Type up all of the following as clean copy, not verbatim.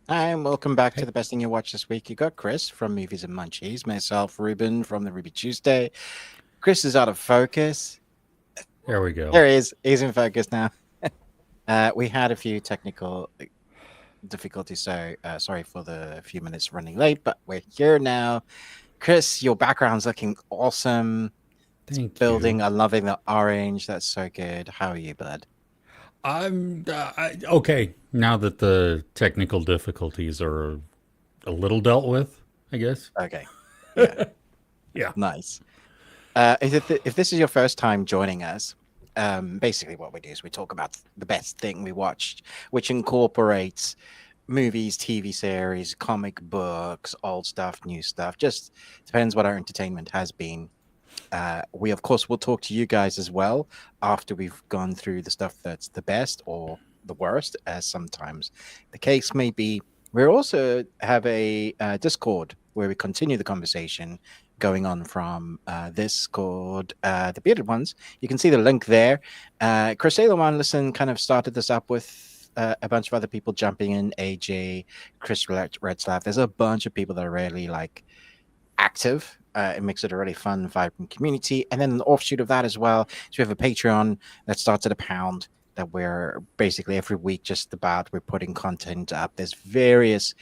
Hi, and welcome back to Hey, the best thing you watched this week. You got Chris from Movies and Munchies, myself, Ruben from the Ruby Tuesday. Chris is out of focus. there we go. There he is. He's in focus now. We had a few technical difficulties, so sorry for the few minutes running late, but we're here now. Chris, your background's looking awesome. It's Thank building. you. I'm loving the orange. That's so good. How are you, bud? Okay. Now that the technical difficulties are a little dealt with, I guess. Okay. Yeah, Yeah. nice. If this is your first time joining us, basically what we do is we talk about the best thing we watched, which incorporates movies, TV series, comic books, old stuff, new stuff. Just depends what our entertainment has been. We of course will talk to you guys as well after we've gone through the stuff that's the best or the worst, as sometimes the case may be. We also have a Discord where we continue the conversation going on from this called the Bearded Ones. You can see the link there. Chris Listen kind of started this up with a bunch of other people jumping in. AJ, Chris Redslav. There's a bunch of people that are really like active. It makes it a really fun, vibrant community. And then an offshoot of that as well. So we have a Patreon that starts at £1 that we're basically every week just about we're putting content up. There's various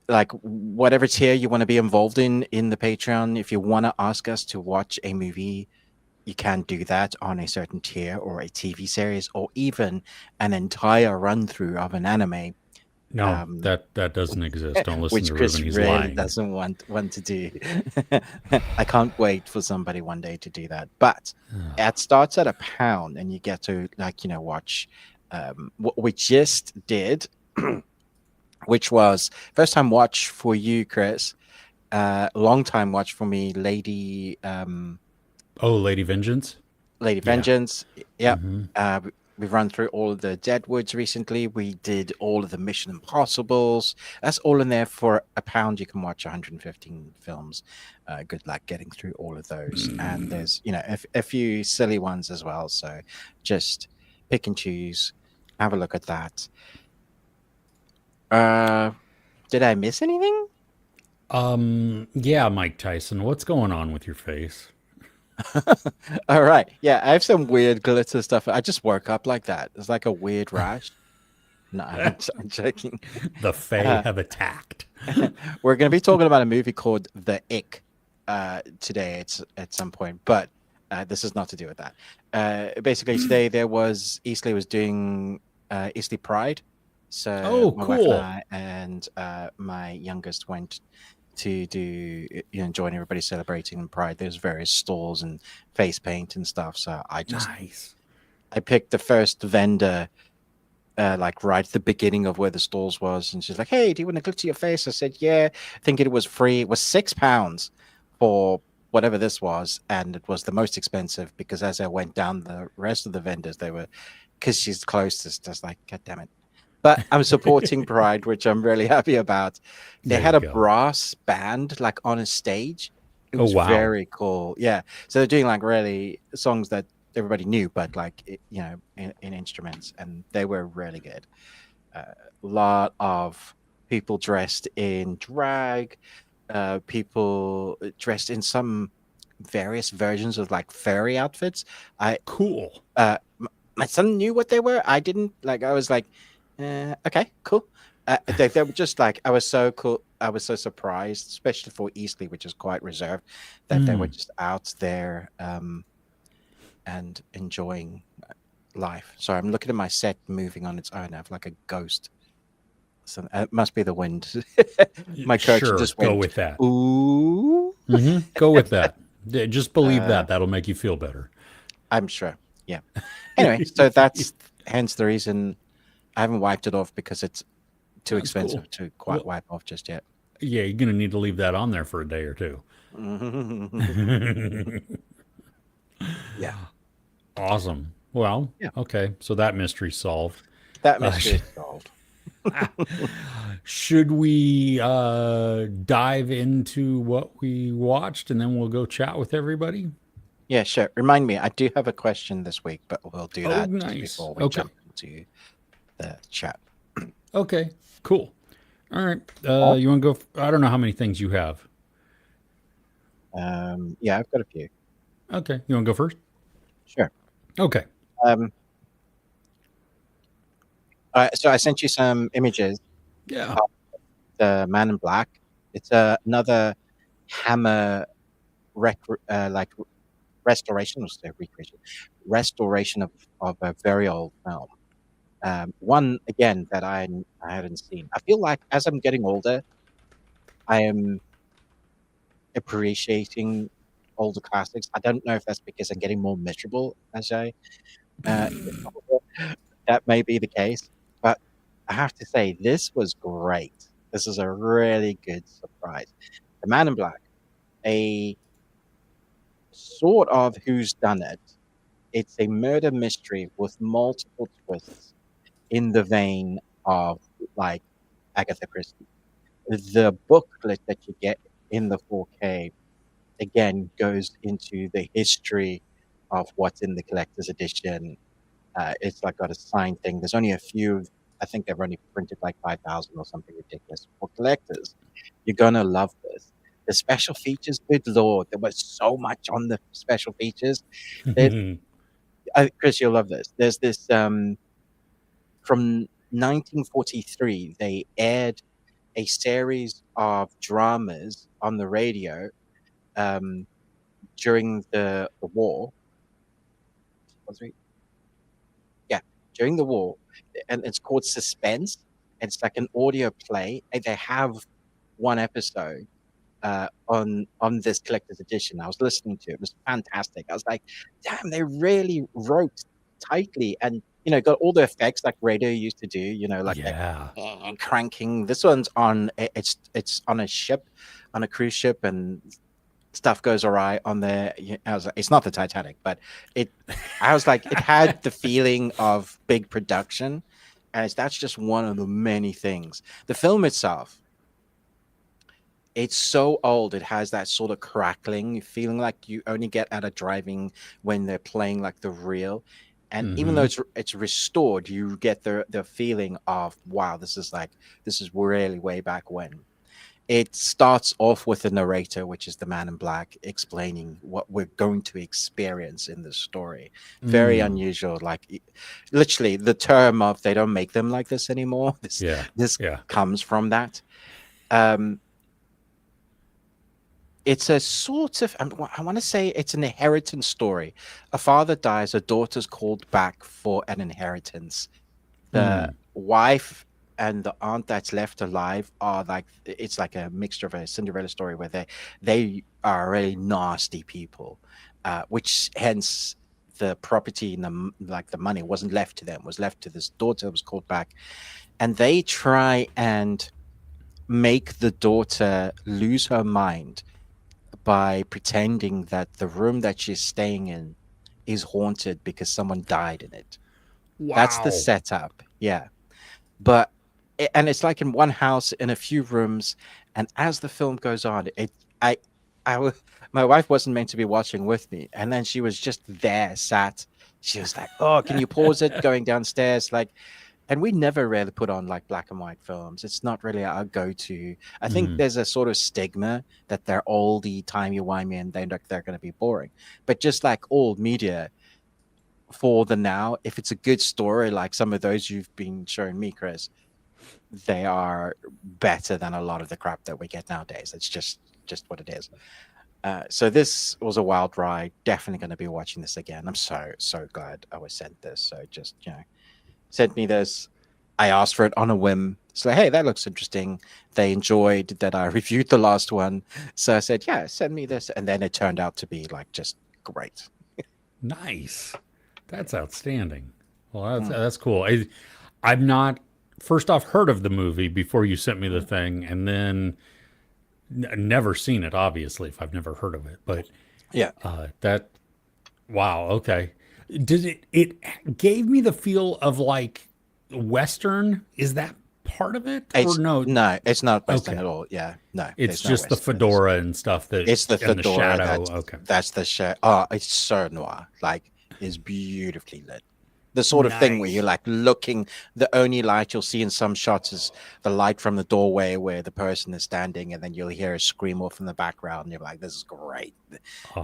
like whatever tier you want to be involved in the Patreon. If you want to ask us to watch a movie, you can do that on a certain tier or a TV series or even an entire run through of an anime. No, Um, that doesn't exist. Don't listen which to Chris Ruben. He's really lying. doesn't want to do. I can't wait for somebody one day to do that. But it starts at £1, and you get to watch what we just did, which was first time watch for you, Chris. Long time watch for me, Oh, Lady Vengeance? Lady Yeah. Vengeance. Yep. Mm-hmm. We've run through all of the Deadwoods recently. We did all of the Mission Impossibles. That's all in there for £1. You can watch 115 films. Good luck getting through all of those. And there's, a few silly ones as well. So just pick and choose. Have a look at that. Uh, did I miss anything? Yeah, Mike Tyson. What's going on with your face? All right. Yeah, I have some weird glitter stuff. I just woke up like that. It's like a weird rash. No, I'm joking. The Fae Uh, have attacked. we're going to be talking about a movie called The Ick today. It's at some point, but this is not to do with that. Basically, today there was Eastleigh was doing Eastleigh Pride, so Oh, my wife and cool. I and my youngest went to do join everybody celebrating Pride. There's various stalls and face paint and stuff. So Nice. I picked the first vendor like right at the beginning of where the stalls was, and she's like, "Hey, do you want to glitter your face?" I said, "Yeah." Thinking it was free. It was £6 for whatever this was, and it was the most expensive because as I went down the rest of the vendors, they were because she's closest. Just like, God damn it! But I'm supporting Pride, which I'm really happy about. They There had you a go. brass band like on a stage. It Oh, was wow. very cool. Yeah. So they're doing like really songs that everybody knew, but like in instruments, and they were really good. A lot of people dressed in drag, people dressed in some various versions of like furry outfits. I Cool. my son knew what they were. I didn't like. I was like, okay, cool. They were just like I was so cool. I was so surprised, especially for Eastleigh, which is quite reserved, that they were Mm. just out there and enjoying life. So I'm looking at my set moving on its own. I have like a ghost. So it must be the wind. My curtain Sure. just Go went, with that. ooh. Go with that. Just believe Uh, that. That'll make you feel better. I'm sure. Yeah. Anyway, so that's hence the reason I haven't wiped it off because it's too That's cool. expensive to quite Well, wipe off just yet. yeah, you're gonna need to leave that on there for a day or two. Yeah. Awesome. Well, Yeah. okay. So that mystery solved. That Uh, mystery is solved. should we dive into what we watched and then we'll go chat with everybody? Yeah, sure. Remind me, I do have a question this week, but we'll do Oh, that just nice. before we Okay. jump into the chat. Okay. Cool. All right. Oh, You want to go? I don't know how many things you have. yeah, I've got a few. Okay. You want to go first? Sure. Okay. Um, so I sent you some images Yeah. of the Man in Black. It's another Hammer rec like restoration, or say recreation, restoration of a very old film. One again that I hadn't seen. I feel like as I'm getting older, I am appreciating older classics. I don't know if that's because I'm getting more miserable as I get older. That may be the case, but I have to say this was great. This is a really good surprise. The Man in Black, a sort of who's done it. It's a murder mystery with multiple twists in the vein of like Agatha Christie. The booklet that you get in the 4K again goes into the history of what's in the collector's edition. It's like got a signed thing. There's only a few. I think they've only printed like 5,000 or something ridiculous. For collectors, you're gonna love this. The special features, good lord, there was so much on the special features. There, Chris, you'll love this. There's this from 1943. They aired a series of dramas on the radio um, during the war. Was it? Yeah, during the war, and it's called Suspense. It's like an audio play, and they have one episode on this collector's edition. I was listening to it; it was fantastic. I was like, "Damn, they really wrote tightly, and got all the effects like radio used to do. Like the Yeah. cranking. This one's on. It's on a ship, on a cruise ship, and stuff goes awry on there. I was like, it's not the Titanic, but it. I was like, it had the feeling of big production, and that's just one of the many things. The film itself, it's so old. It has that sort of crackling feeling like you only get out of driving when they're playing like the real. And even though Mm-hmm. it's restored, you get the feeling of wow, this is really way back when. It starts off with the narrator, which is the Man in Black, explaining what we're going to experience in this story. Very Mm. unusual. Like literally the term of they don't make them like this anymore. Yeah. This Yeah. comes from that. Um, it's a sort of I want to say it's an inheritance story. A father dies, a daughter's called back for an inheritance. The Mm. wife and the aunt that's left alive are like it's like a mixture of a Cinderella story where they are really nasty people, which hence the property and like the money wasn't left to them, was left to this daughter who was called back, and they try and make the daughter lose her mind by pretending that the room that she's staying in is haunted because someone died in it. That's the Wow. setup. Yeah. But and it's like in one house in a few rooms, and as the film goes on, I my wife wasn't meant to be watching with me, and then she was just there sat. She was like, "Oh, can you pause it?" Going downstairs, like, and we never really put on like black and white films. It's not really our go-to. I think Mm. there's a sort of stigma that they're oldie, timey-wimey, and they're going to be boring. But just like all media, for the now, if it's a good story, like some of those you've been showing me, Chris, they are better than a lot of the crap that we get nowadays. It's just what it is. So this was a wild ride. Definitely going to be watching this again. I'm so glad I was sent this. So just sent me this. I asked for it on a whim. So hey, that looks interesting. They enjoyed that I reviewed the last one, so I said, yeah, send me this, and then it turned out to be like just great. Nice. That's outstanding. Well, Mm, that's cool. I'm not first off heard of the movie before you sent me the mm. thing, and then never seen it. Obviously, if I've never heard of it, but Yeah, that wow. Okay. Did it? It gave me the feel of like Western. Is that part of it, or it's no? no, it's not Western Okay. at all. Yeah, no, It's there's no just the Western in this. fedora and stuff that It's the and the fedora shadow. Okay. that's the show. Oh, it's so noir. Like, it's beautifully lit. The sort of thing where you're Nice. like looking, the only light you'll see in some shots is the light from the doorway where the person is standing, and then you'll hear a scream off in the background, and you're like, this is great.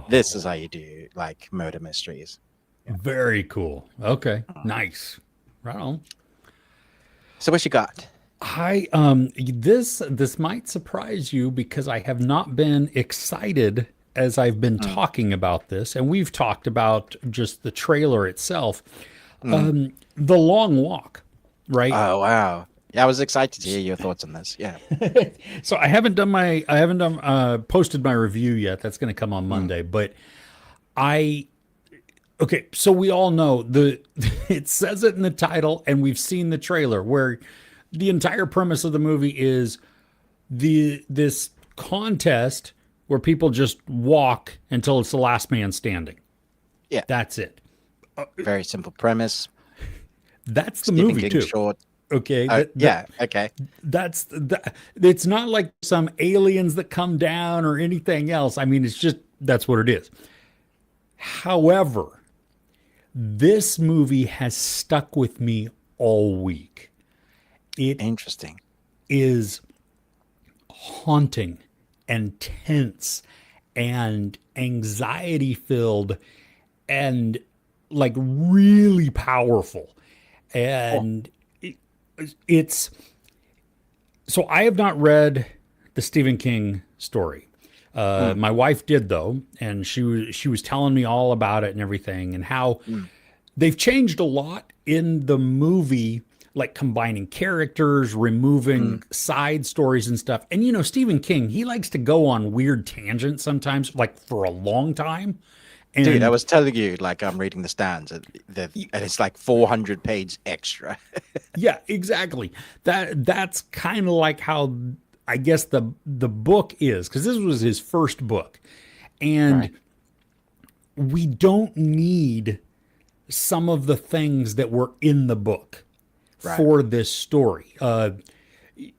This is how Oh, you do like murder mysteries. Yeah. very cool. Okay, Mm. nice. Right on. So what you got? I this might surprise you because I have not been excited as I've been Mm. talking about this, and we've talked about just the trailer itself. Mm. The Long Walk, right? Oh wow. Yeah, I was excited to hear your thoughts on this. Yeah. So I haven't done posted my review yet. That's going to come on Mm. Monday, but I okay, so we all know the it says it in the title and we've seen the trailer where the entire premise of the movie is this contest where people just walk until it's the last man standing. Yeah. That's it. Very simple premise. That's the Stephen movie King too. short. Okay, Yeah. Okay. it's not like some aliens that come down or anything else. I mean, it's just that's what it is. However, this movie has stuck with me all week. It Interesting. is haunting and tense and anxiety filled and like really powerful. Cool. And it's so I have not read the Stephen King story. Mm. My wife did though, and she was telling me all about it and everything, and how Mm. they've changed a lot in the movie, like combining characters, removing Mm. side stories and stuff. And you know, Stephen King, he likes to go on weird tangents sometimes, like for a long time. Dude, I And was telling you, like I'm reading the stands, and it's like 400 page extra. yeah, exactly. That's kind of like how I guess the book is, because this was his first book, and Right. we don't need some of the things that were in the book Right. for this story.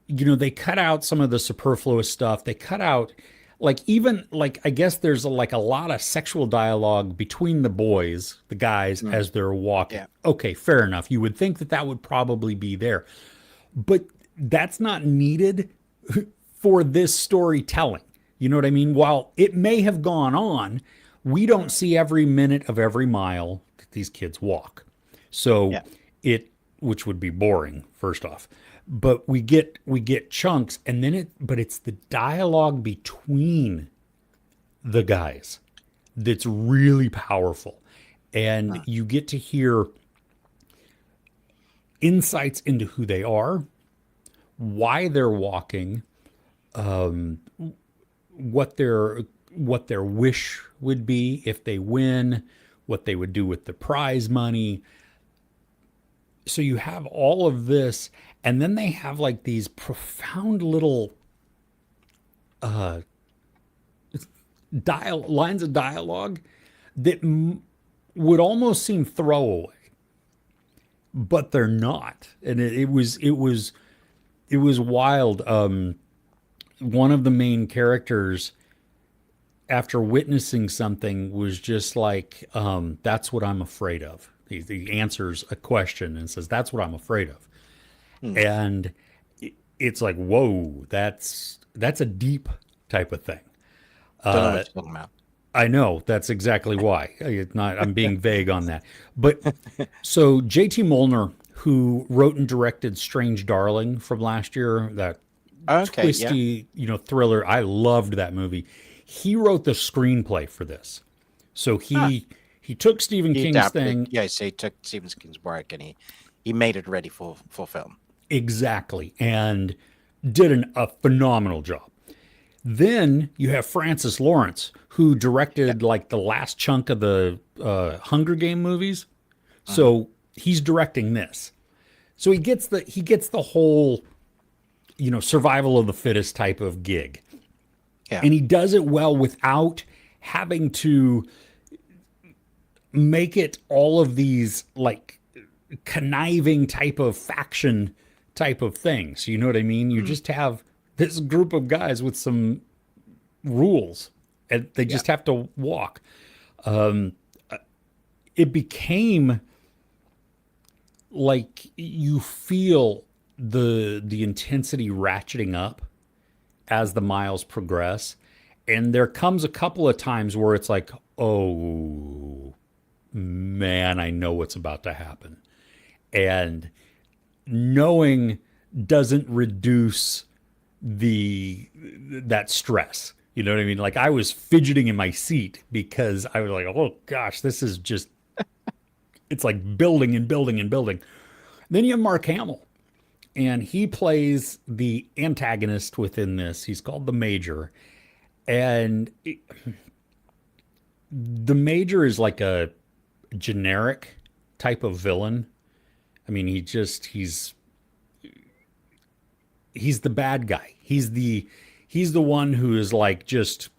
You know, they cut out some of the superfluous stuff. They cut out like even like I guess there's like a lot of sexual dialogue between the boys, the guys Mm. as they're walking. Yeah. Okay, fair enough. You would think that that would probably be there, but that's not needed for this storytelling. You know what I mean? While it may have gone on, we don't Mm. see every minute of every mile that these kids walk. So Yeah. it, which would be boring, first off. But we get chunks, and then but it's the dialogue between the guys that's really powerful. And Mm. you get to hear insights into who they are, why they're walking, what their wish would be if they win, what they would do with the prize money. So you have all of this, and then they have like these profound little lines of dialogue that would almost seem throwaway, but they're not. And it was wild. One of the main characters, after witnessing something, was just like, "That's what I'm afraid of." He answers a question and says, "That's what I'm afraid of," Mm. and it's like, "Whoa, that's a deep type of thing." Don't know what you're talking about. I know that's exactly why. It's not. I'm being vague on that. But so J.T. Molnar, who wrote and directed Strange Darling from last year, that Okay. Yeah. twisty, thriller. I loved that movie. He wrote the screenplay for this. So Ah, he took Stephen he King's adapted. thing Yeah. So he took Stephen King's work and he made it ready for film. exactly and did a phenomenal job. Then you have Francis Lawrence, who Yeah. directed like the last chunk of the Hunger Game movies. Hmm. So he's directing this. So he gets the whole survival of the fittest type of gig, Yeah. and he does it well without having to make it all of these like conniving type of faction type of things. You know what I mean? You Mm. just have this group of guys with some rules, and they Yeah. just have to walk. It became like you feel the intensity ratcheting up as the miles progress. And there comes a couple of times where it's like, oh man, I know what's about to happen. And knowing doesn't reduce the that stress. You know what I mean? Like I was fidgeting in my seat because I was like, oh gosh, this is just it's like building and building and building. Then you have Mark Hamill, and he plays the antagonist within this. He's called the Major, and the Major is like a generic type of villain. I mean, he's the bad guy. He's the one who is like just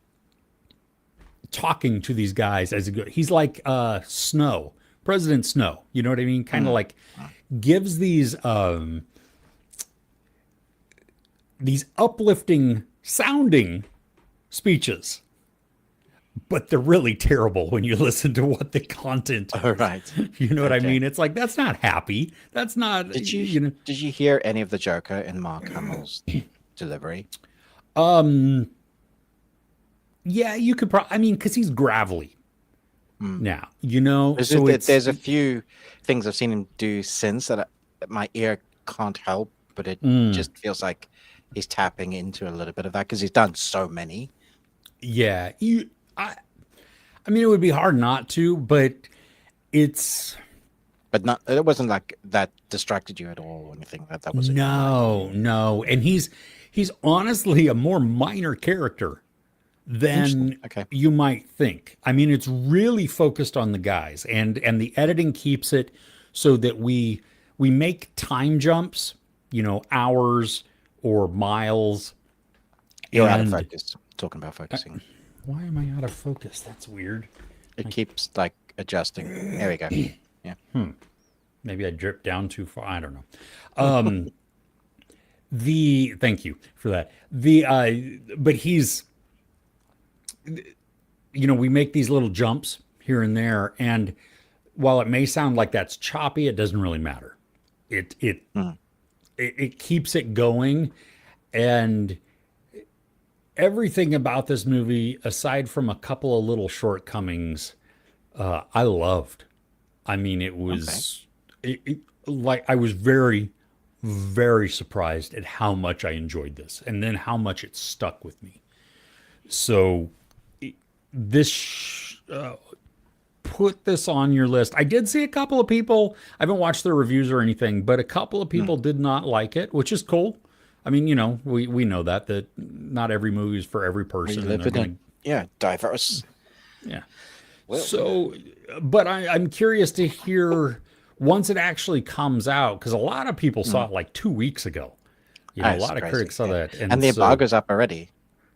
talking to these guys as a good. He's like Snow, President Snow. You know what I mean? Kind of Mm. like gives these uplifting sounding speeches, but they're really terrible when you listen to what the content All is. right. You know what I Okay. mean? It's like that's not happy. That's not Did you you know. did you hear any of the Joker in Mark Hamill's delivery? Um, yeah, you could probably. I mean, because he's gravelly Mm. now. You know, There's, so it's there's a few things I've seen him do since that my ear can't help, but it mm, just feels like he's tapping into a little bit of that because he's done so many. yeah. I mean, it would be hard not to, but it's But not it wasn't like that distracted you at all or anything. That was in your mind. no, no, and he's honestly a more minor character Interesting. than Okay. you might think. I mean, it's really focused on the guys, and the editing keeps it so that we make time jumps, hours or miles. You're out of And focus. Talking about focusing. why am I out of focus? That's weird. It keeps like adjusting. There we go. Yeah. Maybe I dripped down too far. I don't know. Um, the thank you for that. But we make these little jumps here and there, and while it may sound like that's choppy, it doesn't really matter. It it Mm. it keeps it going, and everything about this movie, aside from a couple of little shortcomings, I loved. I mean, Okay. like I was very, very surprised at how much I enjoyed this, and then how much it stuck with me. So this put this on your list. I did see a couple of people. I haven't watched their reviews or anything, but a couple of Mm. people did not like it, which is cool. I mean, we know that not every movie is for every We person, and live they're in a gonna diverse yeah. world. So, but I'm curious to hear once it actually comes out because a lot of people saw Mm. it like 2 weeks ago. A It's lot of crazy. critics saw Yeah. that, And and the so embargo's up already.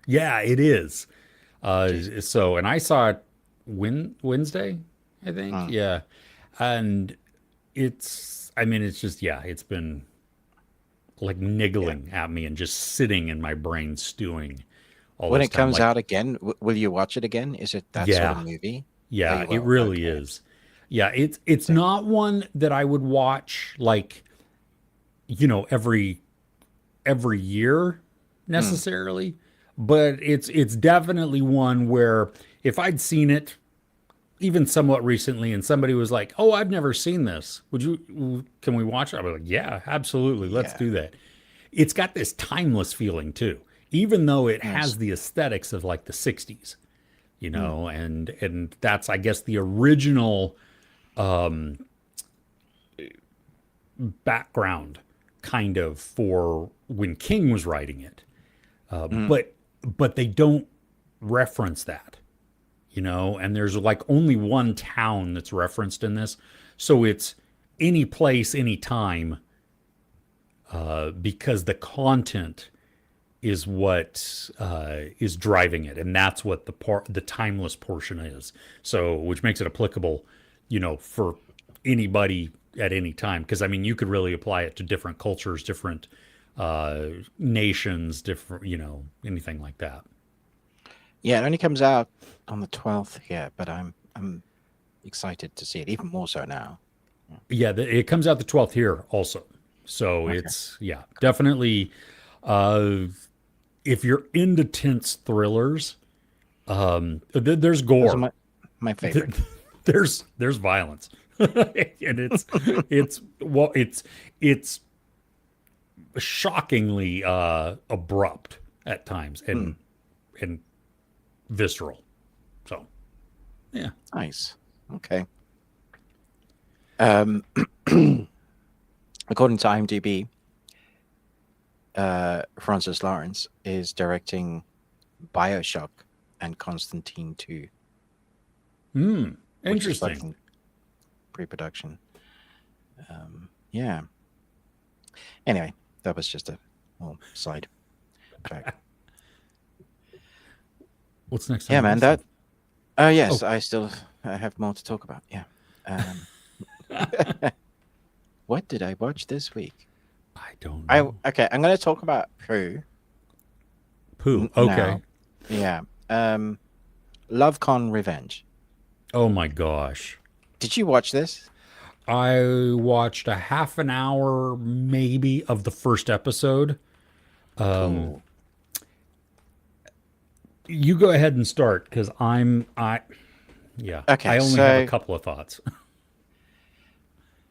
yeah, it is. Jesus. And I saw it Wednesday, I think. Mm. Yeah, and I mean, it's just yeah, it's been like Yeah. niggling at me and just sitting in my brain stewing all When this it time. comes Like, out again, will you watch it again? Is it that sort of yeah, movie? Oh, yeah, you it will. really Okay. is. Yeah, it's So, not one that I would watch like every year mm. necessarily, but it's definitely one where if I'd seen it even somewhat recently and somebody was like, "Oh, I've never seen this. Can we watch it?" I'd be like, "Yeah, absolutely. Let's Yeah. do that." It's got this timeless feeling too, even though it Nice. has the aesthetics of like the 60s, Mm. and that's I guess the original background kind of for when King was writing it. Mm. But they don't reference that, and there's like only one town that's referenced in this. So it's any place, any time, because the content is what is driving it, and that's what the timeless portion is. So, which makes it applicable, for anybody at any time. Because I mean, you could really apply it to different cultures, different nations, different, anything like that. Yeah, it only comes out on the 12th here, but I'm excited to see it even more so now. Yeah, it comes out the 12th here also. So Okay. it's, yeah, definitely. Uh, if you're into tense thrillers, there's Those are gore, my favorite. there's violence, and it's well, it's shockingly abrupt at times Hmm, and visceral. So yeah. nice. Okay. Um, according to IMDb, Francis Lawrence is directing BioShock and Constantine 2, which is both Interesting. in pre-production. Yeah. Anyway, that was just a little side track. What's next on Yeah, your man. list then? That. Oh yes, Oh, I have more to talk about. Yeah. Um, what did I watch this week? I don't I know. okay. I'm going to talk about Who Pooh. Okay. now. Yeah. Um, Love Con Revenge. Oh my gosh. Did you watch this? I watched a half an hour maybe of the first episode. Cool. You go ahead and start because I yeah, I Okay, only have a so couple of thoughts.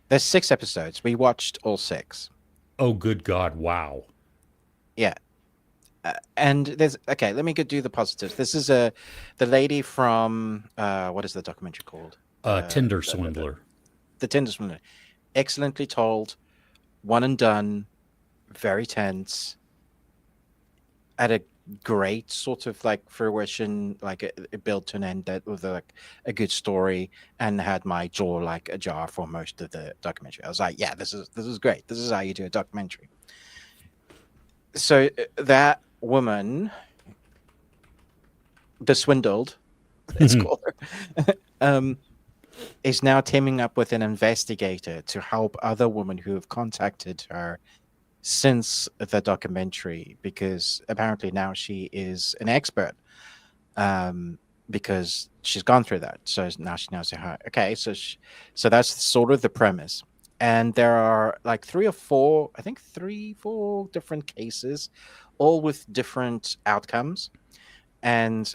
there's 6 episodes. We watched all 6. Oh good God, wow. Yeah. And there's okay. Let me go do the positives. This is the lady from what is the documentary called? Tinder The, the, the, swindler. the Tinder Swindler. Excellently told, one and done, very tense, at a great sort of like fruition, like it built to an end that with like a good story, and had my jaw like ajar for most of the documentary. I was like, yeah, this is great. This is how you do a documentary. So that woman, the swindled, let's call her, um, is now teaming up with an investigator to help other women who have contacted her since the documentary, because apparently now she is an expert, um, because she's gone through that. So now she knows how. Okay, so that's sort of the premise. And there are like three or four, I think 3, 4 different cases, all with different outcomes. And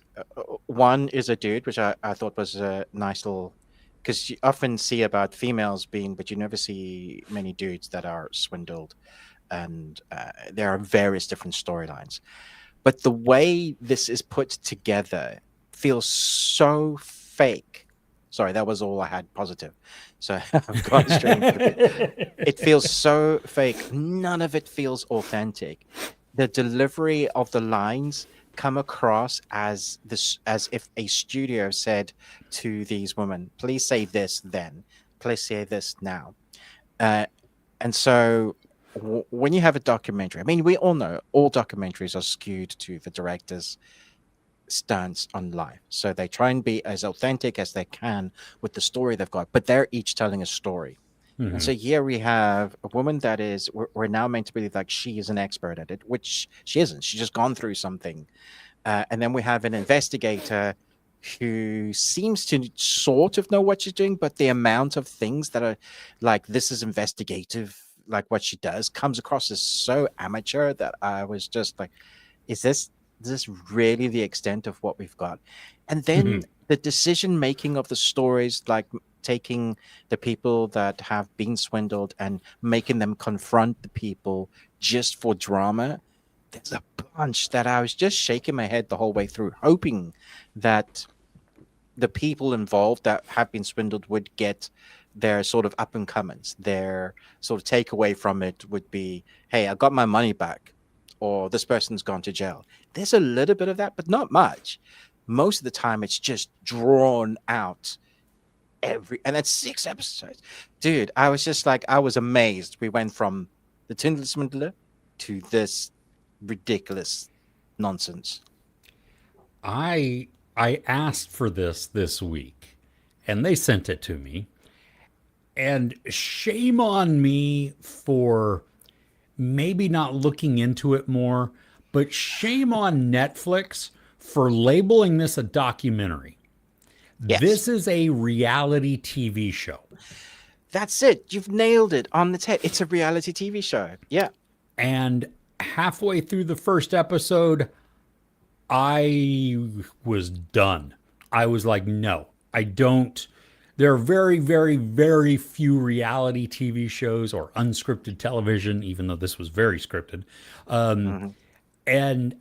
one is a dude, which I thought was a nice little, because you often see about females being, but you never see many dudes that are swindled. And there are various different storylines. But the way this is put together feels so fake. Sorry, that was all I had positive. So I've gone straight into the bit. It feels so fake. None of it feels authentic. The delivery of the lines come across as this, as if a studio said to these women, please say this then, please say this now. Uh, and so when you have a documentary, I mean, we all know all documentaries are skewed to the director's stance on life. So they try and be as authentic as they can with the story they've got, but they're each telling a story. And so Mhm. here we have a woman that is, we're now meant to believe like she is an expert at it, which she isn't. She's just gone through something. And then we have an investigator who seems to sort of know what she's doing, but the amount of things that are like, this is investigative, like what she does, comes across as so amateur that I was just like, is this really the extent of what we've got? And then Mhm. the decision making of the stories, like taking the people that have been swindled and making them confront the people just for drama. There's a bunch that I was just shaking my head the whole way through, hoping that the people involved that have been swindled would get their sort of up and comings. Their sort of takeaway from it would be, hey, I got my money back, or this person's gone to jail. There's a little bit of that, but not much. Most of the time, it's just drawn out and that's 6 episodes. Dude, I was just like, I was amazed. We went from the Tinder Swindler to this ridiculous nonsense. I I asked for this week and they sent it to me. And shame on me for maybe not looking into it more, but shame on Netflix for labeling this a documentary. Yes. This is a reality TV show. That's it. You've nailed it on the head. It's a reality TV show. Yeah. And halfway through the first episode, I was done. I was like, no, I don't. There are very, very, very few reality TV shows or unscripted television, even though this was very scripted, Hmm. and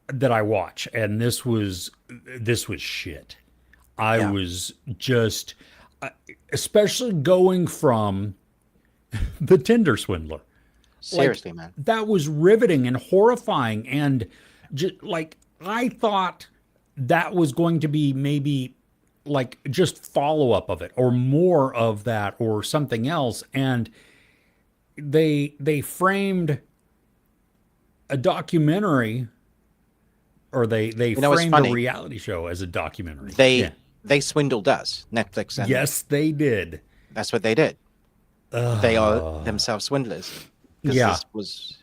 that I watch. And this was shit. I Yeah. was just, especially going from the Tinder swindler. Like Seriously, man. that was riveting and horrifying, and just like I thought that was going to be maybe like just follow up of it or more of that or something else, and they framed a documentary, or they It's framed a funny. reality show as a documentary. They Yeah. they swindled us, Netflix, and Yes, they did. that's what they did. They are themselves swindlers. Because Yeah. this was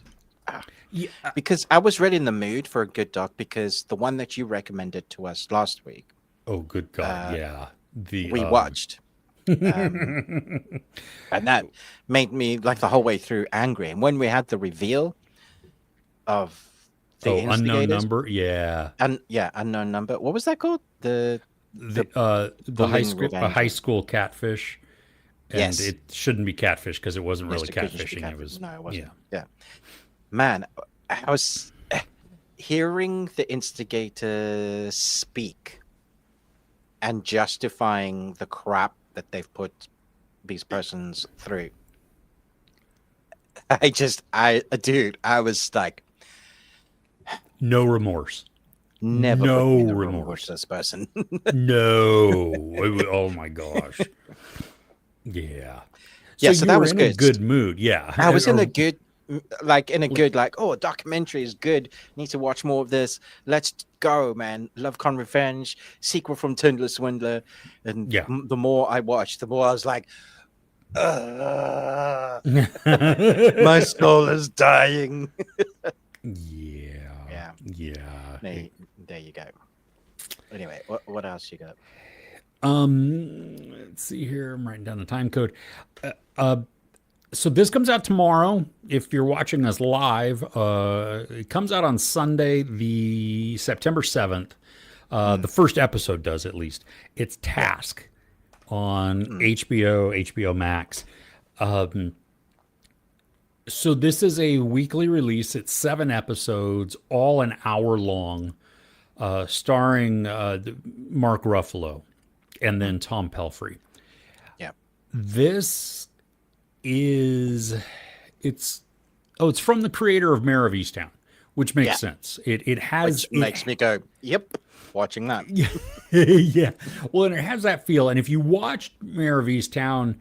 Yeah. because I was really in the mood for a good doc because the one that you recommended to us last week, Oh, good God. Yeah. The we watched. And that made me like the whole way through angry. And when we had the reveal of the unknown instigators, number. Yeah. and yeah, unknown number. What was that called? The The pulling revenge. high school catfish, and Yes, it shouldn't be catfish because it wasn't really Mr. Cookie should be catfishing. It careful. was, No, it yeah. wasn't. Yeah, man, I was hearing the instigators speak and justifying the crap that they've put these persons through. Dude, I was like, No remorse. never put me in No the room with remorse. this person. No. Oh my gosh. Yeah. So Yeah, so you that were was in a good. good mood. Yeah. I was in a Or- good, like, oh, a documentary is good. Need to watch more of this. Let's go, man. Love, Con, Revenge, sequel from Tindler Swindler. And yeah. the more I watched, the more I was like, "Ugh, my soul is dying." Yeah. Yeah, Yeah. there you go. Anyway, what else you got? Let's see here. I'm writing down the time code. So this comes out tomorrow. If you're watching us live, it comes out on Sunday, the September 7th. The first episode does, at least. It's Task on HBO Max. So this is a weekly release. It's 7 episodes, all an hour long, starring Mark Ruffalo and then Tom Pelfrey. Yeah, This is it's from the creator of Mayor of Easttown, which makes Yeah. sense. It has which makes me go, "Yep," watching that. yeah. Well, and it has that feel. And if you watched Mayor of Easttown,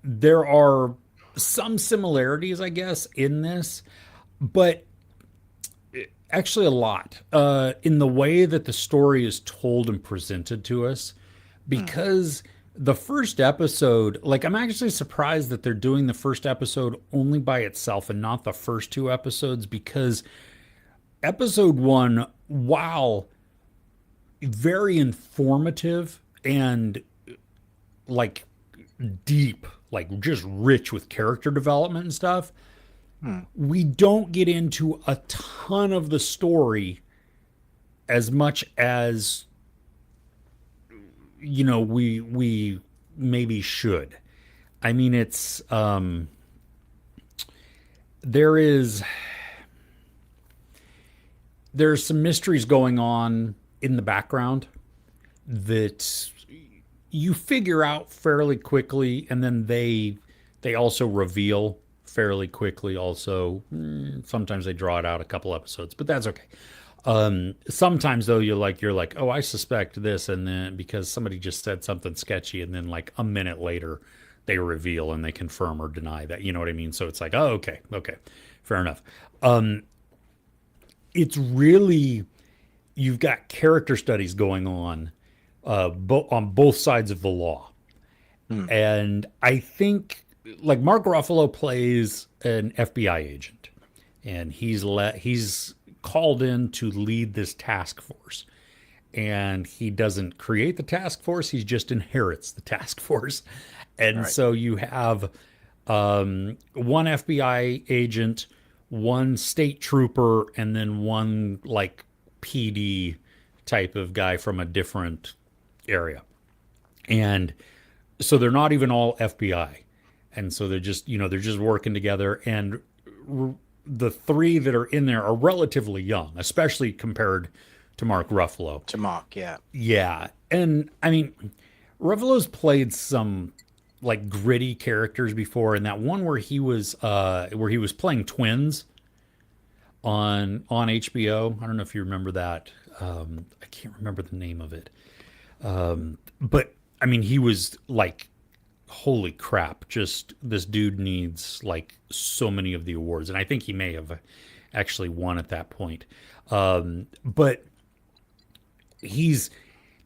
there are some similarities, I guess, in this, but actually a lot in the way that the story is told and presented to us. Because the first episode, like, I'm actually surprised that they're doing the first episode only by itself and not the first 2 episodes, because episode 1, while very informative and like deep, like just rich with character development and stuff, we don't get into a ton of the story as much as we maybe should. I mean, it's there is there's some mysteries going on in the background that you figure out fairly quickly, and then they also reveal fairly quickly. Also, sometimes they draw it out a couple episodes, but that's okay. Sometimes though, you're like, oh, I suspect this, and then because somebody just said something sketchy, and then like a minute later, they reveal and they confirm or deny that. You know what I mean? So it's like, oh, okay, fair enough. It's really, you've got character studies going on, on both sides of the law, and I think like Mark Ruffalo plays an FBI agent, and he's called in to lead this task force. And he doesn't create the task force, he just inherits the task force. And Right. so you have one FBI agent, one state trooper, and then one like PD type of guy from a different area. And so they're not even all FBI. And so they're just, they're just working together. And the three that are in there are relatively young, especially compared to Mark Ruffalo. To Mark, yeah. Yeah. And I mean, Ruffalo's played some like gritty characters before, and that one where he was playing twins on HBO. I don't know if you remember that. I can't remember the name of it. But I mean, he was like, holy crap, just this dude needs like so many of the awards. And I think he may have actually won at that point. But he's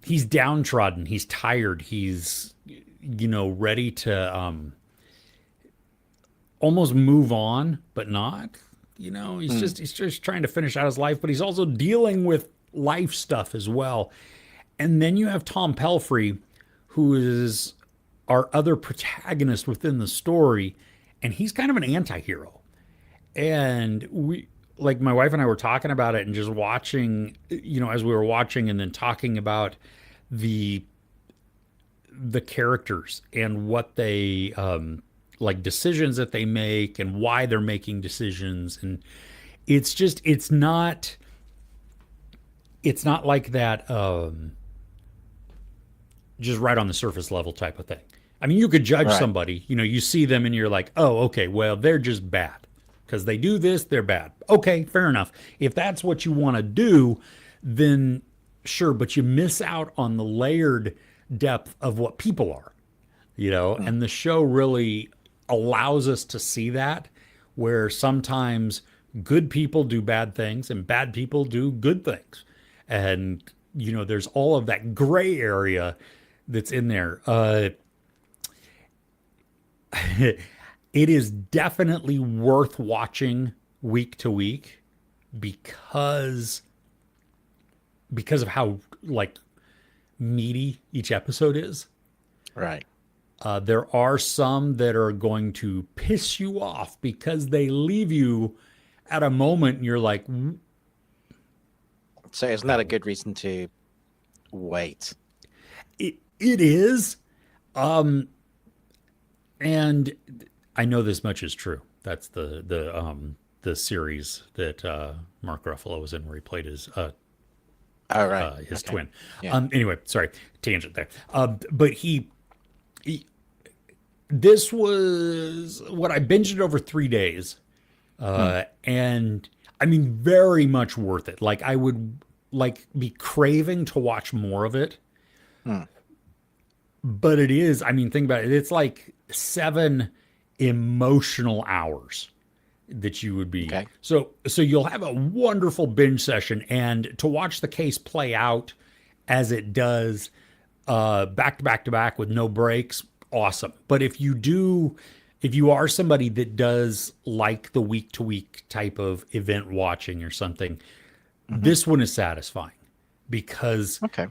he's downtrodden, he's tired, he's ready to almost move on, but not. He's just trying to finish out his life, but he's also dealing with life stuff as well. And then you have Tom Pelfrey, who is our other protagonist within the story, and he's kind of an anti-hero. And we, like, my wife and I were talking about it and just watching, as we were watching and then talking about the characters and what they like, decisions that they make and why they're making decisions. And it's not like that just right on the surface level type of thing. I mean, you could judge Right. somebody, you see them and you're like, oh, okay, well, they're just bad because they do this, they're bad. Okay, fair enough. If that's what you want to do, then sure, but you miss out on the layered depth of what people are, Mm. and the show really allows us to see that, where sometimes good people do bad things and bad people do good things. And, there's all of that gray area that's in there. It is definitely worth watching week to week because of how like meaty each episode is. Right. There are some that are going to piss you off because they leave you at a moment and you're like, So isn't that a good reason to wait? it is. And I know this much is true. That's the series that Mark Ruffalo was in, where he played Oh, right. his Okay. twin. Yeah. Anyway, sorry, tangent there. But he, this was what I binged it over 3 days, Hmm. and I mean, very much worth it. Like, I would like be craving to watch more of it. Hmm. But it is, I mean, think about it. It's like 7 emotional hours that you would be. Okay. So you'll have a wonderful binge session, and to watch the case play out as it does, back to back to back with no breaks, awesome. But if you are somebody that does like the week to week type of event watching or something, Hmm. this one is satisfying because Okay.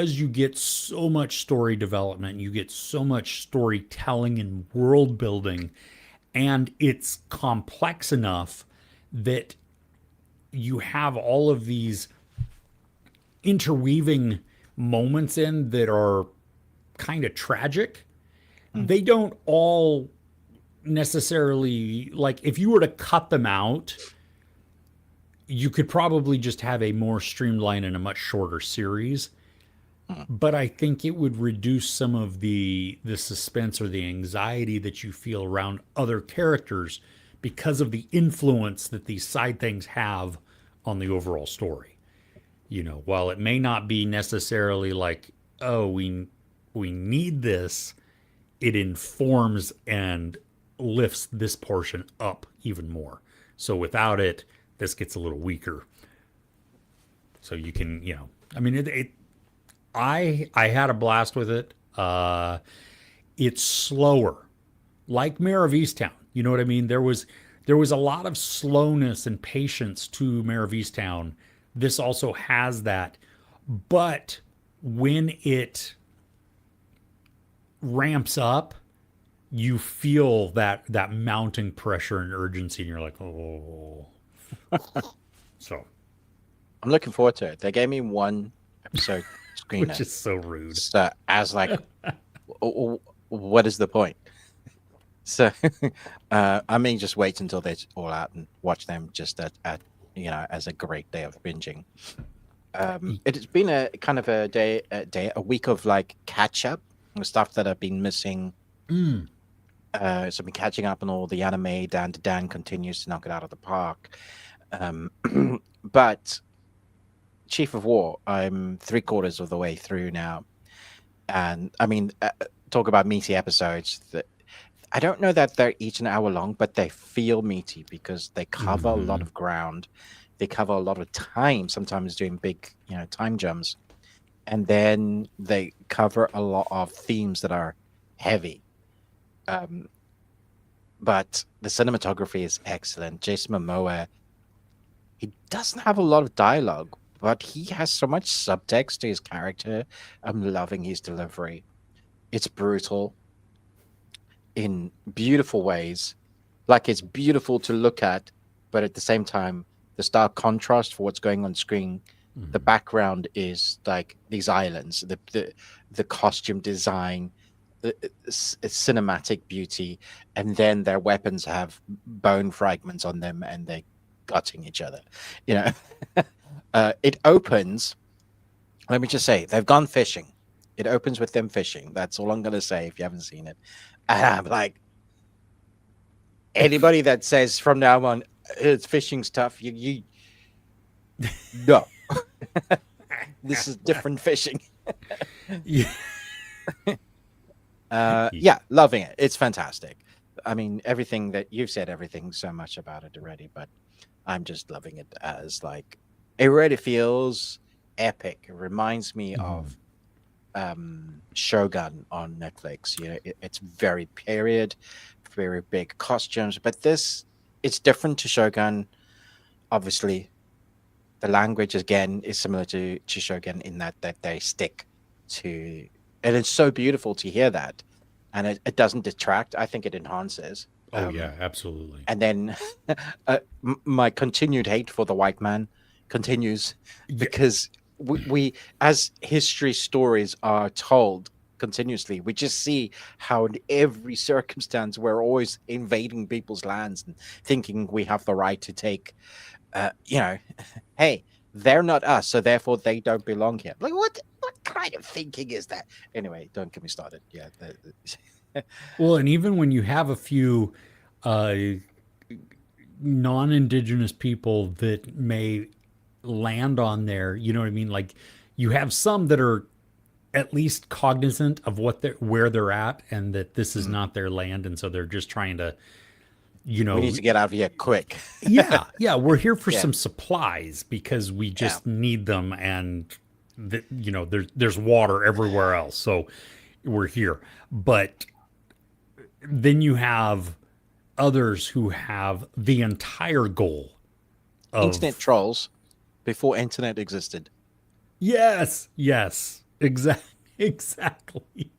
you get so much story development, you get so much storytelling and world building, and it's complex enough that you have all of these interweaving moments in that are kind of tragic. Hmm. They don't all necessarily, like, if you were to cut them out, you could probably just have a more streamlined and a much shorter series. Hmm. But I think it would reduce some of the suspense or the anxiety that you feel around other characters because of the influence that these side things have on the overall story. While it may not be necessarily like, oh, we need this, it informs and lifts this portion up even more. So without it, this gets a little weaker. So you can, I mean, I had a blast with it. It's slower, like Mayor of Easttown. You know what I mean? There was a lot of slowness and patience to Mayor of Easttown. This also has that, but when it ramps up, you feel that mounting pressure and urgency, and you're like, oh. So, I'm looking forward to it. They gave me one episode which screener, is so rude. so as like, what is the point? So, I may just wait until they're all out and watch them just at as a great day of binging. It's been a kind of a week of like catch up stuff that I've been missing. Mm. So I've been catching up on all the anime. Dan continues to knock it out of the park. Um, but Chief of War, I'm 3/4 of the way through now, and I mean, talk about meaty episodes. That I don't know that they're each an hour long, but they feel meaty because they cover a lot Hmm. of ground. They cover a lot of time, sometimes doing big, time jumps, and then they cover a lot of themes that are heavy. Um, but the cinematography is excellent. Jason Momoa, he doesn't have a lot of dialogue, but he has so much subtext to his character. I'm loving his delivery. It's brutal in beautiful ways. Like it's beautiful to look at, but at the same time, the stark contrast for what's going on screen. The Hmm. background is like these islands, the costume design, cinematic beauty, and then their weapons have bone fragments on them, and they're gutting each other. You know, it opens. Let me just say, they've gone fishing. It opens with them fishing. That's all I'm gonna say. If you haven't seen it, and I'm like, anybody that says from now on it's fishing stuff, you no, this is different fishing. Yeah. Yeah, loving it. It's fantastic. I mean, everything that you've said, everything so much about it already, but I'm just loving it as like it really feels epic. It reminds me Mhm. of Shogun on Netflix. It's very period, very big costumes, but this it's different to Shogun. Obviously, the language again is similar to Shogun in that they stick to, and it's so beautiful to hear that, and it doesn't detract. I think it enhances. Oh yeah, absolutely. And then my continued hate for the white man continues Yeah. because we as history stories are told continuously, we just see how in every circumstance we're always invading people's lands and thinking we have the right to take hey, they're not us, so therefore they don't belong here. Like what kind of thinking is that? Anyway, don't get me started. Yeah. Well, and even when you have a few uh, non-indigenous people that may land on there, you know what I mean? Like you have some that are at least cognizant of where they're at and that this is Mm. not their land, and so they're just trying to, We need to get out of here quick. yeah, yeah, we're here for Yeah. some supplies because we Yeah. just need them, and there's water everywhere else, so we're here. But then you have others who have the entire goal Internet of trolls before internet existed. yes, yes, exactly, exactly,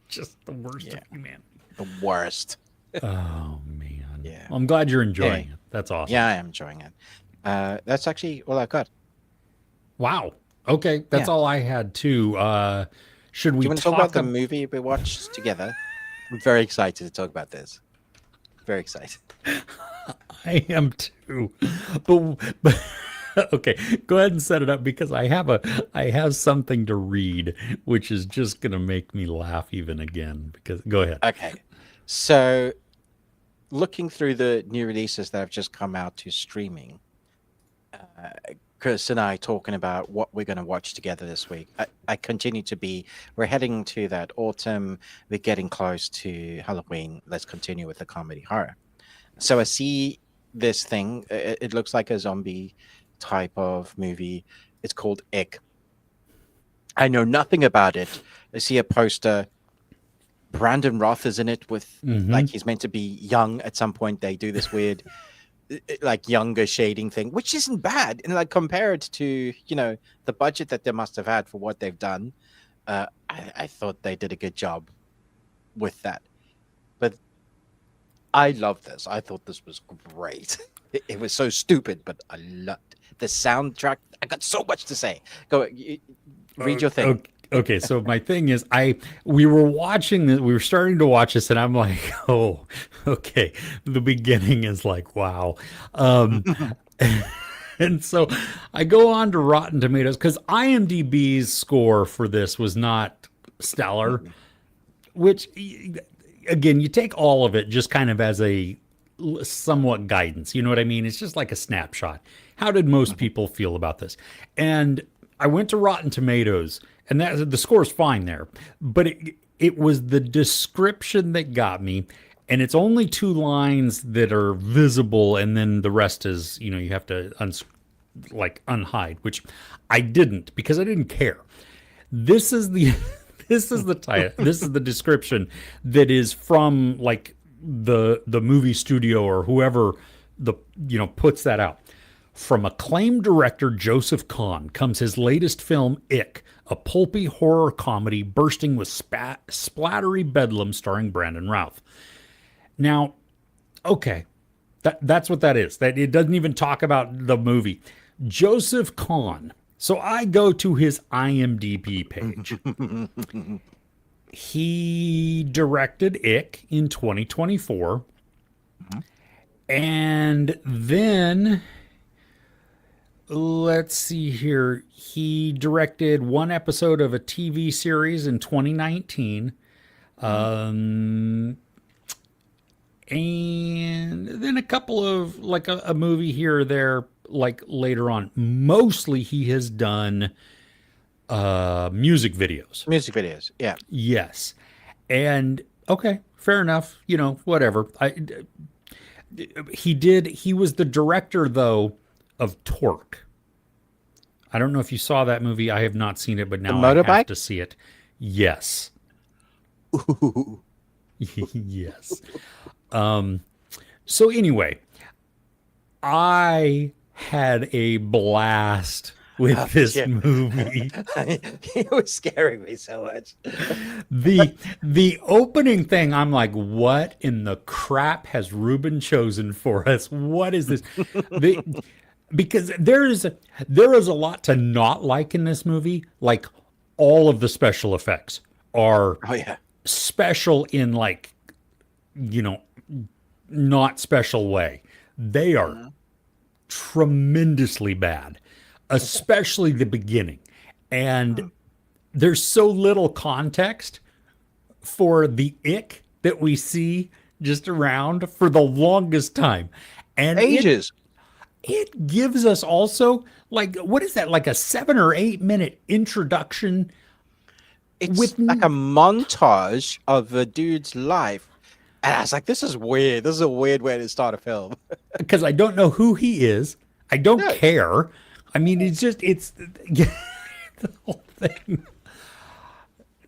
just the worst Yeah. of humanity. The worst. Oh man, Yeah. well, I'm glad you're Hey. enjoying it. That's awesome. Yeah, I am enjoying it. That's actually all I got. Wow. Okay, that's Yeah. all I had too. Should Do we you want to talk about talk? the movie we watched together? I'm very excited to talk about this. Very excited. I am too, but okay. Go ahead and set it up because I have something to read, which is just gonna make me laugh even again. Because go ahead. Okay. So looking through the new releases that have just come out to streaming, uh, Chris and I talking about what we're going to watch together this week. I continue to be, we're heading to that autumn. We're getting close to Halloween. Let's continue with the comedy horror. So I see this thing. It looks like a zombie type of movie. It's called Ick. I know nothing about it. I see a poster. Brandon Roth is in it with, Mm-hmm. like, he's meant to be young at some point. They do this weird like younger shading thing, which isn't bad, and like compared to the budget that they must have had for what they've done. I thought they did a good job with that. But I love this. I thought this was great. It was so stupid, but I loved the soundtrack. I got so much to say. Go, read your thing. Okay, so my thing is, we were watching this, we were starting to watch this, and I'm like, oh, okay. The beginning is like, wow. Um, and so I go on to Rotten Tomatoes because IMDb's score for this was not stellar, which, again, you take all of it just kind of as a somewhat guidance. You know what I mean? It's just like a snapshot. How did most people feel about this? And I went to Rotten Tomatoes, and that the score's fine there, but it was the description that got me. And it's only two lines that are visible, and then the rest is, you have to unhide, which I didn't because I didn't care. This is the this is the title. This is the description that is from like the movie studio or whoever the puts that out. From acclaimed director Joseph Kahn comes his latest film, Ick, a pulpy horror comedy bursting with splattery bedlam starring Brandon Routh. Now, okay, that's what that is. That it doesn't even talk about the movie. Joseph Kahn. So I go to his IMDb page. He directed Ick in 2024. And then let's see here. He directed one episode of a TV series in 2019. And then a couple of like a movie here or there, like later on. Mostly he has done music videos. Music videos, yeah. Yes. And okay, fair enough. Whatever. He was the director though of Torque. I don't know if you saw that movie. I have not seen it, but The now I have motorbike. to see it. Yes. Ooh. Yes. So anyway, I had a blast with this Yeah. movie. It was scaring me so much. The opening thing, I'm like, what in the crap has Ruben chosen for us? What is this? Because there is a lot to not like in this movie. Like all of the special effects are Oh yeah. special in like, not special way. They are tremendously bad, especially the beginning. And there's so little context for the ick that we see just around for the longest time. And Ages. it gives us also like what is that, like a 7 or 8 minute introduction It's with like a montage of a dude's life. And I was like, this is weird. This is a weird way to start a film. because I don't know who he is. I don't No. care. I mean, it's the whole thing.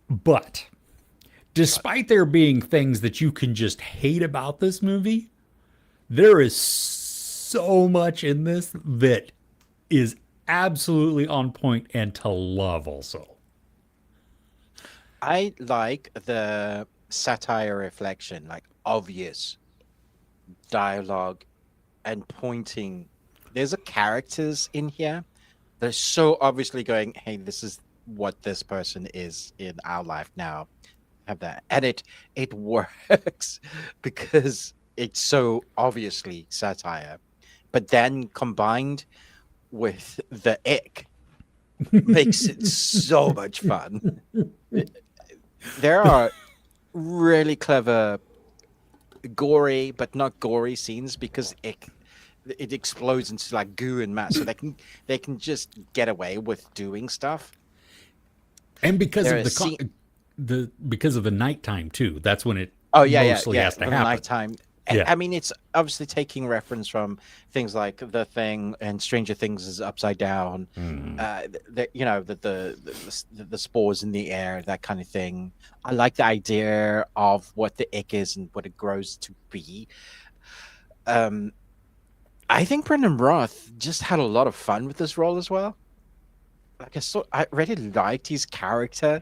But despite there being things that you can just hate about this movie, there is so much in this that is absolutely on point and to love also. I like the satire reflection, like obvious dialogue and pointing. There's a characters in here. They're so obviously going, hey, this is what this person is in our life now. Have that. And it works because it's so obviously satire. But then combined with the ick makes it so much fun. There are really clever gory but not gory scenes because it explodes into like goo and mass, so they can just get away with doing stuff. And because There of is because of the nighttime too. That's when it Oh yeah, mostly yeah, has to yeah. happen. Nighttime. Yeah. I mean, it's obviously taking reference from things like The Thing and Stranger Things is Upside Down. The spores in the air, that kind of thing. I like the idea of what the ick is and what it grows to be. I think Brendan Roth just had a lot of fun with this role as well. like I really liked his character.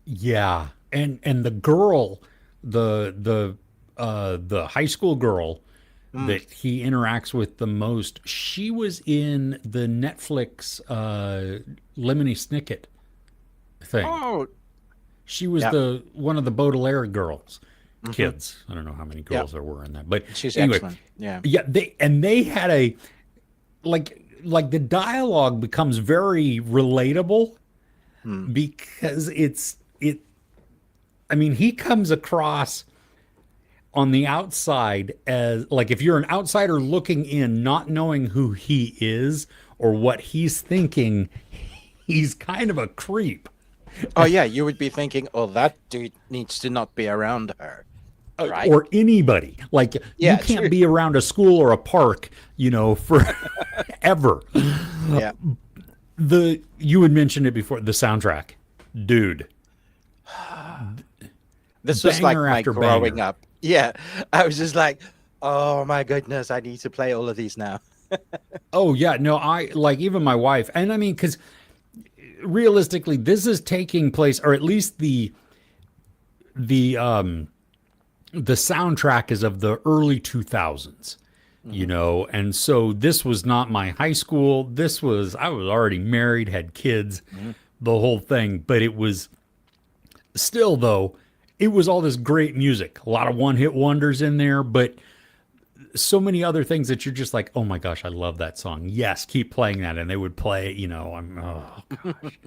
Yeah, and the girl, the high school girl Mm. that he interacts with the most, she was in the Netflix Lemony Snicket thing. Oh, She was yeah. the one of the Baudelaire girls, Hmm. kids. I don't know how many Yeah. girls there were in that, but She's anyway, excellent. Yeah. yeah, they had a like the dialogue becomes very relatable Mm. because it. I mean, he comes across on the outside as like if you're an outsider looking in, not knowing who he is or what he's thinking, he's kind of a creep. Oh yeah, you would be thinking, oh, that dude needs to not be around her, right? Or anybody. Like you Yeah, can't true. be around a school or a park, forever. Yeah. The you had mentioned it before, the soundtrack. Dude, This was like banger my after growing banger. up. Yeah. I was just like, oh my goodness, I need to play all of these now. Oh yeah, no, I like even my wife. And I mean cuz realistically this is taking place, or at least the the soundtrack is of the early 2000s, Hmm. and so this was not my high school. This was, I was already married, had kids, Hmm. the whole thing, but it was still, though, it was all this great music, a lot of one hit wonders in there, but so many other things that you're just like, oh my gosh, I love that song. Yes, keep playing that. And they would play it, oh gosh.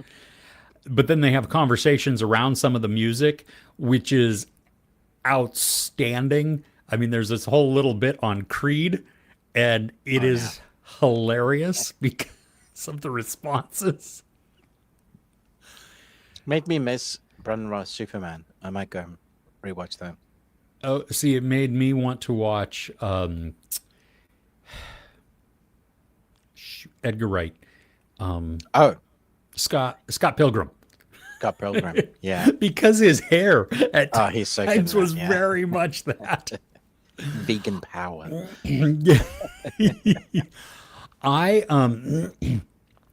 But then they have conversations around some of the music, which is outstanding. I mean, there's this whole little bit on Creed, and it Oh yeah. is hilarious because of the responses. Made me miss Brandon Ross Superman. I might go and rewatch that. Oh, see, it made me want to watch Edgar Wright, Oh, Scott Pilgrim, Scott Pilgrim. Yeah. because his hair at Oh, he's so good in times that. was Yeah. very much that. Vegan power. I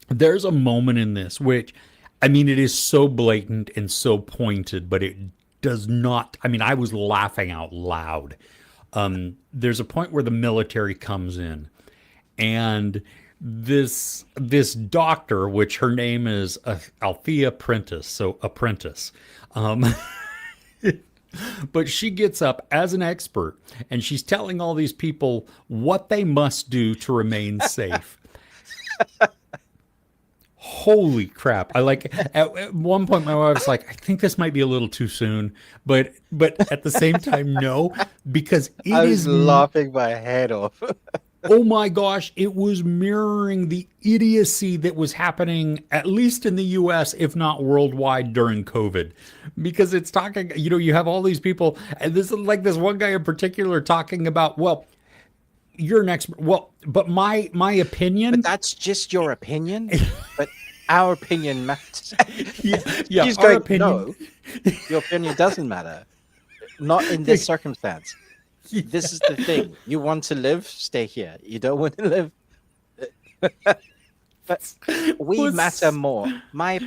there's a moment in this which, I mean, it is so blatant and so pointed, but it does not. I mean, I was laughing out loud. There's a point where the military comes in, and this doctor, which her name is Althea Prentice, so apprentice, um, but she gets up as an expert and she's telling all these people what they must do to remain safe. Holy crap. I like at one point my wife's like, I think this might be a little too soon, but at the same time no, because it I was is, laughing my head off. oh my gosh, it was mirroring the idiocy that was happening, at least in the US, if not worldwide, during COVID. Because it's talking, you have all these people, and this is like this one guy in particular talking about, well, you're an expert. Well, but my But opinion, that's just your opinion. But our opinion matters. yeah, He's our going, opinion, no, your opinion doesn't matter. Not in this circumstance. This is the thing. You want to live, stay here. You don't want to live. But we matter was, more. My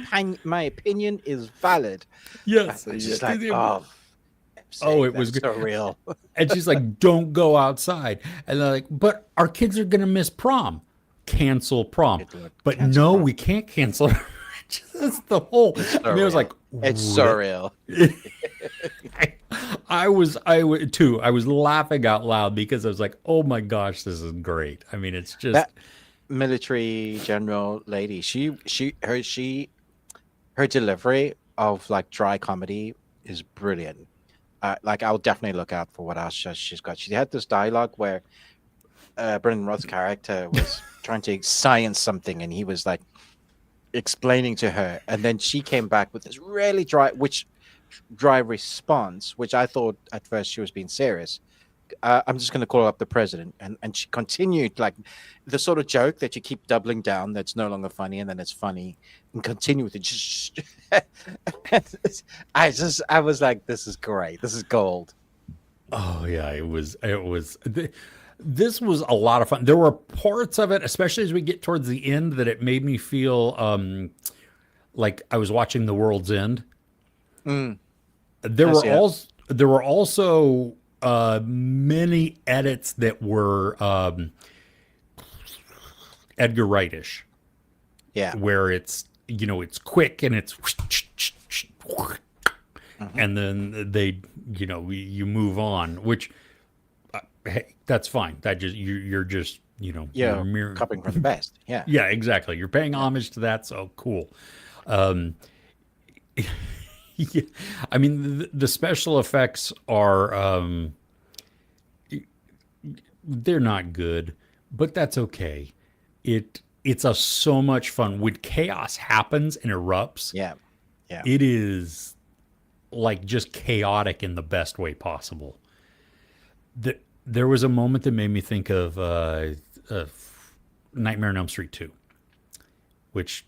opinion is valid. yes, It's just like, oh, oh, sake, it was that's so real. And she's like, don't go outside. And they're like, but our kids are going to miss prom. Cancel prom. Good Lord, But cancel no, prom. we can't cancel. That's the whole. It's so I mean, I was real. like, It's so what? real. I was too. I was laughing out loud because I was like, oh my gosh, this is great. I mean, it's just, That military general lady, her delivery of like dry comedy is brilliant. Like I'll definitely look out for what else she's got. She had this dialogue where Brendan Roth's character was trying to science something, and he was like explaining to her, and then she came back with this really dry response, which I thought at first she was being serious. I'm just going to call up the president, and she continued like the sort of joke that you keep doubling down that's no longer funny, and then it's funny, and continue with it. Just I was like, this is great, this is gold. oh yeah, it was. This was a lot of fun. There were parts of it, especially as we get towards the end, that it made me feel like I was watching The World's End. Mm, There I were see it. also many edits that were Edgar Wright-ish, Yeah. where it's quick and it's Hmm. and then you move on, which hey, that's fine. That just you're just you're Yeah. mirror. Copying from the best. Yeah. Yeah, exactly. You're paying Yeah. homage to that, so cool. Um, yeah, I mean, the special effects are they're not good, but that's okay. It's a so much fun when chaos happens and erupts. Yeah. Yeah. It is like just chaotic in the best way possible. There was a moment that made me think of Nightmare on Elm Street 2, which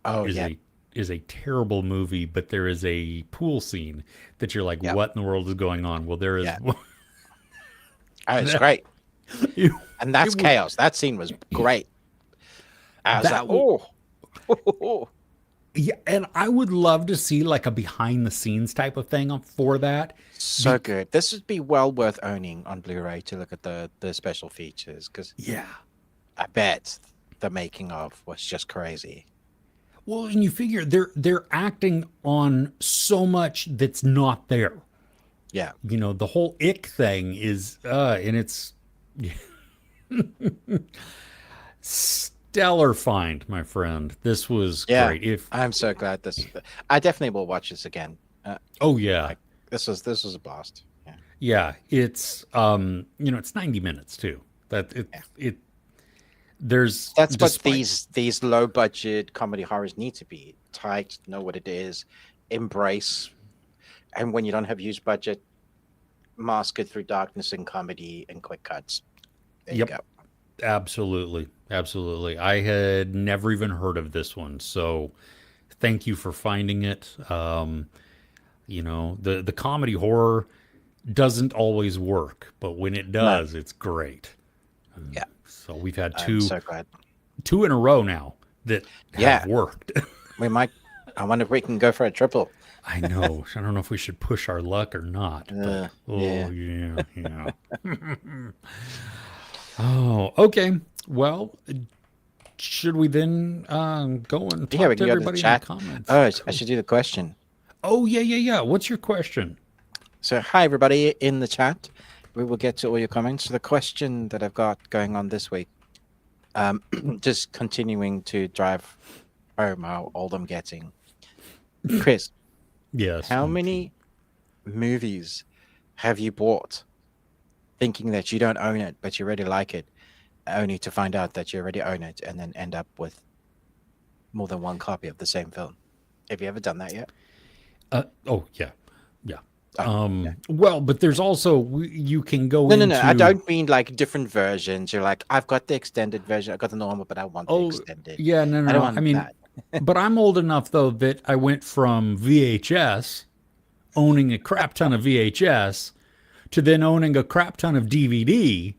Oh, is yeah. a terrible movie, but there is a pool scene that you're like, Yeah. what in the world is going on? Well, there is Yeah. Oh, it's that, great. it, And that's was chaos. That scene was great. I was like, that oh. yeah, and I would love to see like a behind the scenes type of thing for that. So Be- good. This would be well worth owning on Blu-ray to look at the special features because yeah. I bet the making of was just crazy. Well, and you figure they're acting on so much that's not there. Yeah. The whole ick thing is and it's stellar find, my friend. This was Yeah. great. If I'm so glad this. I definitely will watch this again. oh yeah. Like this was a blast. Yeah. Yeah, it's it's 90 minutes too. That Yeah. it there's That's what despite these low budget comedy horrors need to be. Tight, know what it is, embrace, and when you don't have huge budget, mask it through darkness and comedy and quick cuts. There you yep, go. absolutely. Absolutely. I had never even heard of this one. So thank you for finding it. The comedy horror doesn't always work, but when it No. does, it's great. Yeah. So we've had I'm so glad. two in a row now that Yeah. have worked. We might. I wonder if we can go for a triple. I know. I don't know if we should push our luck or not, but Yeah. oh yeah, yeah. Oh, okay. Well, should we then go and Yeah, talk we to can go to the everybody in the chat. comments? Oh, I Cool. should do the question. Oh yeah, yeah, yeah. What's your question? So, hi everybody in the chat. We will get to all your comments. So the question that I've got going on this week, just continuing to drive home how old I'm getting. Chris, Yes. how many movies have you bought thinking that you don't own it, but you really like it, only to find out that you already own it and then end up with more than one copy of the same film? Have you ever done that yet? Oh yeah, yeah. Oh, yeah. Well, but there's also you can go No, no, into. no. I don't mean like different versions. You're like, I've got the extended version. I've got the normal, but I want the Oh extended. yeah, no, I no, don't no. I want mean, that. but I'm old enough though that I went from VHS owning a crap ton of VHS to then owning a crap ton of DVD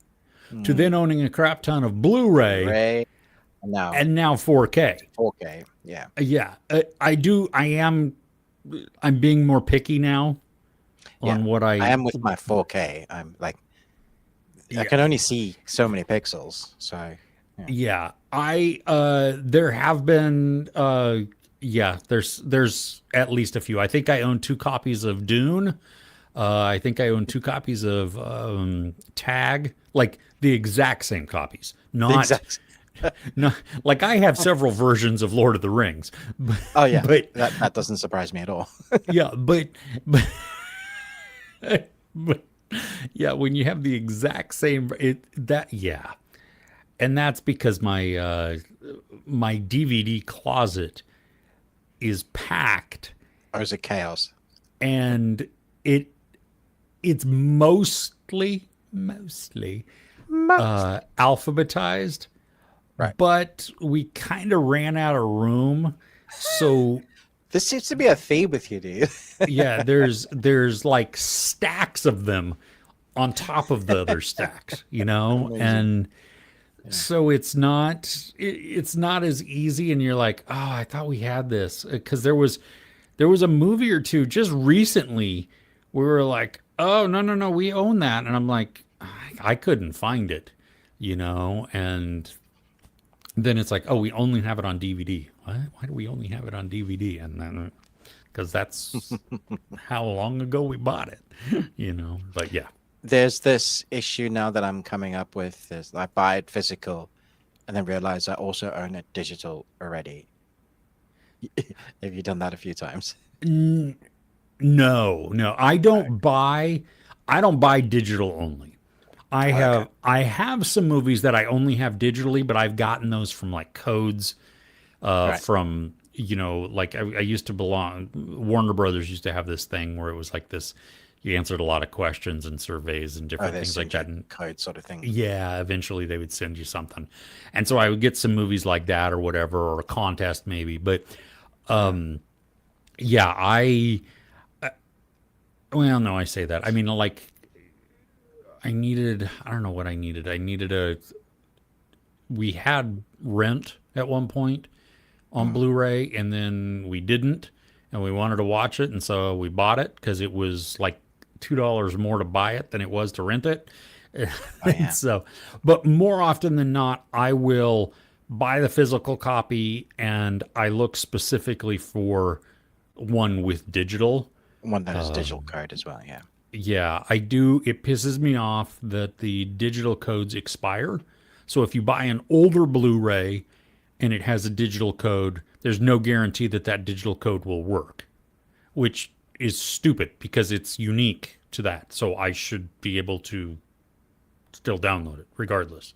to then owning a crap ton of Blu-ray Ray, no, and now 4K. 4K. Yeah, Yeah, I do. I'm being more picky now yeah. on what I I. am with my 4K. I'm like, I Yeah, can only see so many pixels. So, yeah. yeah. There have been yeah, there's at least a few. I think I own two copies of Dune. I think I own two copies of Tag, like the exact same copies. The Not exact. not like I have several versions of Lord of the Rings. But, Oh yeah, but that doesn't surprise me at all. yeah, but but yeah, when you have the exact same yeah. And that's because my DVD closet is packed Or is it chaos? and it's mostly alphabetized, Right. but we kind of ran out of room. So This seems to be a theme with you, dude. yeah, there's like stacks of them on top of the other stacks, you know? Amazing. And Yeah. so it's not as easy and you're like, "Oh, I thought we had this." Cuz there was a movie or two just recently we were like, "Oh, no, no, no, we own that." And I'm like, I couldn't find it, you know? And then it's like, "Oh, we only have it on DVD." What? Why do we only have it on DVD? And then because that's how long ago we bought it, you know? But yeah. There's this issue now that I'm coming up with is I buy it physical and then realize I also own it digital already. Have you done that a few times? No, no, Okay. I don't buy digital only. Okay. I have some movies that I only have digitally, but I've gotten those from like codes Right. from like I used to belong Warner Brothers used to have this thing where it was like this you answered a lot of questions and surveys and Oh, different they things like send that you and code sort of thing. yeah, eventually they would send you something. And so I would get some movies like that or whatever or a contest maybe, but Yeah. yeah, well, no, I say that. I mean, like, I don't know what I needed. We had Rent at one point on Mm. Blu ray, and then we didn't, and we wanted to watch it, and so we bought it because it was like $2 more to buy it than it was to rent it. Oh And yeah. so, but more often than not, I will buy the physical copy and I look specifically for one with digital. One that has digital code as well. Yeah. Yeah, I do. It pisses me off that the digital codes expire. So if you buy an older Blu-ray and it has a digital code, there's no guarantee that that digital code will work, which is stupid because it's unique to that. So I should be able to still download it regardless,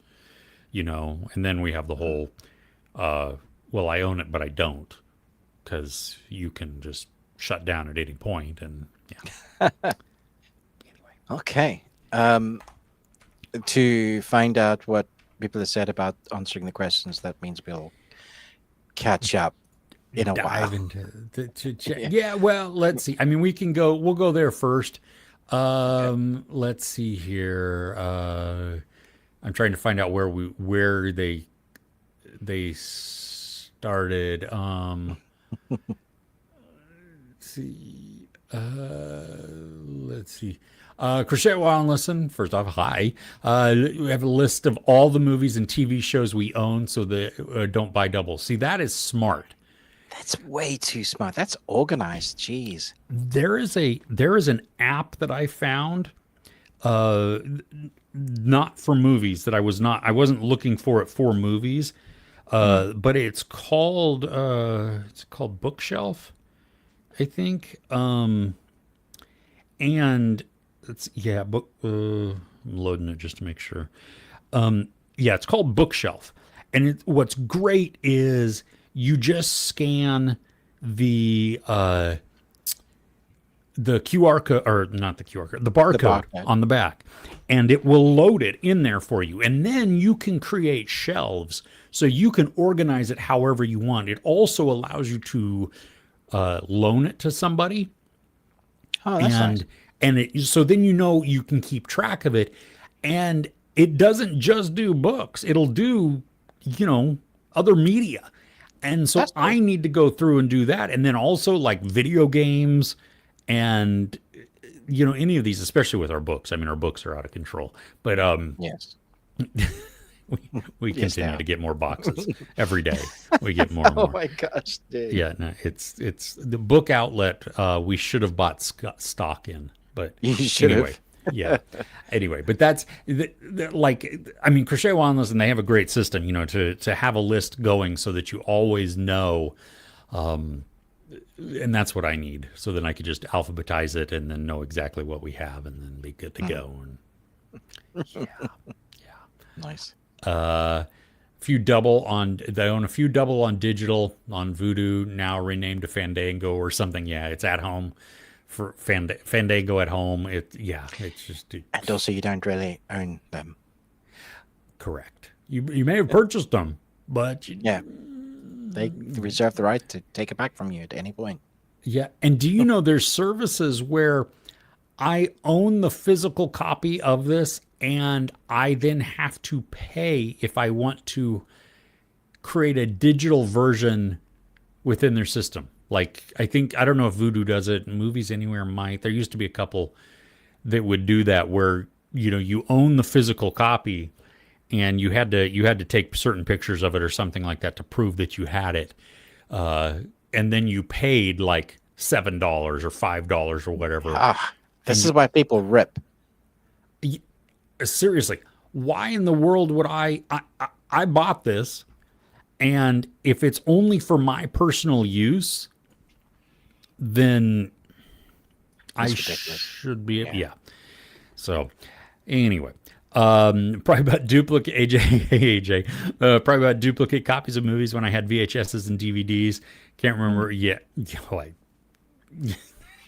you know. And then we have the Mm. whole, well, I own it, but I don't, because you can just shut down at any point. And yeah, anyway. Okay. To find out what people have said about answering the questions, that means we'll catch up in a while. Dive into to check. Yeah. Yeah, well, let's see. I mean, we'll go there first. Okay. Let's see here. I'm trying to find out where they started. Let's see. Let's see. Crochet While and Listen. First off, hi. We have a list of all the movies and TV shows we own, so that don't buy double. See, that is smart. That's way too smart. That's organized. Jeez. There is an app that I found, uh, not for movies that I wasn't looking for it for movies, Mm. but it's called Bookshelf, I think. And it's yeah, book. I'm loading it just to make sure. Yeah, it's called Bookshelf, and what's great is you just scan the uh, the QR code, or not the QR code, the The barcode barcode. on the back, and it will load it in there for you. And then you can create shelves so you can organize it however you want. It also allows you to loan it to somebody, Oh, that's nice. and so then you know you can keep track of it, and it doesn't just do books. It'll do other media. And so That's I cool. need to go through and do that. And then also like video games and any of these, especially with our books. I mean, our books are out of control, but Yes. we Yes, they continue are. to get more boxes every day. We get more and Oh more. my gosh, dude. Yeah, no, it's the book outlet we should have bought stock in, but You should anyway, have. yeah. Anyway, but that's like I mean, Crochet Wildness, and they have a great system, to have a list going so that you always know, and that's what I need. So then I could just alphabetize it and then know exactly what we have, and then be good to Mm. go. And yeah, Nice. few double on they own a few double on digital on Vudu, now renamed to Fandango or something. Yeah, it's at home for Fandango at home. It's just And also, you don't really own them. correct. You may have purchased them, but Yeah. They reserve the right to take it back from you at any point. yeah. And do you know there's services where I own the physical copy of this, and I then have to pay if I want to create a digital version within their system. Like, I think, I don't know if Voodoo does it, Movies Anywhere might. There used to be a couple that would do that where, you own the physical copy, and you had to take certain pictures of it or something like that to prove that you had it. And then you paid like $7 or $5 or whatever. Ah, this And is why people rip. seriously, why in the world would I bought this, and if it's only for my personal use, then I It's ridiculous. should be, Yeah. yeah. So anyway, probably about duplicate AJ, probably about duplicate copies of movies when I had VHSs and DVDs. Can't remember yet. Yeah, like,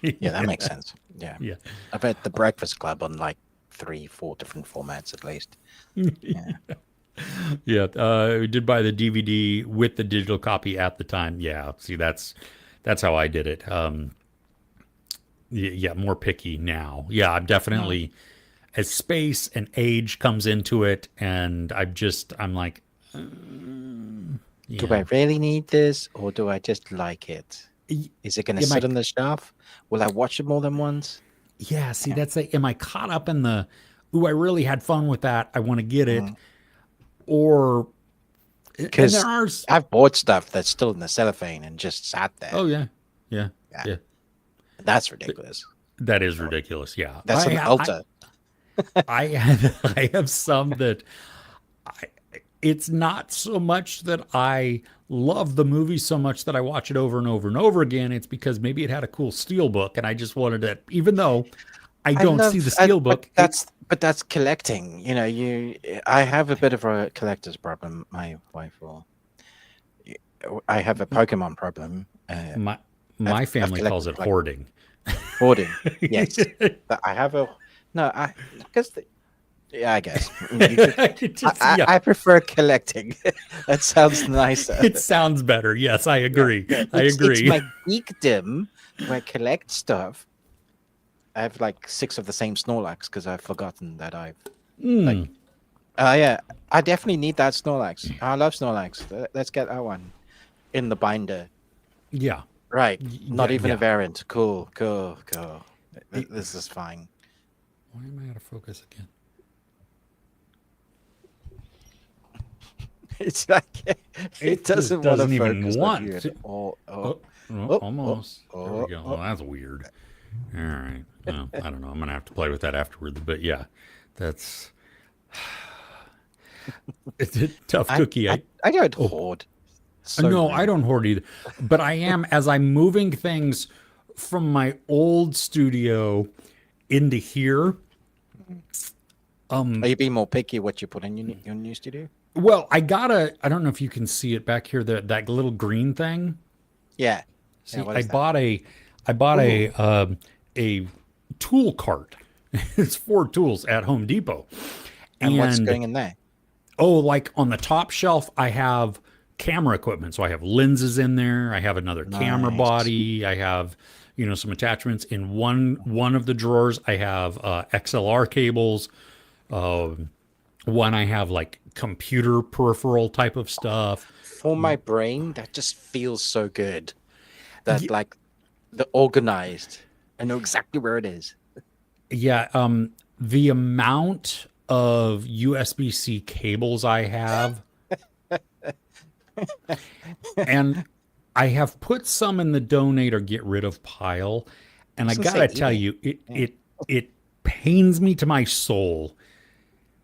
Yeah, that makes sense. Yeah. yeah. I've had The Breakfast Club on like 3, 4 different formats at least. Yeah. Yeah, we did buy the DVD with the digital copy at the time. Yeah, see, that's how I did it. Yeah, more picky now. Yeah, I'm Mm. definitely, as space and age comes into it, and I'm like, Do I yeah, really need this or do I just like it? Y- Is it going to am I? sit on the shelf? Will I watch it more than once? Yeah, see, am I caught up in the? Ooh, I really had fun with that. I want to get it, or and there Because are. I've bought stuff that's still in the cellophane and just sat there. Oh yeah, yeah, Yeah. yeah. That's ridiculous. That is ridiculous. Yeah, That's an altar. I have some that it's not so much that I love the movie so much that I watch it over and over and over again. It's because maybe it had a cool steel book and I just wanted to, even though I I don't see the love, steel but book. that's collecting. I have a bit of a collector's problem. My wife will. I have a Pokemon problem. My I've, my I've family calls it collected like hoarding. hoarding. Yes, but I have a no. I because yeah, I guess you could. It just, I, yeah, I, I prefer collecting. That sounds nicer. it sounds better. Yes, I Yeah, agree. yeah. I It's agree. my geekdom where I collect stuff. I have like 6 of the same Snorlax because I've forgotten that I've like. Mm, Yeah, I definitely need that Snorlax. I love Snorlax. Let's get that one in the binder. yeah, Right. Not yeah, even a yeah. variant. Cool, cool, cool. This is fine. Why am I out of focus again? It's like it It just doesn't want to doesn't even focus on you want at to. all. Oh, Oh, oh, oh, oh, almost. There we oh, go. oh. Well, that's weird. All right. Well, I don't know. I'm gonna have to play with that afterward. But yeah, that's it's a tough I, cookie. I don't Oh hoard. So no, I rude. don't hoard either. But I am, as I'm moving things from my old studio into here. Are you being more picky what you put in your new studio? Well, I don't know if you can see it back here. That little green thing. Yeah. Yeah. See, What is that? I bought Ooh. a tool cart. It's 4 tools at Home Depot. And what's And going in there? oh, like on the top shelf, I have camera equipment. So I have lenses in there. I have another camera Nice. body. I have, some attachments. In one of the drawers, I have XLR cables. One I have like computer peripheral type of stuff. For my brain, that just feels so good. That Y- like the organized. I know exactly where it is. Yeah, the amount of USB-C cables I have, and I have put some in the donate or get rid of pile, I and I was gonna say gotta tell eBay. you, it Yeah. it it pains me to my soul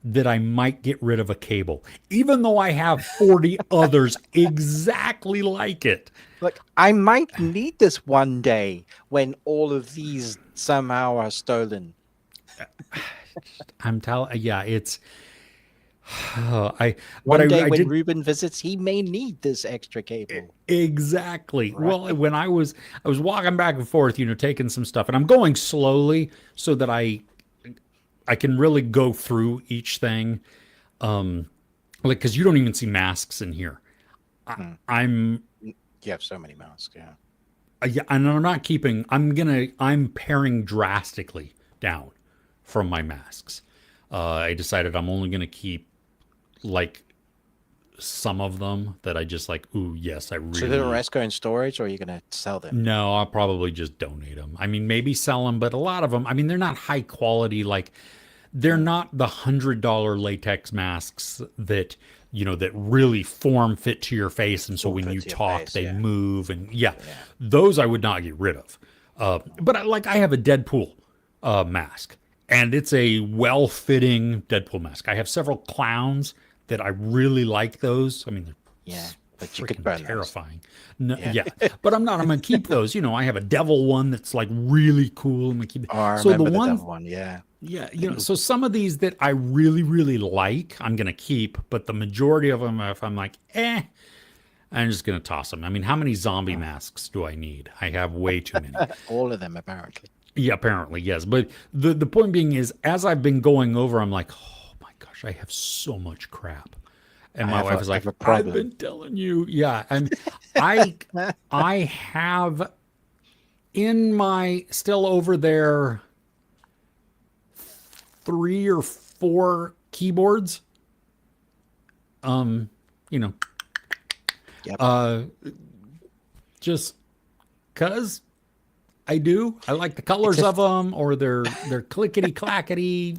that I might get rid of a cable, even though I have 40 others exactly like it. Look, I might need this one day when all of these somehow are stolen. I'm telling, yeah, it's I, but One day I when did Ruben visits, he may need this extra cable. exactly. Right. Well, when I was walking back and forth, taking some stuff, and I'm going slowly so that I can really go through each thing. Like, because you don't even see masks in here. Hmm. I'm You have so many masks, yeah. yeah, and I'm not keeping. I'm paring drastically down from my masks. I decided I'm only going to keep like some of them that I just like, ooh, yes, I So the really. rest go in storage, or are you gonna sell them? No, I'll probably just donate them. I mean, maybe sell them, but a lot of them, I mean, they're not high quality. Like, they're Mm. not the $100 latex masks that, that really form fit to your face. And so Form when fit you to your talk, face, they yeah. move. And yeah, Yeah. those I would not get rid of. But like, I have a Deadpool mask, and it's a well fitting Deadpool mask. I have several clowns that I really like those. I mean, they're Yeah. But you could freaking burn those. terrifying. No, Yeah. yeah, but I'm not. I'm gonna keep those. I have a devil one that's like really cool. I'm gonna keep. Oh, I So the remember the one, devil one. Yeah. yeah, so some of these that I really, really like, I'm gonna keep. But the majority of them, if I'm like, I'm just gonna toss them. I mean, how many zombie masks do I need? I have way too many. All of them apparently. Yeah, apparently, yes. But the point being is, as I've been going over, I'm like, oh my gosh, I have so much crap. And my wife is I like, have a I've problem. been telling you. Yeah. And I I have in my still over there 3 or 4 keyboards. Um, you know, Yep. uh just cuz I do. I like the It's colors a of them, or they're clickety clackety.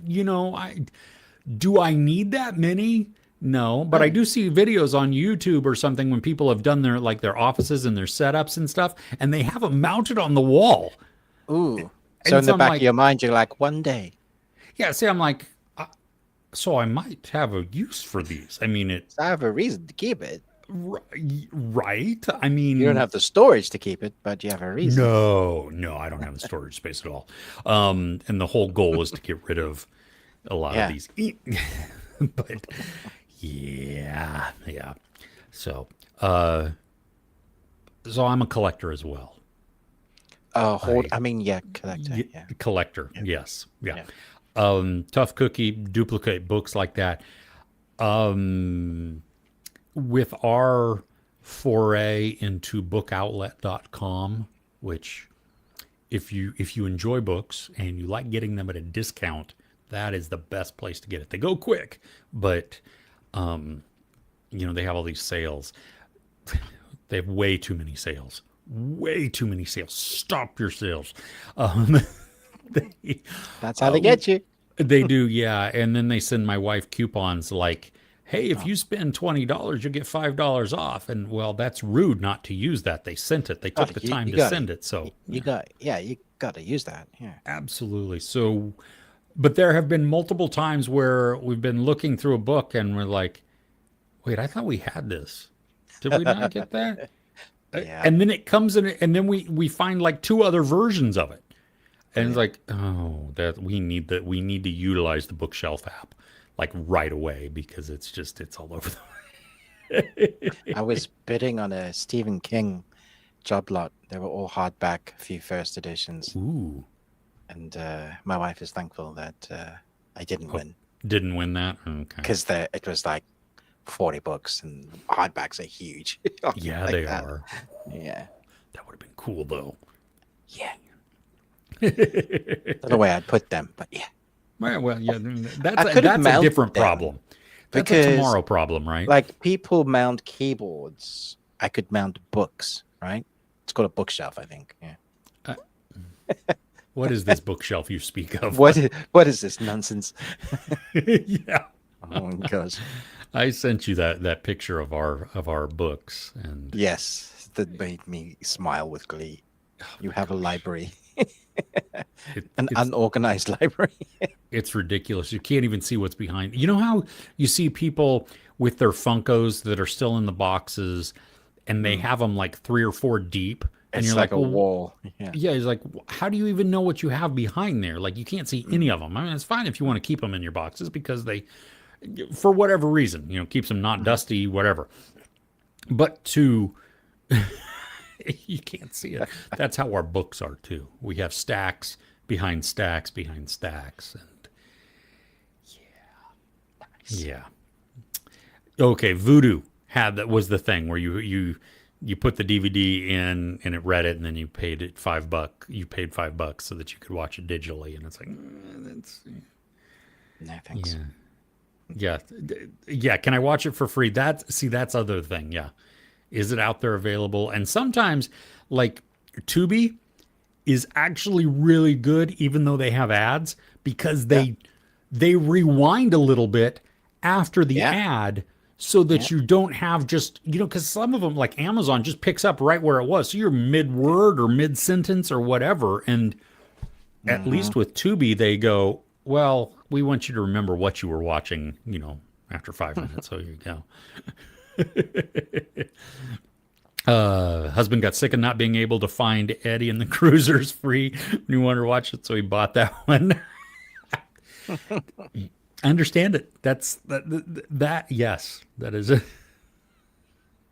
I do I need that many? No, but I no. do see videos on YouTube or something when people have done their offices and their setups and stuff, and they have them mounted on the wall. Ooh. So in And the so I'm back of like, your mind, you're like, one day, yeah, see, I'm like, so I might have a use for these. I mean, I have a reason to keep it. right? I You don't mean, have the storage to keep it, but you have a reason. no, no, I don't have the storage space at all. And the whole goal is to get rid of a lot of Yeah. these. But yeah, yeah. So, so I'm a collector as well. Hold. I I mean, yeah, collector. Yeah. collector. Yeah. Yes. Yeah. Yeah. Tough cookie, duplicate books like that. Um, with our foray into bookoutlet.com, which if you enjoy books and you like getting them at a discount, that is the best place to get it. They go quick, but they have all these sales. They have way too many sales. Way too many sales. Stop your sales. Um, they, That's how they get you. they do, yeah. And then they send my wife coupons like, hey, if you spend $20, you'll get $5 off. And well, that's rude not to use that. They sent it. They took the time You to got it. send it. So You got. Yeah. You got to use that. Yeah. absolutely. So, but there have been multiple times where we've been looking through a book and we're like, wait, I thought we had this. Did we not get that? Yeah. And then it comes in, and then we find like 2 other versions of it. And it's Yeah. like, oh, that we need to utilize the bookshelf app like right away because it's all over the I was bidding on a Stephen King job lot. They were all hardback, few first editions, Ooh. and my wife is thankful that I didn't Oh, win didn't win that? Okay. because it was like 40 books, and hardbacks are huge. Yeah, like they that. are. Yeah. That would have been cool though. Yeah. Not the way I'd put them, but yeah. Well, yeah, I could have that's a mounted different them problem. That's a because, tomorrow problem, right? like, people mount keyboards. I could mount books, right? It's called a bookshelf, I think. Yeah. Uh, what is this bookshelf you speak of? What is this nonsense? Yeah. Oh my gosh. I sent you that picture of our books, and Yes, that made me smile with glee. You have a library, an it's unorganized library. it's ridiculous. You can't even see what's behind. You know how you see people with their Funkos that are still in the boxes, and they have them like 3 or 4 deep, and It's you're like like, a well, wall. Yeah. yeah, it's like, how do you even know what you have behind there? Like, you can't see any of them. I mean, it's fine if you want to keep them in your boxes because they, for whatever reason, keeps them not dusty, whatever. But you can't see it. That's how our books are too. We have stacks behind stacks behind stacks, and yeah. Okay, Voodoo was the thing where you you put the DVD in and it read it, and then you paid it $5. You paid $5 so that you could watch it digitally, and it's like, that's No thanks. yeah, yeah, yeah. Can I watch it for free? That's other thing. Yeah, is it out there available? And sometimes, like Tubi is actually really good, even though they have ads, because Yeah. they rewind a little bit after the Yeah. ad so Yeah. that you don't have just, because some of them, like Amazon, just picks up right where it was. So you're mid word or mid sentence or whatever. And at Mm-hmm. least with Tubi, they go, well, we want you to remember what you were watching, after 5 minutes. So here you go. Husband got sick of not being able to find Eddie and the Cruisers free when he wanted to watch it, so he bought that one. I understand it. That's that. Yes, that is it.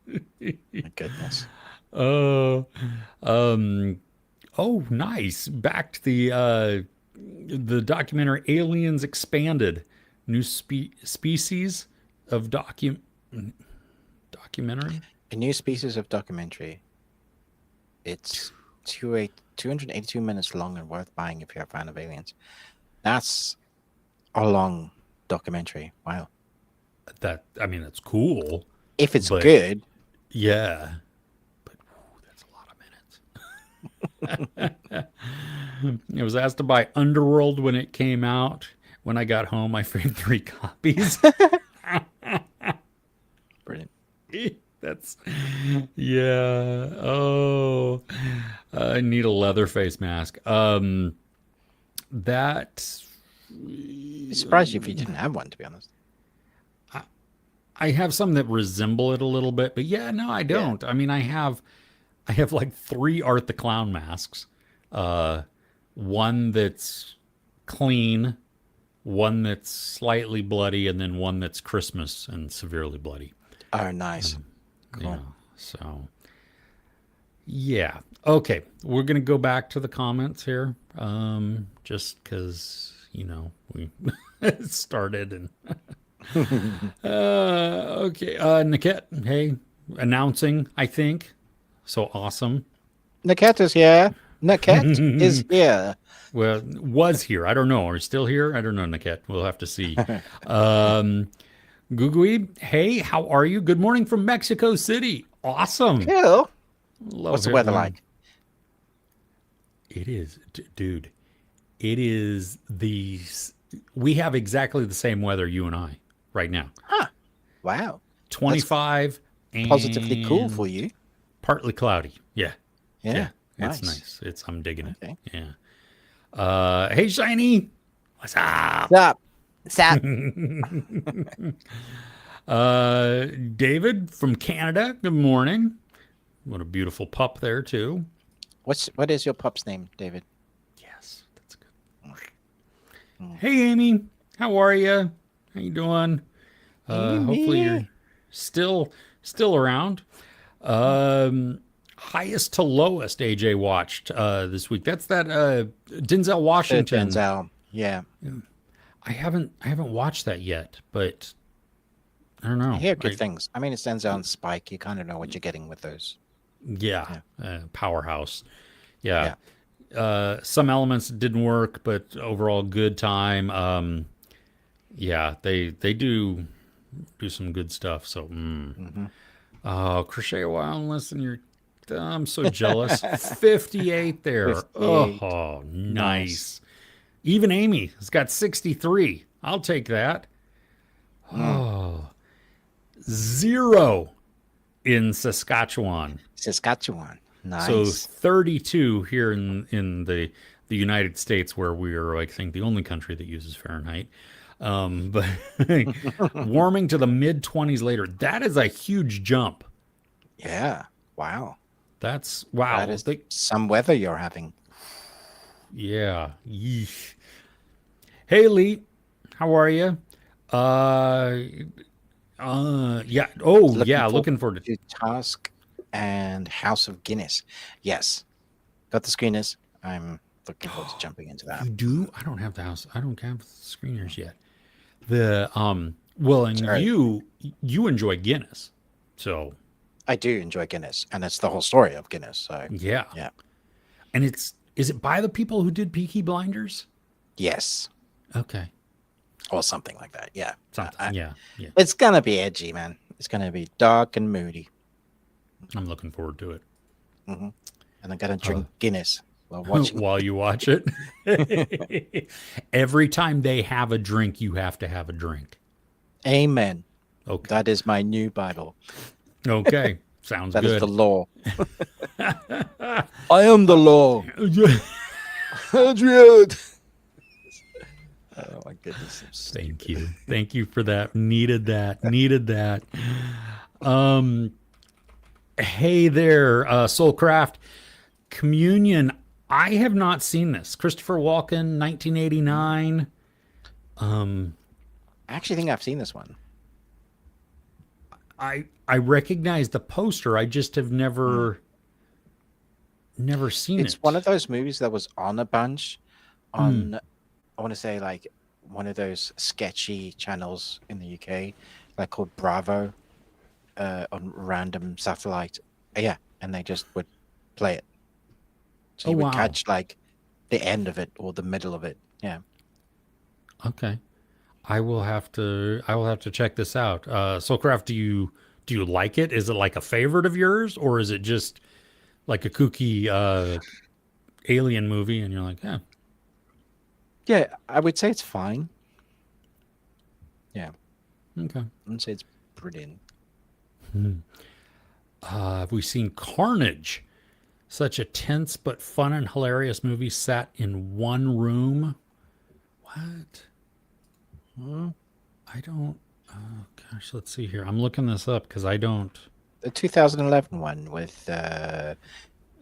My goodness. Oh, oh, nice. Back to the documentary Aliens Expanded, new species of documentary. A new species of documentary. It's 282 minutes long and worth buying if you're a fan of aliens. That's a long documentary. Wow. That I mean, that's cool, If it's but good, yeah, but that's a lot of minutes. I was asked to buy Underworld when it came out. When I got home, I framed 3 copies. brilliant. That's yeah. Oh, I need a leather face mask. That Surprised you if you didn't have one, to be honest. I have some that resemble it a little bit, but yeah, no, I Yeah. don't. I mean, I have like 3 Art the Clown masks. Uh, one that's clean, one that's slightly bloody, and then one that's Christmas and severely bloody. Oh, nice. Yeah. Cool. So yeah. Okay. We're gonna go back to the comments here. Just because, we started and okay. Niket, hey, announcing, I think. So awesome. Naket is here. Naket is here. Well, was here. I don't know. Are you still here? I don't know, Niket. We'll have to see. Um, Gugui, hey, how are you? Good morning from Mexico City. Awesome. Cool. Love What's the it weather when- like? It is, dude. It is we have exactly the same weather, you and I, right now. Huh. Wow. 25 and Positively cool for you. partly cloudy. Yeah. Yeah. Yeah. It's Nice. nice. I'm digging it. Okay. Yeah. Hey, Shiny. What's up? What's up? What's up? David from Canada. Good morning. What a beautiful pup there, too. What is your pup's name, David? Yes, that's good. Hey, Amy. How are you? How you doing? Hopefully you're still around. Highest to lowest AJ watched this week. That's that Denzel Washington. Denzel. Yeah. I haven't watched that yet, but I don't know. I hear good things. I mean, it's Denzel and Spike. You kind of know what you're getting with those. Yeah, powerhouse. Yeah. Some elements didn't work, but overall good time. Yeah, they do some good stuff. So, oh, crochet a while and listen. I'm so jealous. 58 there. 58. Oh, nice. Even Amy has got 63. I'll take that. Oh, 0 in Saskatchewan. Saskatchewan. Nice. So 32 here in the United States, where we are, I think, the only country that uses Fahrenheit. But warming to the mid 20s later. That is a huge jump. Yeah. Wow. That's wow. That is some weather you're having. Yeah. Yeesh. Hey, Lee, how are you? Yeah. Oh, yeah. Looking forward to Task and House of Guinness. Yes. Got the screeners. I'm looking forward to jumping into that. You do? I don't have the house. I don't have the screeners yet. The well, and Sorry. you enjoy Guinness, so I do enjoy Guinness, and it's the whole story of Guinness. So, Yeah. yeah, And is it by the people who did Peaky Blinders? yes, Okay. or something like that. Yeah, Something. Yeah. Yeah. it's gonna be edgy, man. It's gonna be dark and moody. I'm looking forward to it. Hmm. And I'm gonna drink Guinness while watching. While you watch it. Every time they have a drink, you have to have a drink. Amen. Okay. That is my new Bible. Okay. Sounds That is the good. law. I am the law. Adrian. Oh my goodness. Thank you. Thank you for that. Needed that. Needed that. Um, hey there, Soulcraft. Communion. I have not seen this. Christopher Walken, 1989. I actually think I've seen this one. I recognize the poster. I just have never seen it. It's one of those movies that was on a bunch on, I want to say, like one of those sketchy channels in the UK, like called Bravo, on random satellite. Yeah, and they just would play it. So Oh, you would wow. catch like the end of it or the middle of it. Yeah. Okay. I will have to check this out. Soulcraft, do you like it? Is it like a favorite of yours, or is it just like a kooky alien movie and you're like, yeah, Yeah, I would say it's fine. Yeah, okay. I wouldn't say it's brilliant. Have we seen Carnage? Such a tense but fun and hilarious movie sat in one room. What? Hmm. I don't. Oh gosh, let's see here. I'm looking this up because I don't. The 2011 one with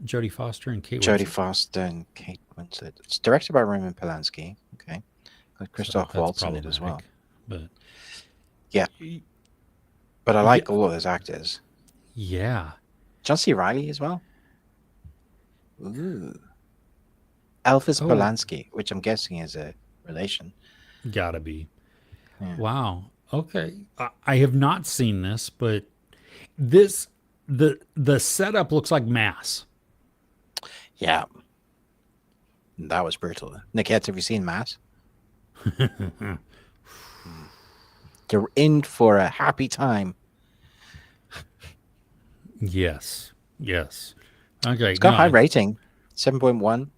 Jodie Foster and Kate Jodie Winslet. Foster and Kate Winslet. It's directed by Roman Polanski. Okay, got So Christoph that's Waltz in it as well. problematic. Yeah, But but I yeah, like all of those actors. yeah, John C. Riley as well. Ooh. Elvis oh, Polanski, which I'm guessing is a relation. gotta be. Yeah. Wow. Okay. I have not seen this, but this the setup looks like Mass. Yeah, that was brutal. Nickette, have you seen Mass? You're in for a happy time. Yes. Yes. Okay. It's No. got high rating, 7.1.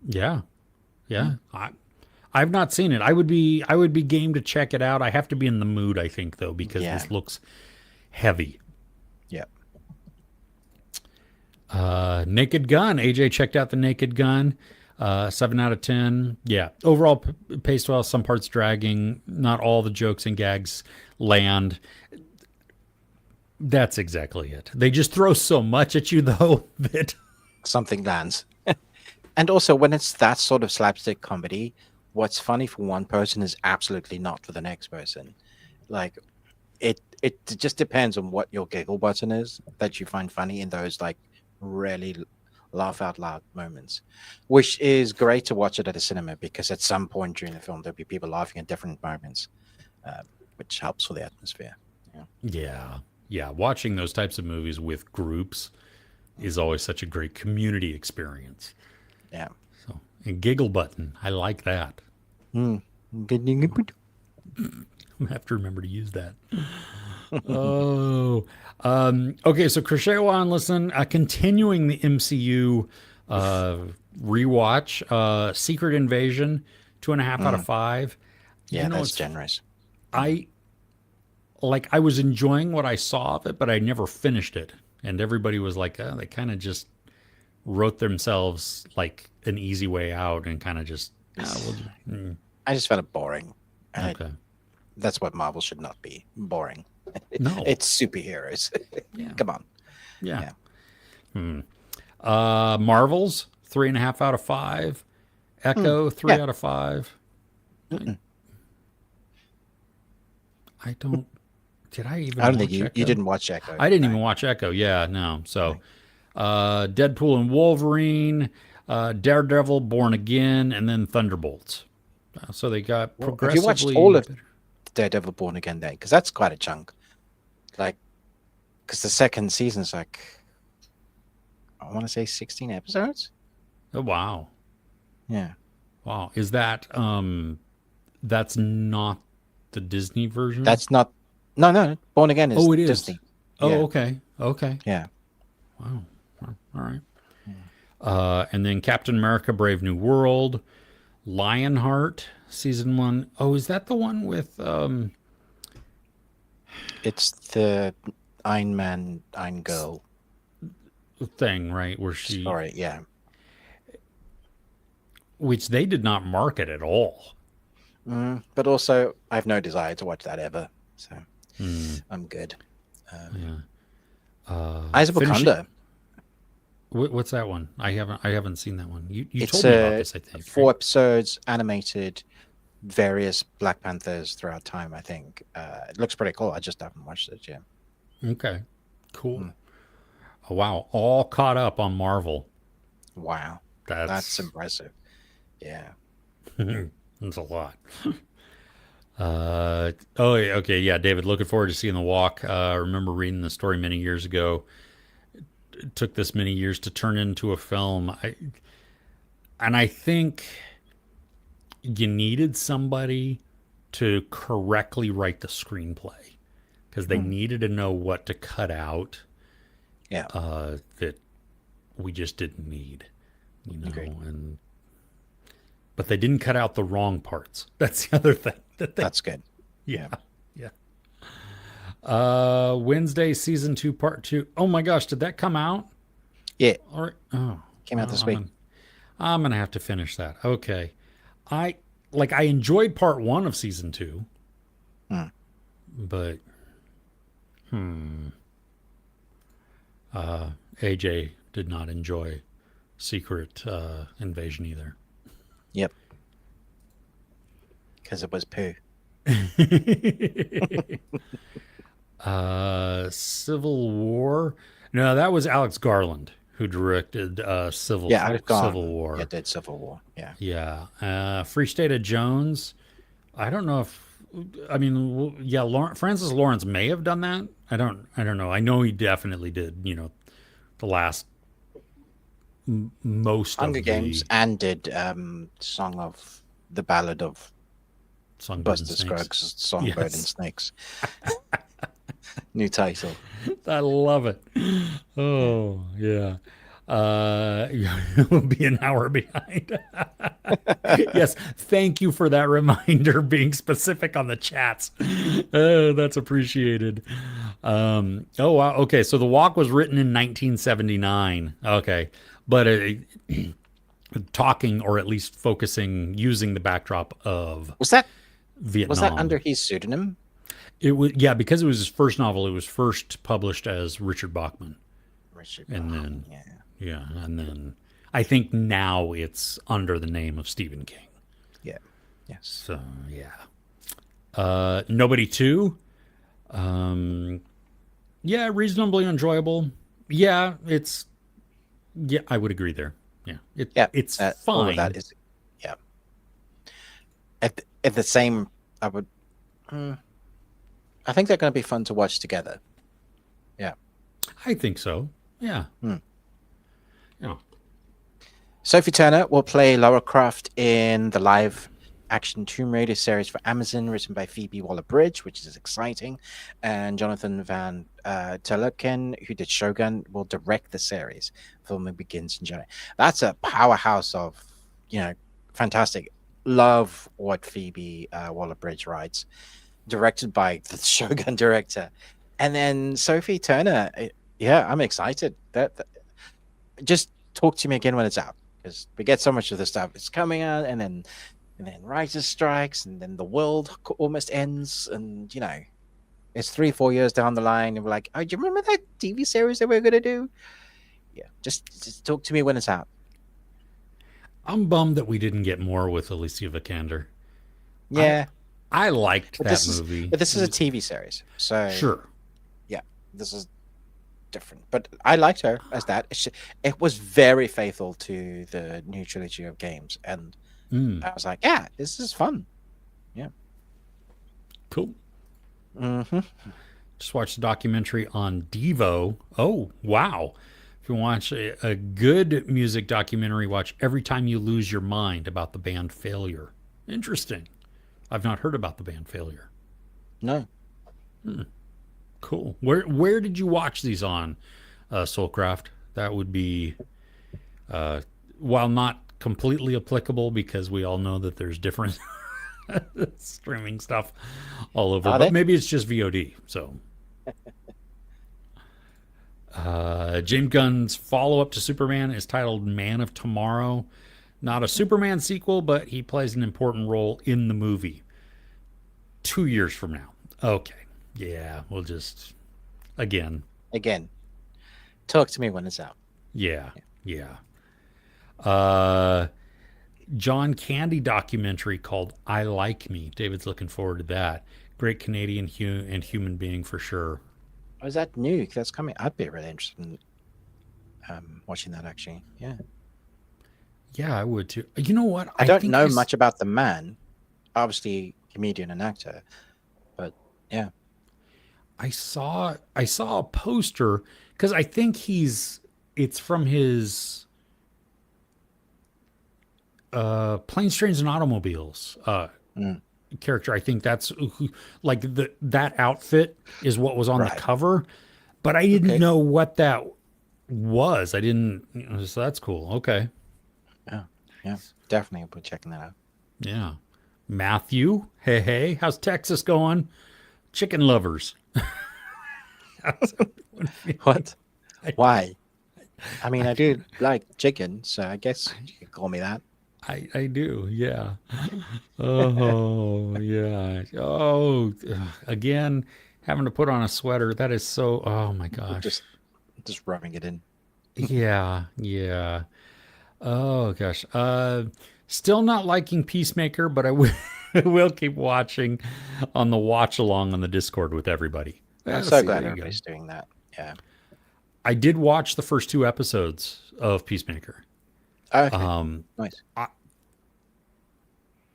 Yeah. Yeah. I've not seen it. I would be game to check it out. I have to be in the mood, I think, though, because Yeah. this looks heavy. Yeah. Naked Gun. AJ checked out the Naked Gun. 7 out of 10. Yeah. Overall paced well. Some parts dragging. Not all the jokes and gags land. That's exactly it. They just throw so much at you, though, that Something lands. And also, when it's that sort of slapstick comedy, what's funny for one person is absolutely not for the next person. Like, it just depends on what your giggle button is that you find funny in those like really laugh out loud moments, which is great to watch it at a cinema because at some point during the film there'll be people laughing at different moments, which helps for the atmosphere. Yeah. yeah, yeah. Watching those types of movies with groups is always such a great community experience. Yeah. So, and giggle button, I like that. Mm. I have to remember to use that. Oh, okay. So Crochet on listen, continuing the MCU uh, rewatch, Secret Invasion, 2.5 out of 5. Yeah, that's It's generous. I I was enjoying what I saw of it, but I never finished it. And everybody was like, they kind of just wrote themselves like an easy way out and kind of just, I just found it boring. And okay. that's what Marvel should not be, boring. No. It's superheroes. Yeah. Come on. Yeah. Yeah. Marvels, 3.5 out of 5. Echo, 3 Yeah. out of 5. I don't. Did I even I don't watch think you Echo? didn't watch Echo. I didn't No. even watch Echo. Yeah, no. So, Deadpool and Wolverine, Daredevil, Born Again, and then Thunderbolts. So they got Well, have you watched progressively all of better. Daredevil Born Again then? Because that's quite a chunk. Like, because the second season's like, I want to say 16 episodes. Oh, wow. Yeah, Wow. Is that that's not the Disney version? that's not. No, no. Born Again is Oh, it is. Disney. Oh, Yeah, okay. Okay. yeah. Wow. Wow. All right. Mm. And then Captain America: Brave New World, Lionheart season 1. Oh, is that the one with It's the Ein Man, Ein Girl thing, right? Where she, story. Yeah. which they did not market at all. But also, I have no desire to watch that ever, so Hmm. I'm good. Yeah. Eyes of Finish it. Wakanda. What's that one? I haven't seen that one. You It's told me about this, I think, right? 4 episodes, animated, various Black Panthers throughout time. I think it looks pretty cool. I just haven't watched it yet. Okay. Cool. Mm. Oh, wow. All caught up on Marvel. Wow, that's That's impressive. Yeah. that's a lot. Oh, yeah, okay. Yeah, David, looking forward to seeing The Walk. I remember reading the story many years ago. It took this many years to turn into a film. And I think you needed somebody to correctly write the screenplay because they Mm. needed to know what to cut out Yeah. that we just didn't need, Agreed. and but they didn't cut out the wrong parts. That's the other thing that they, That's good. yeah, Yeah. yeah. Wednesday season 2 part 2. Oh my gosh, did that come out? Yeah. Or oh, Came out well, this I'm week. gonna, I'm gonna have to finish that. Okay, I I enjoyed part 1 of season 2, Mm. but AJ did not enjoy Secret Invasion either. Yep. Because it was poo. Civil War. No, that was Alex Garland who directed Yeah, I've Civil gone. Yeah, War. did Civil War. Yeah. Yeah, Free State of Jones. I don't know if I mean yeah, Francis Lawrence may have done that. I don't know. I know he definitely did. The last most Hunger of Games the and did Song of the Ballad of Songbird and Buster Snakes. Scruggs, Songbird and Yes, Snakes. New title. I love it. Yeah. Oh yeah. We'll be an hour behind. Yes, thank you for that reminder, being specific on the chats. Oh, that's appreciated. Oh wow. Okay, so The Walk was written in 1979. Okay, but talking or at least focusing using the backdrop of Was that under Vietnam. his pseudonym? It was, yeah, because it was his first novel. It was first published as Richard Bachman, Richard and Bachman. then Yeah. yeah, and then I think now it's under the name of Stephen King. Yeah. Yes. So yeah. Nobody Two. Um, yeah, reasonably enjoyable. Yeah, it's yeah, I would agree there. Yeah, Yeah. it's All of that fine. is. Yeah. At the same, I would. mm, I think they're going to be fun to watch together. Yeah. I think so. Yeah. Hmm. Yeah. Sophie Turner will play Lara Croft in the live action Tomb Raider series for Amazon, written by Phoebe Waller-Bridge, which is exciting. And Jonathan Van Terlecken, who did Shogun, will direct the series. Filming begins in July. That's a powerhouse of, fantastic. Love what Phoebe Waller-Bridge writes. Directed by the Shogun director. And then Sophie Turner, yeah, I'm excited. That just talk to me again when it's out, because we get so much of the stuff. It's coming out, and then writers strikes, and then the world almost ends, and it's 3-4 years down the line, and we're like, oh, do you remember that TV series that we are gonna do? Yeah, just talk to me when it's out. I'm bummed that we didn't get more with Alicia Vikander. I Yeah, I liked but that movie. this is a TV series, so Sure. yeah, this is different. But I liked her as that. It was very faithful to the new trilogy of games, and Mm, I was like, yeah, this is fun. Yeah. cool. Mm-hmm. Just watched a documentary on Devo. Oh, wow. If you watch a good music documentary, watch Every Time You Lose Your Mind about the band Failure. Interesting. I've not heard about the band Failure. No. Cool. Where did you watch these on, Soulcraft? That would be, uh, while not completely applicable because we all know that there's different streaming stuff all over, Are but they? maybe it's just VOD. So, James Gunn's follow up to Superman is titled Man of Tomorrow. Not a Superman sequel, but he plays an important role in the movie 2 years from now. Okay. Yeah, we'll just, again, Again, talk to me when it's out. yeah, yeah. Uh, John Candy documentary called I Like Me. David's looking forward to that. Great Canadian and human being for sure. Oh, is that new? That's coming. I'd be really interested in watching that actually. Yeah. Yeah, I would too. You know what? I don't think know much about the man. Obviously, comedian and actor, but yeah. I saw a poster because I think it's from his Planes, Trains, and Automobiles Mm, character. I think that's like that outfit is what was on the right. cover, but I didn't Okay. know what that was. I didn't. So that's cool. Okay. Yeah. Yeah. Definitely, we'll be checking that out. Yeah. Matthew, hey, hey, how's Texas going? Chicken lovers. What? Why? I mean, I do like chicken, so I guess you could call me that. I do, yeah. Oh, yeah. Oh, again, having to put on a sweater. That is so, oh my gosh. Just just rubbing it in. Yeah, yeah. Oh gosh. Still not liking Peacemaker, but I will, will keep watching on the watch along on the Discord with everybody. I'm Let's so see, glad there you go. everybody's doing that. Yeah. I did watch the first two episodes of Peacemaker. Okay. Um, Nice. I,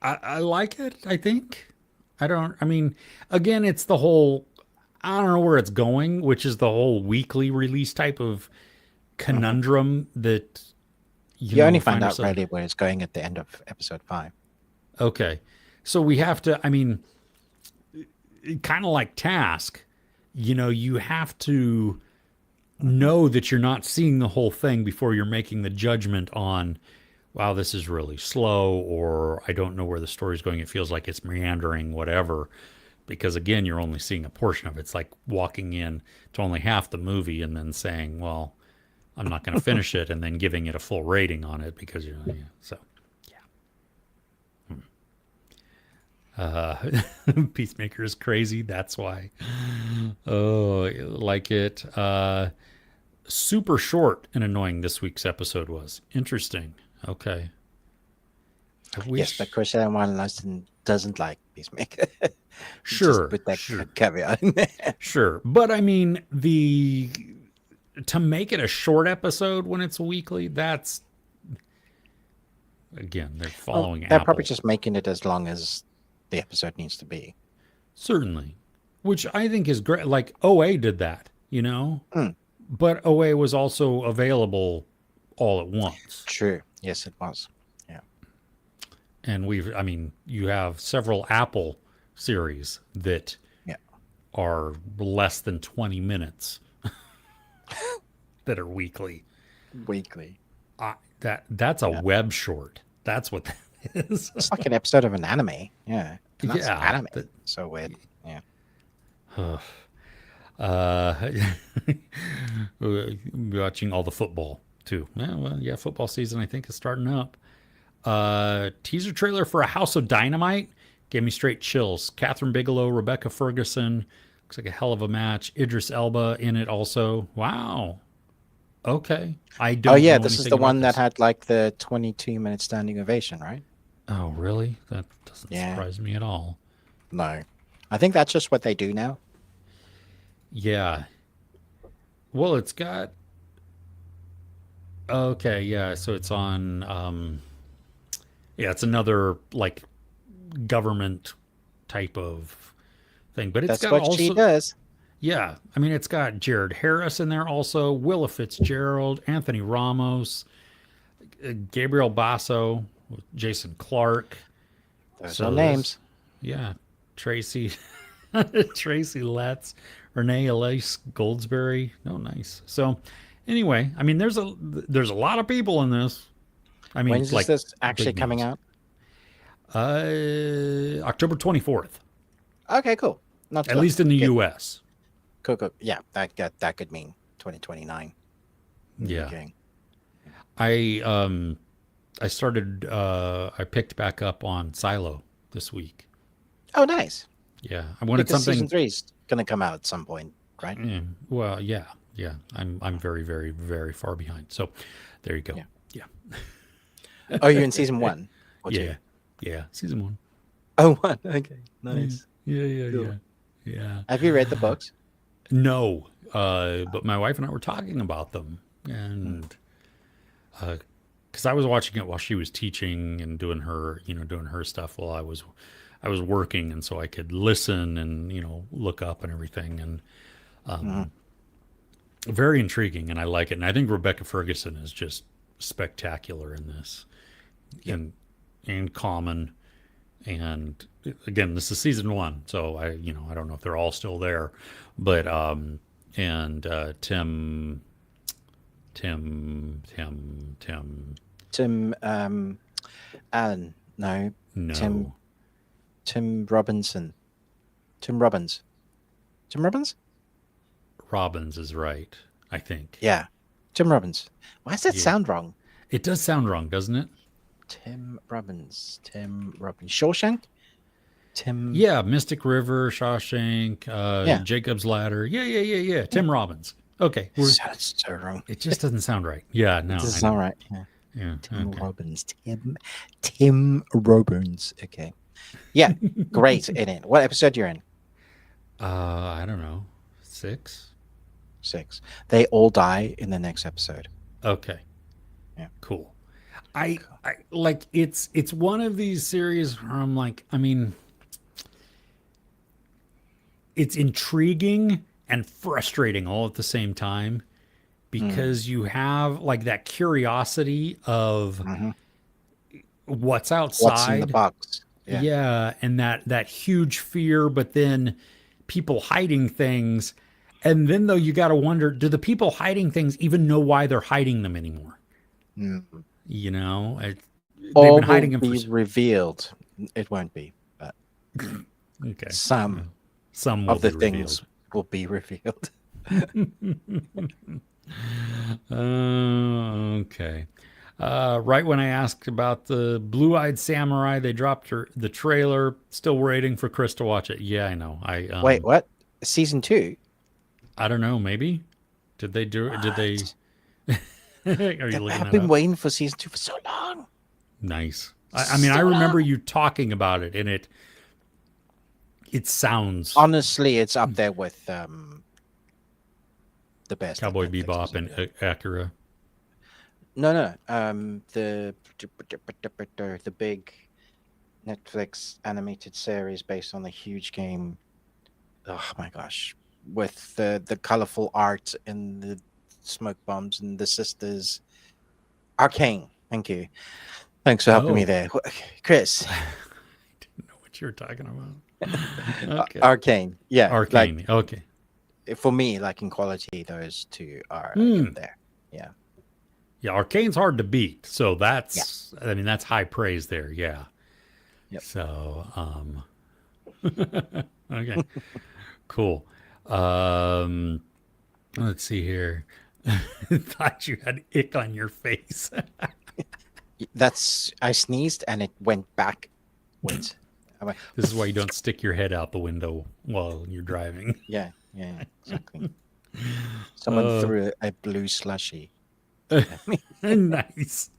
I like it, I think. I mean, again, it's the whole, I don't know where it's going, which is the whole weekly release type of Hmm. conundrum that, You only we find find out ourselves. really where it's going at the end of episode 5. Okay. So we have to, I mean, kind of like Task, you have to Hmm. know that you're not seeing the whole thing before you're making the judgment on, wow, this is really slow, or I don't know where the story's going. It feels like it's meandering, whatever. Because again, you're only seeing a portion of it. It's like walking in to only half the movie and then saying, well, I'm not going to finish it, and then giving it a full rating on it because yeah. So uh, Peacemaker is crazy. That's why. Oh, like it. Super short and annoying this week's episode was. Interesting. Okay. I Yes, but wish. Chris Allen Larson doesn't like Peacemaker. Just Sure, put that sure, caveat in there. sure. But I mean, the to make it a short episode when it's weekly, that's again, they're Well, following they're probably Apple. just making it as long as the episode needs to be. Certainly. Which I think is great. Like OA did that. Mm, But OA was also available all at once. true. Yes, it was. Yeah. And I mean, you have several Apple series that Yeah. are less than 20 minutes that are weekly. Weekly. That's a Yeah. web short. That's what that is. It's like an episode of an anime. Yeah. And that's Yeah. anime. So weird. Yeah. Uh, watching all the football too. Yeah, well, yeah, football season I think is starting up. Teaser trailer for A House of Dynamite gave me straight chills. Catherine Bigelow, Rebecca Ferguson. Looks like a hell of a match. Idris Elba in it also. Wow. Okay. I Oh, don't yeah. know This is anything the about one that this. had like the 22-minute standing ovation, right? Oh, really? That doesn't Yeah. surprise me at all. No. I think that's just what they do now. Yeah. Well, it's got. Okay, yeah. So it's on. Yeah, it's another like government type of thing, but it's That's got what she also does. Yeah, I mean it's got Jared Harris in there also, Willa Fitzgerald, Anthony Ramos, Gabriel Basso, Jason Clark. Those are So this, names. yeah, Tracy, Tracy Letts, Renee Elise Goldsberry. Oh, nice. So anyway, I mean, there's a lot of people in this. I When mean, is like this actually big coming names. out? October 24th, Okay, cool. Not at too long. least in the Good. U.S. Cool, cool. Yeah, that could mean 2029 in the Yeah, UK. I I started I picked back up on Silo this week. Oh, nice. Yeah, I wanted Because season something. three is gonna come out at some point, right? Well, yeah, yeah. I'm very very very far behind. So there you go. Yeah. Yeah, Oh, you're in season one or two? yeah, yeah. Season one. Oh, one. Okay, Yeah, nice. yeah, yeah, Cool. yeah. Yeah. Have you read the books? No, but my wife and I were talking about them, Mm. and because I was watching it while she was teaching and doing her, doing her stuff while I was working, and so I could listen and look up and everything, and Mhm. very intriguing, and I like it. And I think Rebecca Ferguson is just spectacular in this, Yep. and Common, and again, this is season one, so I don't know if they're all still there, but and Tim, Tim Allen. No, Tim no, Tim Robinson. Tim Robbins. Tim Robbins? Robbins is right, I think. Yeah. Tim Robbins. Why does that Yeah, sound wrong? it does sound wrong, doesn't it? Tim Robbins. Tim Robbins. Shawshank? Tim. Yeah, Mystic River, Shawshank, Yeah. Jacob's Ladder. Yeah, yeah, yeah, yeah. Yeah. Tim Robbins. Okay, Sounds so wrong. it just doesn't sound right. Yeah, It no, doesn't I sound know. right. Yeah. Yeah, Tim okay. Robbins. Tim Robbins. Okay. Yeah. Great in it. What episode you're in? I don't know. 6? 6. They all die in the next episode. Okay, Yeah. cool. I like it's one of these series where I'm like, I mean, it's intriguing and frustrating all at the same time Mm. because you have like that curiosity of Hmm. what's What's in the outside. box? Yeah. Yeah, and that huge fear, but then people hiding things. And then though you got to wonder, do the people hiding things even know why they're hiding them anymore? Mm. You know, they've All been will hiding them for be revealed. It won't be, but okay. some Some will of the be things revealed. will be revealed. Okay. Right when I asked about the Blue-Eyed Samurai, they dropped the trailer. Still waiting for Chris to watch it. Yeah, I know. Wait, what? Season 2? I don't know. Maybe did they do? Did they? What? Are you looking I've that been up? waiting for season 2 for so long. Nice. I mean, I So remember long. you talking about it, and it sounds Honestly, it's up there with the best that Cowboy Netflix Bebop has and ever done. Acura. No, no. The big Netflix animated series based on a huge game. Oh my gosh, with the colorful art and the smoke bombs and the sisters. Arcane. Thank you. Thanks for helping me Oh, there, Chris. didn't know what you were talking about. Okay. Arcane. Yeah, like Arcane. Okay. for me, like in quality, those two are like up Hmm. there. Yeah. Yeah, Arcane's hard to beat. So Yeah. I mean, that's high praise there. Yeah. Yep. So, okay, cool. Um, let's see here. Thought you had ick on your face. That's I sneezed and it went back. Wait. I went, This is why you don't stick your head out the window while you're driving. yeah, yeah, exactly. Someone Uh, threw a blue slushy at me. nice.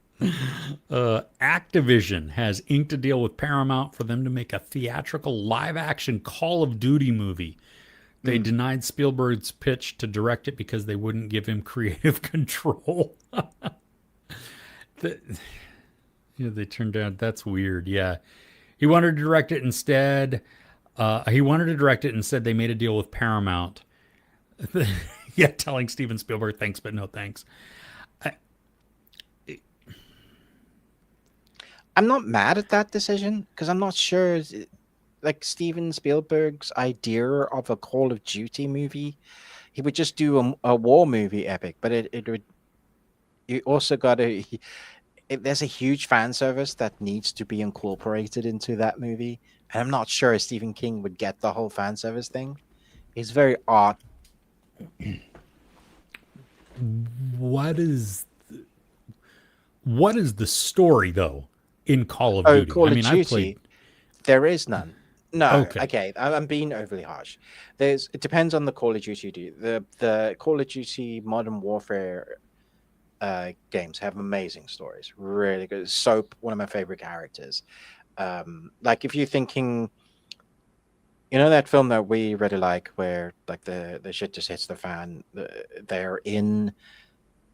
Activision has inked a deal with Paramount for them to make a theatrical live action Call of Duty movie. They Mm. denied Spielberg's pitch to direct it because they wouldn't give him creative control. The- yeah, they turned down. That's weird. Yeah. He wanted to direct it instead. He wanted to direct it instead. They made a deal with Paramount Yeah, telling Steven Spielberg thanks but no thanks. I, I'm not mad at that decision because I'm not sure. Like Steven Spielberg's idea of a Call of Duty movie, he would just do a war movie epic, but it would. You also got to. There's a huge fan service that needs to be incorporated into that movie, and I'm not sure Stephen King would get the whole fan service thing. He's very art. what is what is the story though in Call of Oh, Duty? I Call of mean, I've played. Duty. There is none. No, Okay. okay. I'm being overly harsh. There's. It depends on the Call of Duty you do. The Call of Duty Modern Warfare games have amazing stories. Really good. Soap, one of my favorite characters. Like if you're thinking, you know that film that we really like, where like the shit just hits the fan. They're in.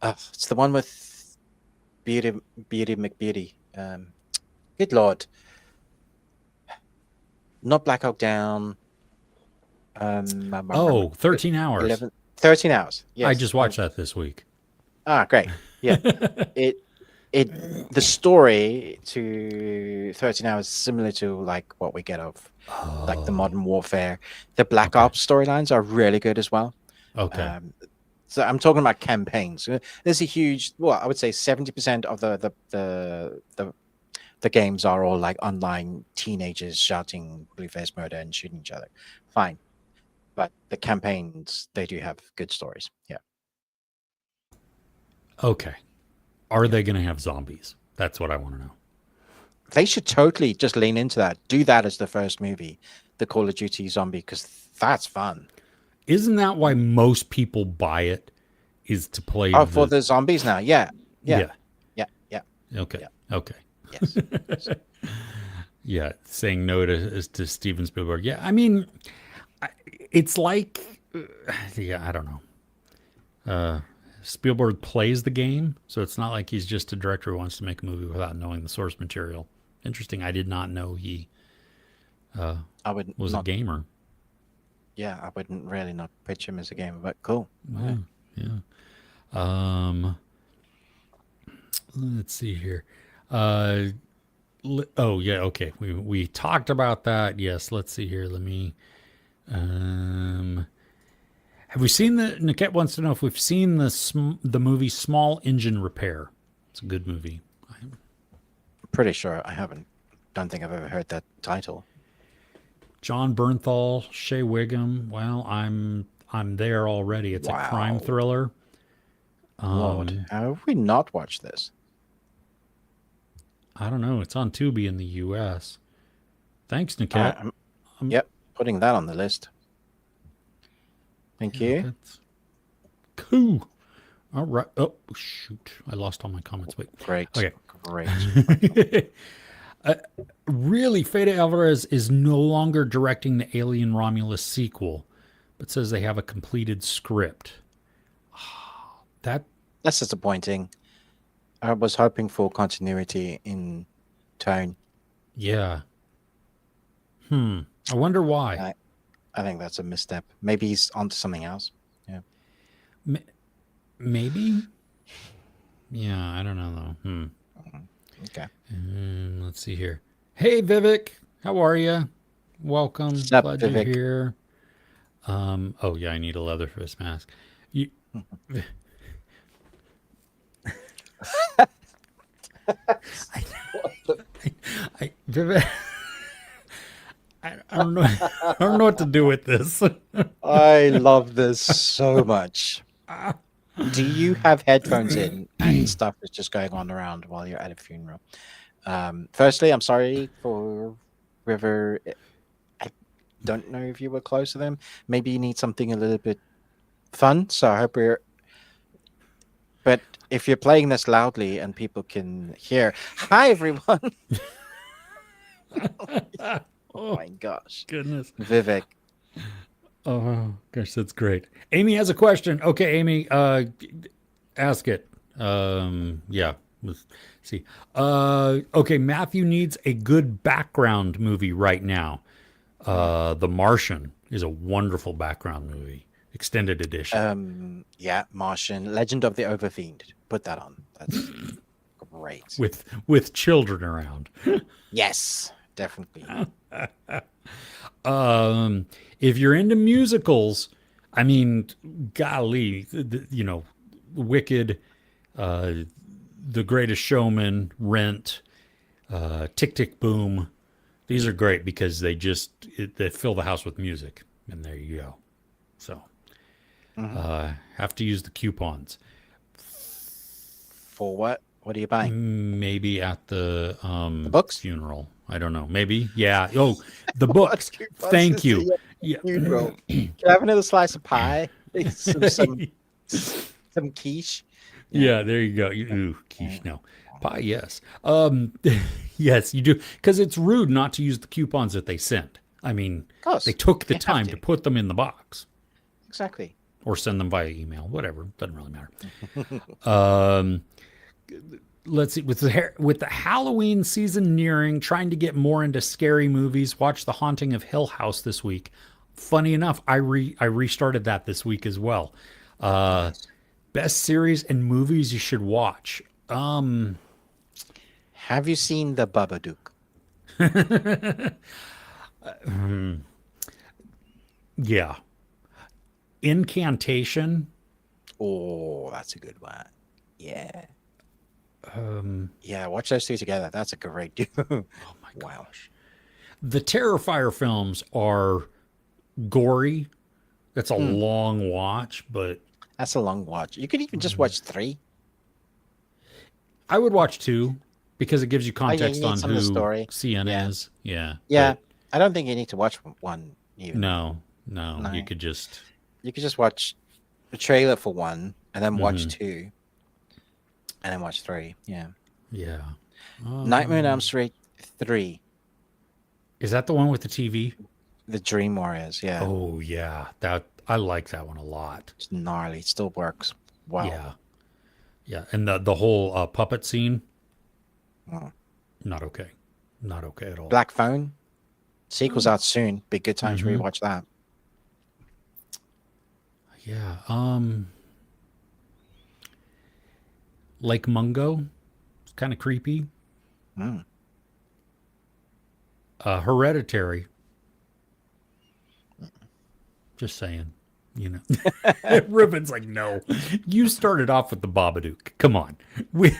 It's the one with Beauty McBeauty. Good lord, not Black Hawk Down. Oh, 13 hours. 11, 13 hours. I Yes. just watched that this week. Great. Yeah. It the story to 13 hours is similar to like what we get of like the Oh, Modern Warfare. The Black okay. Ops storylines are really good as well. Okay. Um, so I'm talking about campaigns. There's a huge, well, I would say 70% of the games are all like online teenagers shouting blue-faced murder and shooting each other. Fine, but the campaigns they do have good stories. Yeah, Okay. Are yeah. they going to have zombies? That's what I want to know. They should totally just lean into that. Do that as the first movie, the Call of Duty Zombie, because that's fun. Isn't that why most people buy it? Is to play Oh, for the. the zombies now. Yeah, yeah, Yeah. yeah, yeah, Okay. yeah. Okay. Yes, yes. Yeah. Saying no to Steven Spielberg. Yeah. I mean, it's like, yeah, I don't know. Spielberg plays the game, so it's not like he's just a director who wants to make a movie without knowing the source material. Interesting. I did not know he I would was a not. gamer. Yeah, I wouldn't really not pitch him as a gamer, but cool. Yeah. Okay. Yeah. Um, let's see here. Uh, oh yeah, okay. We talked about that. Yes. Let's see here. Let me. Um, have we seen the? Niket wants to know if we've seen the movie Small Engine Repair. It's a good movie. Pretty sure I haven't. Don't think I've ever heard that title. John Bernthal, Shea Wiggum. Well, I'm there already. It's a crime Wow, thriller. Lord, Um, how have we not watched this? I don't know. It's on Tubi in the U.S. Thanks, All right, Niket. Um, yep, putting that on the list. Thank yeah, you. that's cool. All right. Oh shoot! I lost all my comments. Wait. Great, great. Okay. Really, Fede Alvarez is no longer directing the Alien Romulus sequel, but says they have a completed script. That That's disappointing. I was hoping for continuity in tone. yeah. I wonder why. I, I think that's a misstep. Maybe he's onto something else. Yeah. M- Maybe. Yeah, I don't know though. Okay. Let's see here. Hey Vivek, how are you? Welcome. Sup, Glad you're Vivek? here. Oh yeah, I need a leather face mask. You, Vivek, I don't know. I don't know what to do with this. I love this so much. Do you have headphones in and stuff is just going on around while you're at a funeral? Firstly, I'm sorry for River. I don't know if you were close to them. Maybe you need something a little bit fun. So I hope we're. But if you're playing this loudly and people can hear, hi everyone. Oh Oh my gosh, goodness. Vivek. Oh gosh, that's great. Amy has a question. Okay, Amy, ask it. Yeah. Let's see. Okay, Matthew needs a good background movie right now. The Martian is a wonderful background movie. extended edition Yeah, Martian, Legend of the Overfiend. Put that on. That's great. with children around. Yes, definitely. Um, if you're into musicals, I mean, golly, Wicked, uh, The Greatest Showman, Rent, Tick Tick Boom. These are great because they fill the house with music, and there you go. So Hmm. have to use the coupons. For what? What are you buying? Maybe at the The books? funeral. I don't know. Maybe. Yeah. Oh, the What books. coupons Thank is you. the Yeah. funeral? Can I have another slice of pie? Some quiche. Yeah. Yeah, there you go. Ooh, Yeah. quiche. No. Pie, yes. Yes, you do. Because it's rude not to use the coupons that they sent. I mean, Of they course, took the you have time to to. put them in the box Exactly. or send them via email, whatever. Doesn't really matter. Um, let's see. With the Halloween season nearing, trying to get more into scary movies, watch The Haunting of Hill House this week. Funny enough, I restarted that this week as well. Nice. Best series and movies you should watch. Have you seen the Babadook? Yeah. Incantation. Oh, that's a good one. Yeah. Yeah, watch those two together. That's a great duo. Oh my Wow. gosh. The Terrifier films are gory. That's a Mm, long watch, but that's a long watch. You could even just watch three. I would watch two because it gives you Oh, yeah, you context need on some of the who story. CN Yeah. is. Yeah. Yeah. But I don't think you need to watch one even. no, you No. could just. You could just watch the trailer for one and then watch Hmm. two and then watch three. Yeah. Yeah. Nightmare on Elm Street 3, Is that the one with the TV? The Dream Warriors. Yeah. Oh yeah, that I like that one a lot. It's gnarly. It still works well. Yeah, yeah, and the whole puppet scene, Mm. not okay, not okay at all. Black Phone, sequel's out soon. Be a good time to Hmm. rewatch that. Yeah, Lake Mungo, it's kind of creepy. Mm. Hereditary, just saying. You know, Ruben's like, no, you started off with the Babadook. Come on, we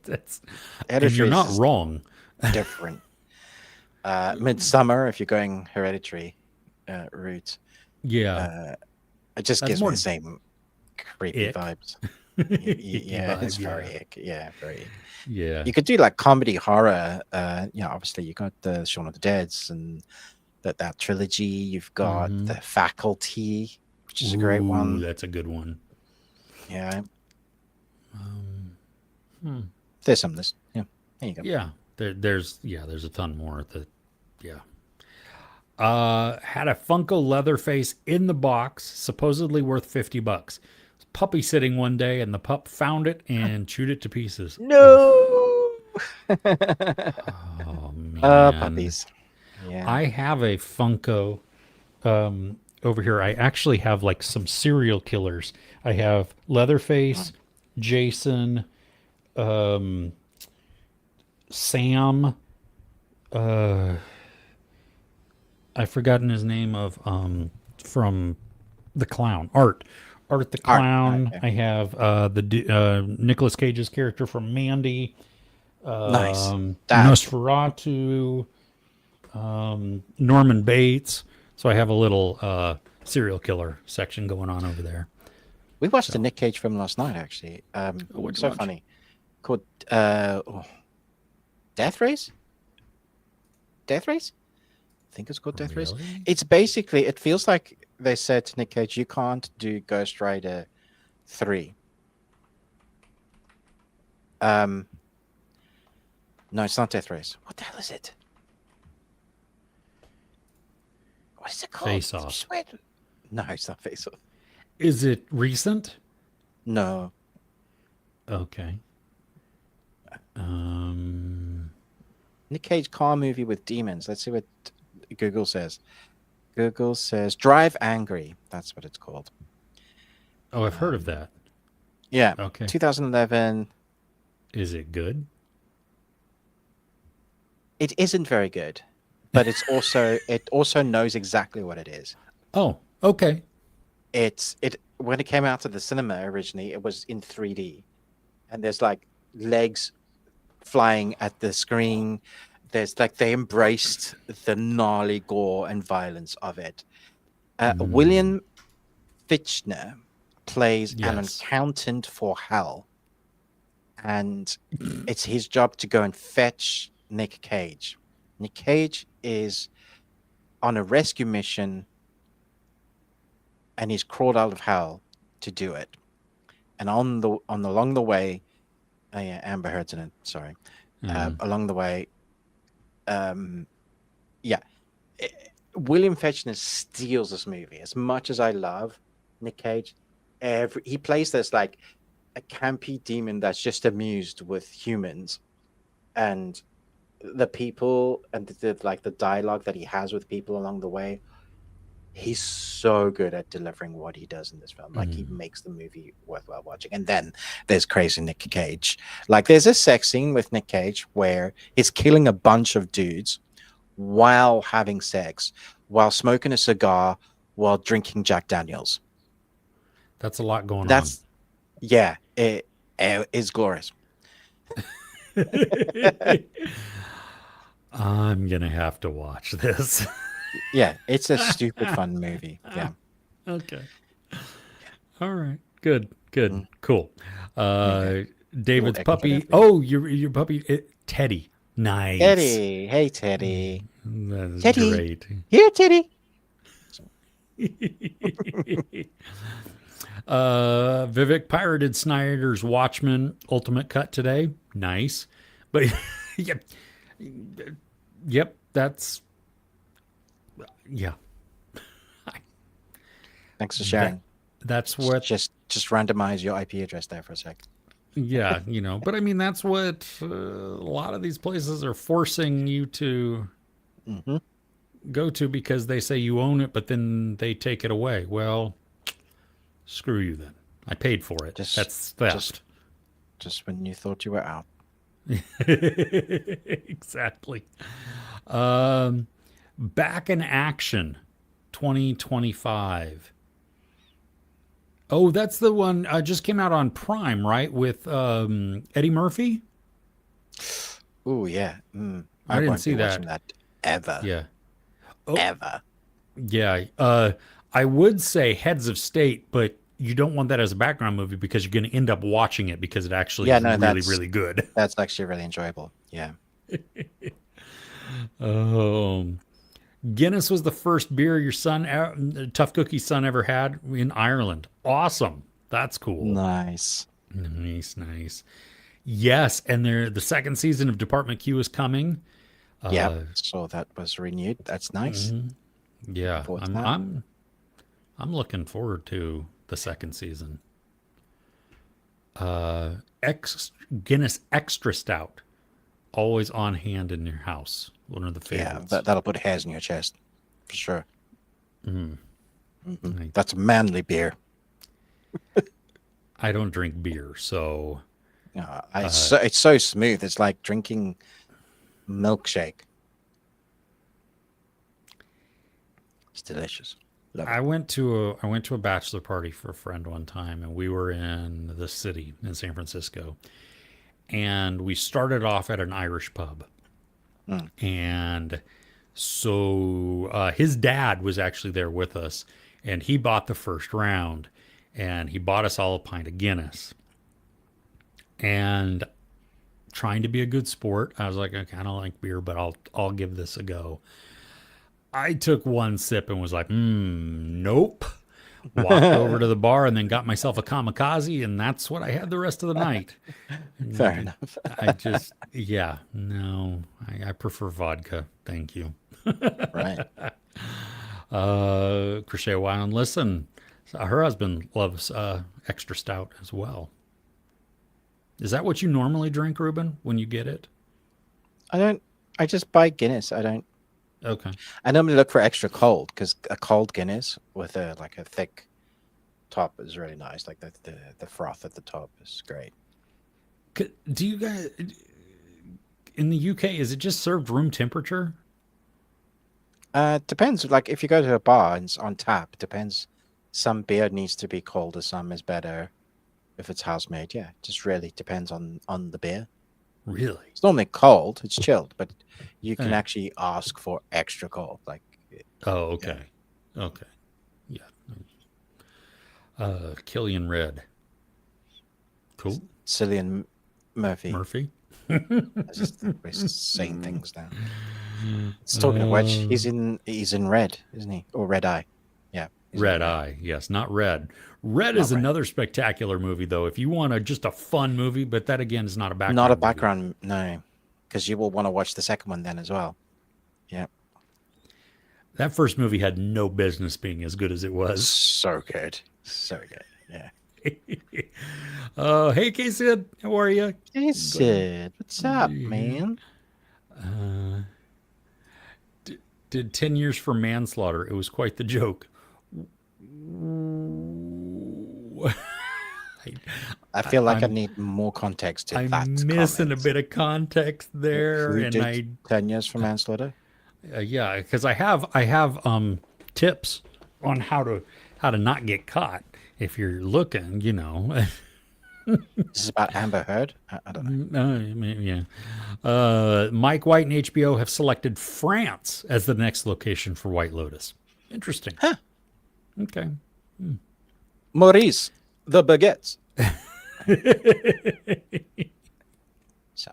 that's and you're Hereditary is not just wrong. different. Midsummer, if you're going Hereditary route, Yeah, uh, it just that's gives me more the same creepy ick. vibes. Icky Yeah, it's vibe. very Yeah, ick. Yeah, very ick. yeah. You could do like comedy horror. Obviously you got the Shaun of the Dead's and that trilogy. You've got Hmm. the Faculty, which is a great Ooh, one. that's a good one. Yeah, Hmm. there's some this. Yeah, there you go. Yeah, there's a ton more that yeah. Had a Funko Leatherface in the box, supposedly worth $50. Puppy sitting one day, and the pup found it and chewed it to pieces. No. Oh man, Puppies. Yeah. I have a Funko over here. I actually have like some serial killers. I have Leatherface, Jason, Sam. I've forgotten his name of from the clown Art the Art. clown. Okay. I have Nicolas Cage's character from Mandy, Nice. That Nosferatu, Norman Bates. So I have a little serial killer section going on over there. we watched a So Nick Cage film last night. Actually, what'd you so watch? funny. Called Death Race. Death Race. I think it's called Death Race. Really? It's basically. It feels like they said to Nick Cage, "You can't do Ghost Rider 3." Um, no, it's not Death Race. What the hell is it? What is it called? Face Off. No, it's not Face Off. Is it recent? No. Okay. Um, Nick Cage car movie with demons. Let's see what Google says. Google says Drive Angry. That's what it's called. Oh, I've heard of Um, that. yeah, Okay. 2011. Is it good? It isn't very good, but it also knows exactly what it is. Oh, okay. It when it came out to the cinema originally, it was in 3D, and there's like legs flying at the screen. There's like they embraced the gnarly gore and violence of it. Mm, William Fichtner plays an yes. accountant for Hal, and it's his job to go and fetch Nick Cage. Nick Cage is on a rescue mission, and he's crawled out of hell to do it. And on along the way, oh yeah, Amber Heard's in it. Sorry, Uh, along the way, um, yeah, eh, William Fichtner steals this movie. As much as I love Nick Cage, he plays this like a campy demon that's just amused with humans and the people and like the dialogue that he has with people along the way. He's so good at delivering what he does in this film. Like he mm, makes the movie worthwhile watching. And then there's crazy Nick Cage. Like there's a sex scene with Nick Cage where he's killing a bunch of dudes while having sex, while smoking a cigar, while drinking Jack Daniels. that's a lot going on. That's yeah, it is glorious. I'm gonna have to watch this. Yeah, it's a stupid fun movie. Yeah. Okay. All right. Good. Good. Mm, Cool. yeah. Uh, Ooh, David's extra puppy. for you. Oh, your puppy, Teddy. Nice. Teddy. Hey, Teddy. That is Teddy. great. Here, Teddy. Vivek pirated Snyder's Watchmen Ultimate Cut today. Nice. But yep, yep, that's yeah. Thanks for That sharing. that's what Just randomize your IP address there for a sec. yeah, but I mean that's what a lot of these places are forcing you to Hmm. go to because they say you own it, but then they take it away. Well, screw you then. I paid for it. Just, That's just, theft. just when you thought you were out. Exactly. Um, Back in Action 2025. Oh, that's the one just came out on Prime, right? With Eddie Murphy? Oh yeah. I I didn't won't be see watching that. that ever, Yeah. Oh, ever. yeah. I would say Heads of State, but you don't want that as a background movie because you're going to end up watching it because it actually Yeah, is no, really, really good. that's actually really enjoyable. Yeah. Um, Guinness was the first beer your Tough Cookie's son, ever had in Ireland. Awesome. That's cool. Nice. Nice, nice. Yes, and the second season of Department Q is coming. Yep. Uh, So that was renewed. That's nice. Looking yeah, forward to I'm that. I'm I'm looking forward to the second season. Ex Guinness Extra Stout, always on hand in your house. One of the Yeah, favorites. that'll put hairs in your chest for sure. I, That's a manly beer. I don't drink beer, so It's so smooth. It's like drinking milkshake. It's delicious. Love it. I went to a bachelor party for a friend one time, and we were in the city in San Francisco, and we started off at an Irish pub, Mm. and so his dad was actually there with us, and he bought the first round, and he bought us all a pint of Guinness, and trying to be a good sport, I was like, okay, I don't like beer, but I'll give this a go. I took one sip and was like, nope. Walked over to the bar and then got myself a kamikaze, and that's what I had the rest of the night. Fair And enough. I just, yeah, no, I prefer vodka. Thank you. Right. Crochet Wild, listen, her husband loves extra stout as well. Is that what you normally drink, Ruben, when you get it? I don't. I just buy Guinness. I don't. Okay. I normally look for extra cold because a cold Guinness with a like a thick top is really nice. Like the froth at the top is great. Do you guys in the UK? Is it just served room temperature? Depends. Like if you go to a bar and it's on tap, depends. Some beer needs to be colder, some is better if it's house made. Yeah, just really depends on the beer. Really? It's normally cold, it's chilled, but you can Eh. actually ask for extra cold. Like Oh, yeah, okay. Okay. Yeah. Killian Red. Cool. Cillian Murphy. Murphy. I just think we're saying things now. It's talking of which, Uh, he's in Red, isn't he? Or Red Eye. Yeah, he's in Red Red. Eye. Yes, not Red. Red Not is Red. another spectacular movie, though. If you want just a fun movie, but that again is not a Not a background movie. background, no, because you will want to watch the second one then as well. Yeah, That first movie had no business being as good as it was. so good, so good. Yeah. Hey, K Sid, how are you? Hey Glad Sid, what's to up, be here. man? Did 10 years for manslaughter. It was quite the joke. I, I feel like I I'm need more context to that I'm missing a comment. bit of context there, Who and did 10 years for manslaughter? yeah, because I have tips on how to not get caught if you're looking, you know. This is about Amber Heard? I don't know. Yeah. Mike White and HBO have selected France as the next location for White Lotus. Interesting. Huh. Okay. Maurice, the baguettes. So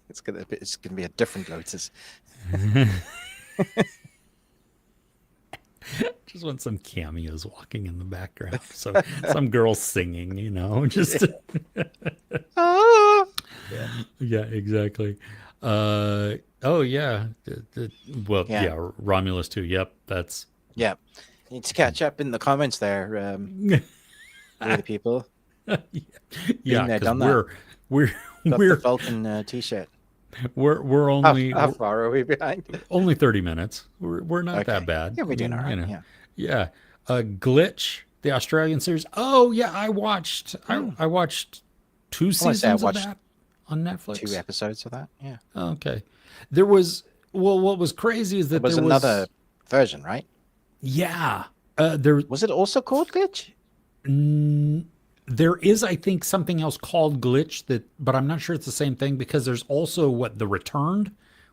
it's gonna be a different Lotus. Just want some cameos walking in the background. So some girl singing, you know, just Ah! yeah, exactly. Oh yeah. Well, Yeah, yeah, Romulus too. Yep, that's yeah. Need to catch up in the comments there, with the people. Been yeah, there, because done that. we're Got the we're Falcon t-shirt. we're How, only how we're far are we behind? only 30 minutes. We're not that Okay. bad. Yeah, I we're doing all mean, you right. know, Yeah. yeah. Glitch, the Australian series. Oh yeah, I watched. I, Hmm. I watched two I want to say I seasons of watched that on 2 Netflix. episodes of that. Yeah. Okay, there was. Well, what was crazy is There that was there another was. version, right? Yeah, there Was it also called Glitch? there is, I think, something else called Glitch that, but I'm not sure it's the same thing because there's also what The Returned,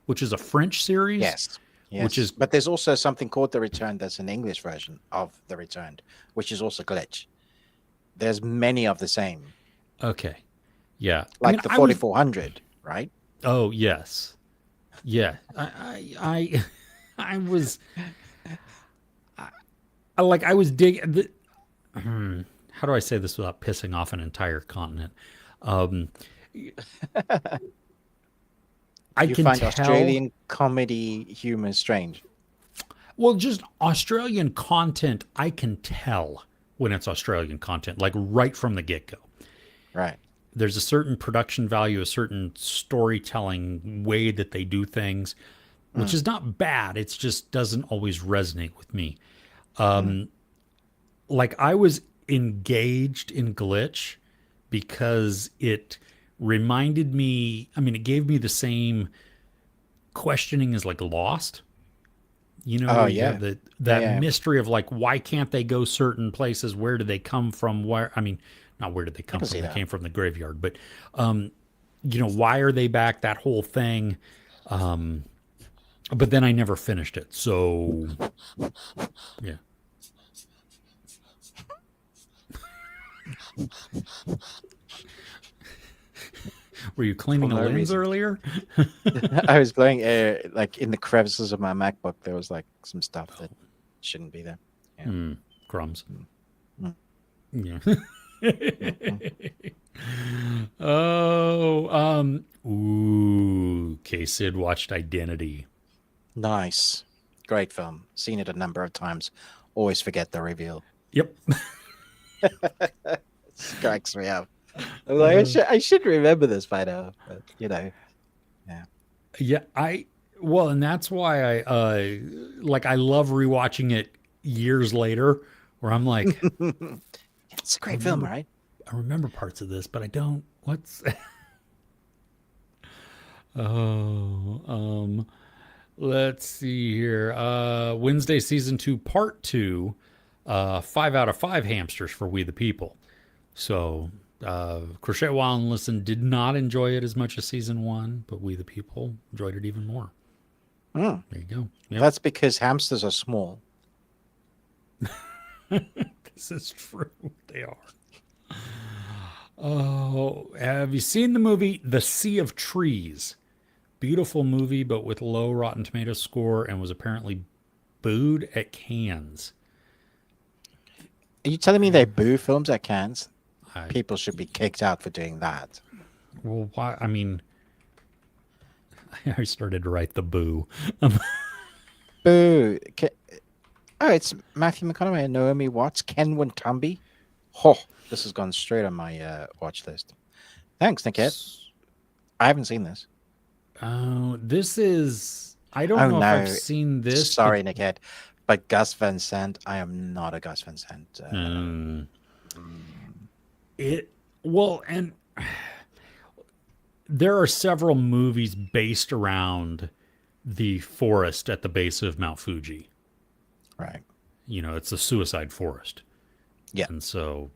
which is a French series, Yes. which Yes. is But there's also something called The Returned that's an English version of The Returned, which is also Glitch. There's many of the same, okay. Yeah, I mean, like the I was. 4400, right? Oh yes, yeah. I was I was digging. How do I say this without pissing off an entire continent? Um, I You can find tell. Australian comedy humor strange. Well, just Australian content, I can tell when it's Australian content, like right from the get go. Right. There's a certain production value, a certain storytelling way that they do things, which Mm, is not bad. It just doesn't always resonate with me. mm. Like I was engaged in Glitch because it reminded me, I mean, it gave me the same questioning as like Lost, you know, Oh, where you have yeah. Yeah, that yeah. mystery of like why can't they go certain places? Where do they come from? Where, I mean, not where did they I come can from? see They that. came from the graveyard, but you know, why are they back? That whole thing. But then I never finished it. So yeah. Were you For cleaning a no lens reason. earlier? I was blowing air, like in the crevices of my MacBook, there was like some stuff that shouldn't be there. Yeah. Crumbs. Mm, mm, Yeah. mm, mm. Oh, ooh, K Sid watched Identity. Nice. Great film. Seen it a number of times. Always forget the reveal. Yep. It cracks me up. I'm like, I should remember this by now. But, yeah. Yeah, I Well, and that's why I love rewatching it years later, where I'm like, It's a I great film, remember, right? I remember parts of this, but I don't. What's oh, let's see here. Wednesday season 2, part 2. 5 out of 5 hamsters for We the People. So, Crochet While and Listen did not enjoy it as much as season 1, but We the People enjoyed it even more. Mm. There you go. Yep. That's because hamsters are small. This is true. They are. Oh, have you seen the movie The Sea of Trees? Beautiful movie, but with low Rotten Tomatoes score and was apparently booed at Cannes. Are you telling me they boo films at Cannes? I People should be kicked out for doing that. well, why? I mean, I started to write the boo. Boo. Oh, it's Matthew McConaughey and Naomi Watts, Ken Watanabe. Oh, this has gone straight on my watch list. Thanks, Nickette. I haven't seen this. Oh, this is. I don't Oh know if I've no, seen this, but sorry, Nickette, but Gus Van Sant. I am not a Gus Van Sant. um, it. Well, and there are several movies based around the forest at the base of Mount Fuji. Right. You know, it's a suicide forest, Yeah. and so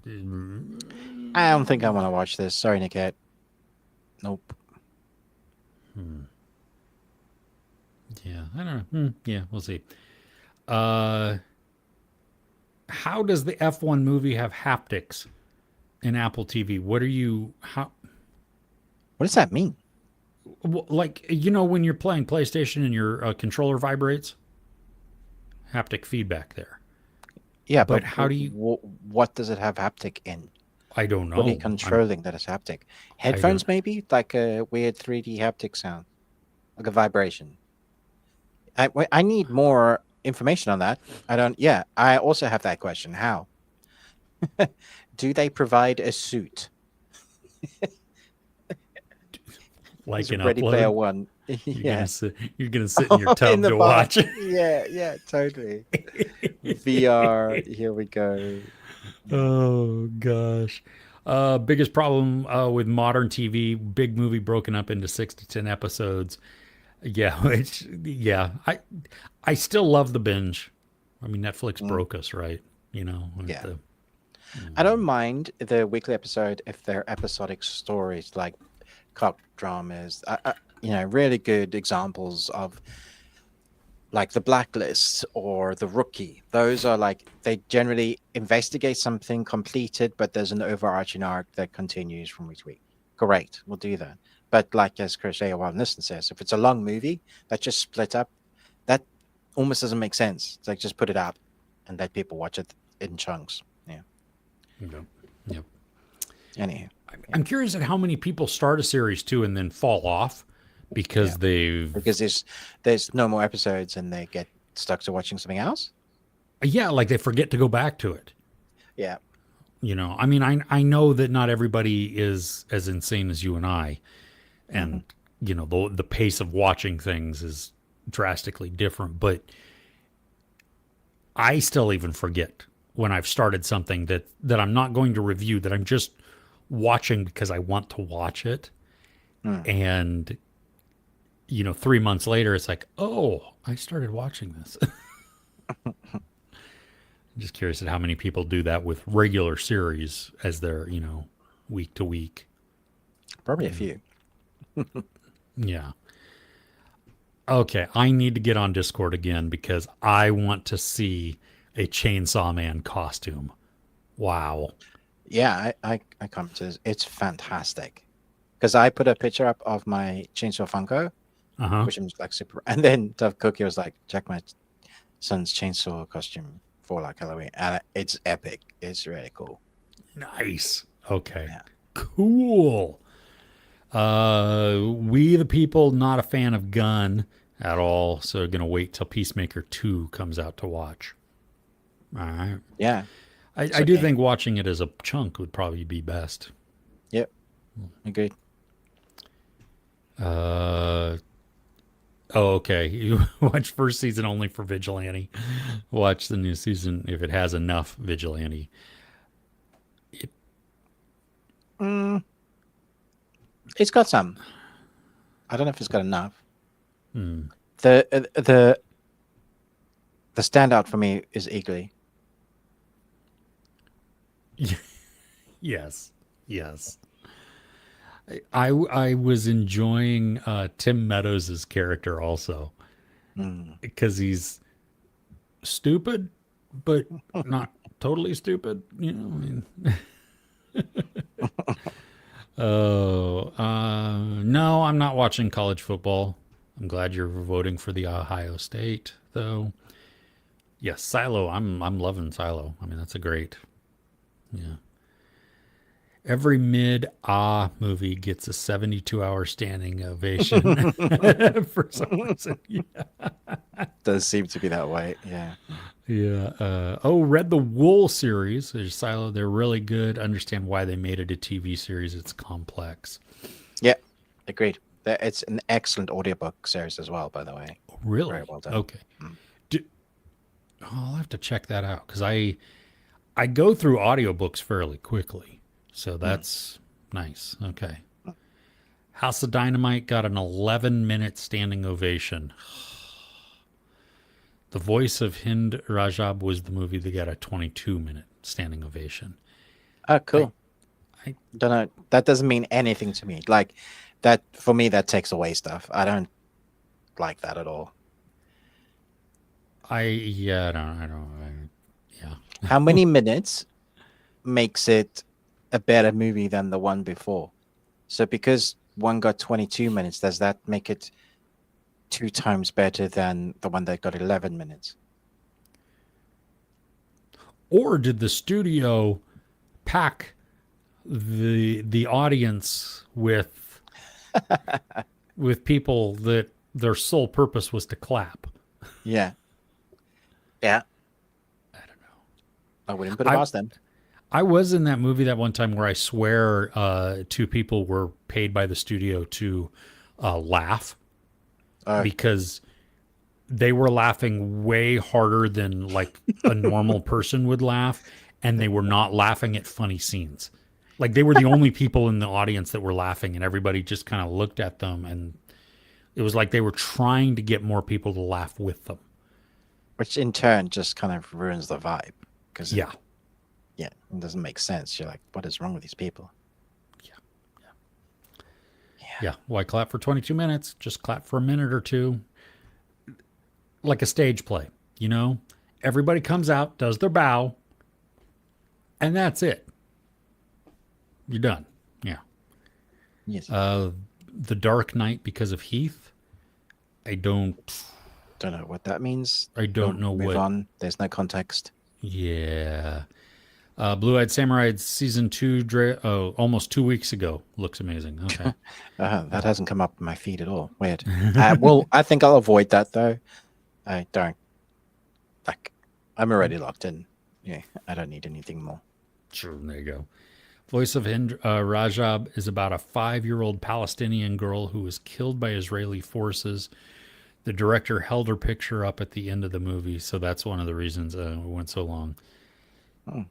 I don't think I want to watch this. Sorry, Nickette. Nope. yeah, I don't know. Yeah, we'll see. Uh, how does the F1 movie have haptics in Apple TV? What are you how What does that mean? like you know when you're playing PlayStation and your controller vibrates, haptic feedback there. Yeah, But but how do you? what does it have haptic in? I don't What are you know. controlling that is haptic? I don't. Headphones, maybe? Like a weird 3D haptic sound, like a vibration. I need more information on that. I don't. Yeah, I also have that question. How do they provide a suit? Like It's an Ready Player upload. One. You're Yeah. gonna sit. You're gonna sit in your In tub the to bath. watch it. Yeah, yeah, totally. VR. Here we go. Yeah. Oh gosh. Biggest problem with modern TV, big movie broken up into 6 to 10 episodes. Yeah, yeah. I still love the binge. I mean, Netflix Mm, broke us, right? You know, with yeah. the I don't mind the weekly episode if they're episodic stories like cop dramas. Really good examples of like The Blacklist or The Rookie. Those are like they generally investigate something completed, but there's an overarching arc that continues from week to week. Great, we'll do that. But like as Crochet Wild Listen says, if it's a long movie that just split up, that almost doesn't make sense. It's like just put it out and let people watch it in chunks. Yeah. Yep. Yep. Anyhow. I'm curious at how many people start a series too and then fall off Yeah. because they've Because there's no more episodes and they get stuck to watching something else. yeah, like they forget to go back to it. Yeah. You know, I mean, I know that not everybody is as insane as you and I, Hmm. and you know the pace of watching things is drastically different. But I still even forget when I've started something that I'm not going to review, that I'm just watching because I want to watch it, Mm. and you know, 3 months later, it's like, oh, I started watching this. I'm just curious at how many people do that with regular series as their, you know, week to week. Probably a few. Yeah. Okay, I need to get on Discord again because I want to see a Chainsaw Man costume. Wow. Yeah, I come to this. It's fantastic. Because I put a picture up of my Chainsaw Funko, Uh huh. which I'm like super. And then Dove Cookie was like, check my son's chainsaw costume for like Halloween. And it's epic. It's really cool. Nice. Okay. Yeah. Cool. We the people not a fan of Gun at all, so gonna wait till Peacemaker 2 comes out to watch. All right. Yeah. I do think watching it as a chunk would probably be best. Yep. Agreed. Uh, Oh, okay. You watch first season only for Vigilante. Watch the new season if it has enough Vigilante. It, Mm, it's got some. I don't know if it's got enough. hmm. The standout for me is Eagly. Yes, yes. I was enjoying Tim Meadows' character also Mm. because he's stupid, but not totally stupid. You know, I mean, oh, no, I'm not watching college football. I'm glad you're voting for the Ohio State, though. Yes, Silo. I'm loving Silo. I mean, that's a great. Yeah. Every mid movie gets a 72-hour standing ovation for some reason. Yeah. Does seem to be that way. Yeah. Yeah. Read the Wool series. There's Silo. They're really good. Understand why they made it a TV series. It's complex. Yeah. Agreed. It's an excellent audiobook series as well, by the way. Very Really? well done. Okay. Mm. Do, I'll have to check that out because I go through audiobooks fairly quickly. So Mm. that's nice. Okay. House of Dynamite got an 11-minute standing ovation. The voice of Hind Rajab was the movie that got a 22-minute standing ovation. Oh, I, cool. I, Don't know. That doesn't mean anything to me. Like that for me, that takes away stuff. I don't like that at all. yeah, yeah. How many minutes makes it a better movie than the one before? So because one got 22 minutes, does that make it two times better than the one that got 11 minutes? Or did the studio pack the audience with people that their sole purpose was to clap? Yeah. Yeah. I don't know. I wouldn't put it past them. I was in that movie that one time where I swear two people were paid by the studio to laugh Oh, because they were laughing way harder than like a normal person would laugh, and they were not laughing at funny scenes. Like they were the only people in the audience that were laughing, and everybody just kind of looked at them, and it was like they were trying to get more people to laugh with them. which in turn just kind of ruins the vibe because Yeah, yeah, it doesn't make sense. You're like, what is wrong with these people? yeah, Yeah. yeah. Why clap for 22 minutes? Just clap for a minute or two, like a stage play. You know, everybody comes out, does their bow, and that's it. You're done. Yeah. Yes. The Dark Knight because of Heath. I don't. Don't know what that means. I don't know Move what. on. There's no context. Yeah. Blue Eyed Samurai season 2. Almost 2 weeks ago. Looks amazing. Okay. That hasn't come up in my feed at all. Weird. Well, I think I'll avoid that though. I don't like. I'm already locked in. Yeah, I don't need anything more. Sure. There you go. Voice of Hind Rajab is about a 5-year-old Palestinian girl who was killed by Israeli forces. The director held her picture up at the end of the movie, so that's one of the reasons it went so long. Hmm.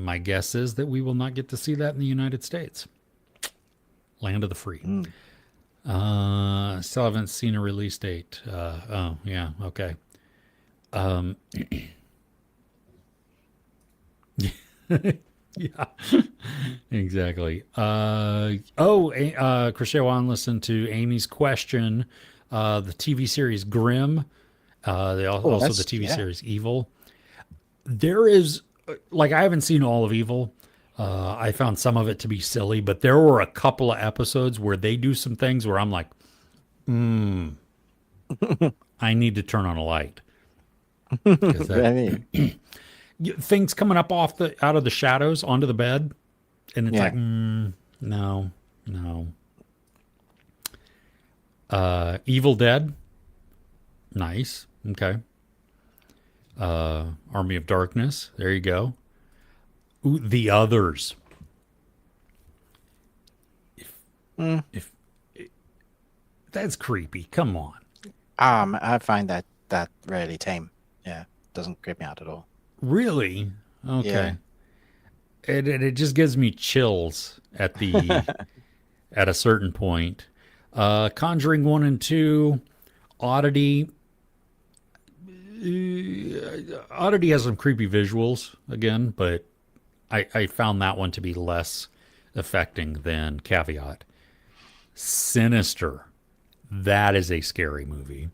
My guess is that we will not get to see that in the United States. Land of the free. Mm. Still haven't seen a release date. Oh, yeah, okay. Um, yeah, exactly. Crochet Wan listened to Amy's question. The TV series Grimm. Oh, Also the that's TV yeah. series Evil. There is like I haven't seen all of Evil. I found some of it to be silly, but there were a couple of episodes where they do some things where I'm like, I need to turn on a light because I mean, things coming up out of the shadows onto the bed, and it's yeah. like, no, no. Evil Dead, nice, okay. Army of Darkness, there you go. Ooh, The Others. Mm. If That's creepy. Come on. I find that really tame. Yeah, doesn't creep me out at all. Really? Yeah. Okay. It just gives me chills at a certain point. Conjuring 1 and 2, Oddity. Oddity has some creepy visuals again, but I found that one to be less affecting than Caveat. Sinister. That is a scary movie.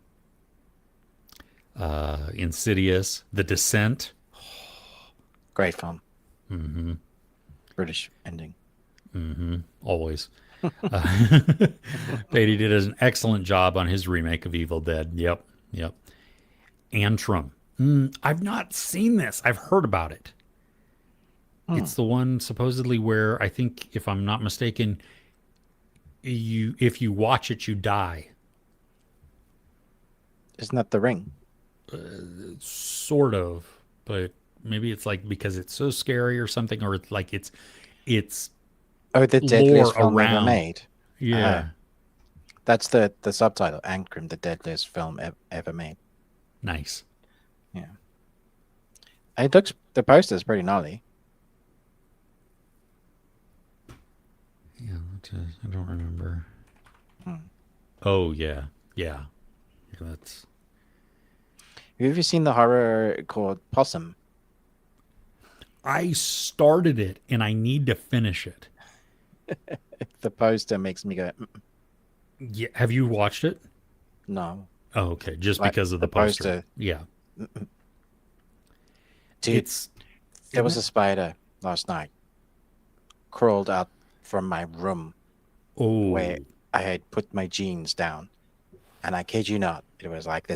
Insidious. The Descent. Great film. British ending. Always. Beatty did an excellent job on his remake of Evil Dead. Yep. Yep. Antrim. I've not seen this. I've heard about it. Hmm. It's the one supposedly where I think, if I'm not mistaken, if you watch it, you die. Isn't that The Ring? Sort of, but maybe it's like because it's so scary or something, or it's like it's Oh, the lore deadliest film ever around. made. Uh, Yeah, that's the subtitle. Ankrum, the deadliest film ever made. nice. Yeah. It looks the poster's pretty gnarly. Yeah, I don't remember. Hmm. Oh yeah, yeah. That's Have you ever seen the horror called Possum? I started it and I need to finish it. The poster makes me go, Yeah, have you watched it? no. Oh, okay, just Like because of the the poster. poster, Yeah, dude. it's There isn't was a it? spider last night crawled out from my room where Oh, I had put my jeans down, and I kid you not, it was like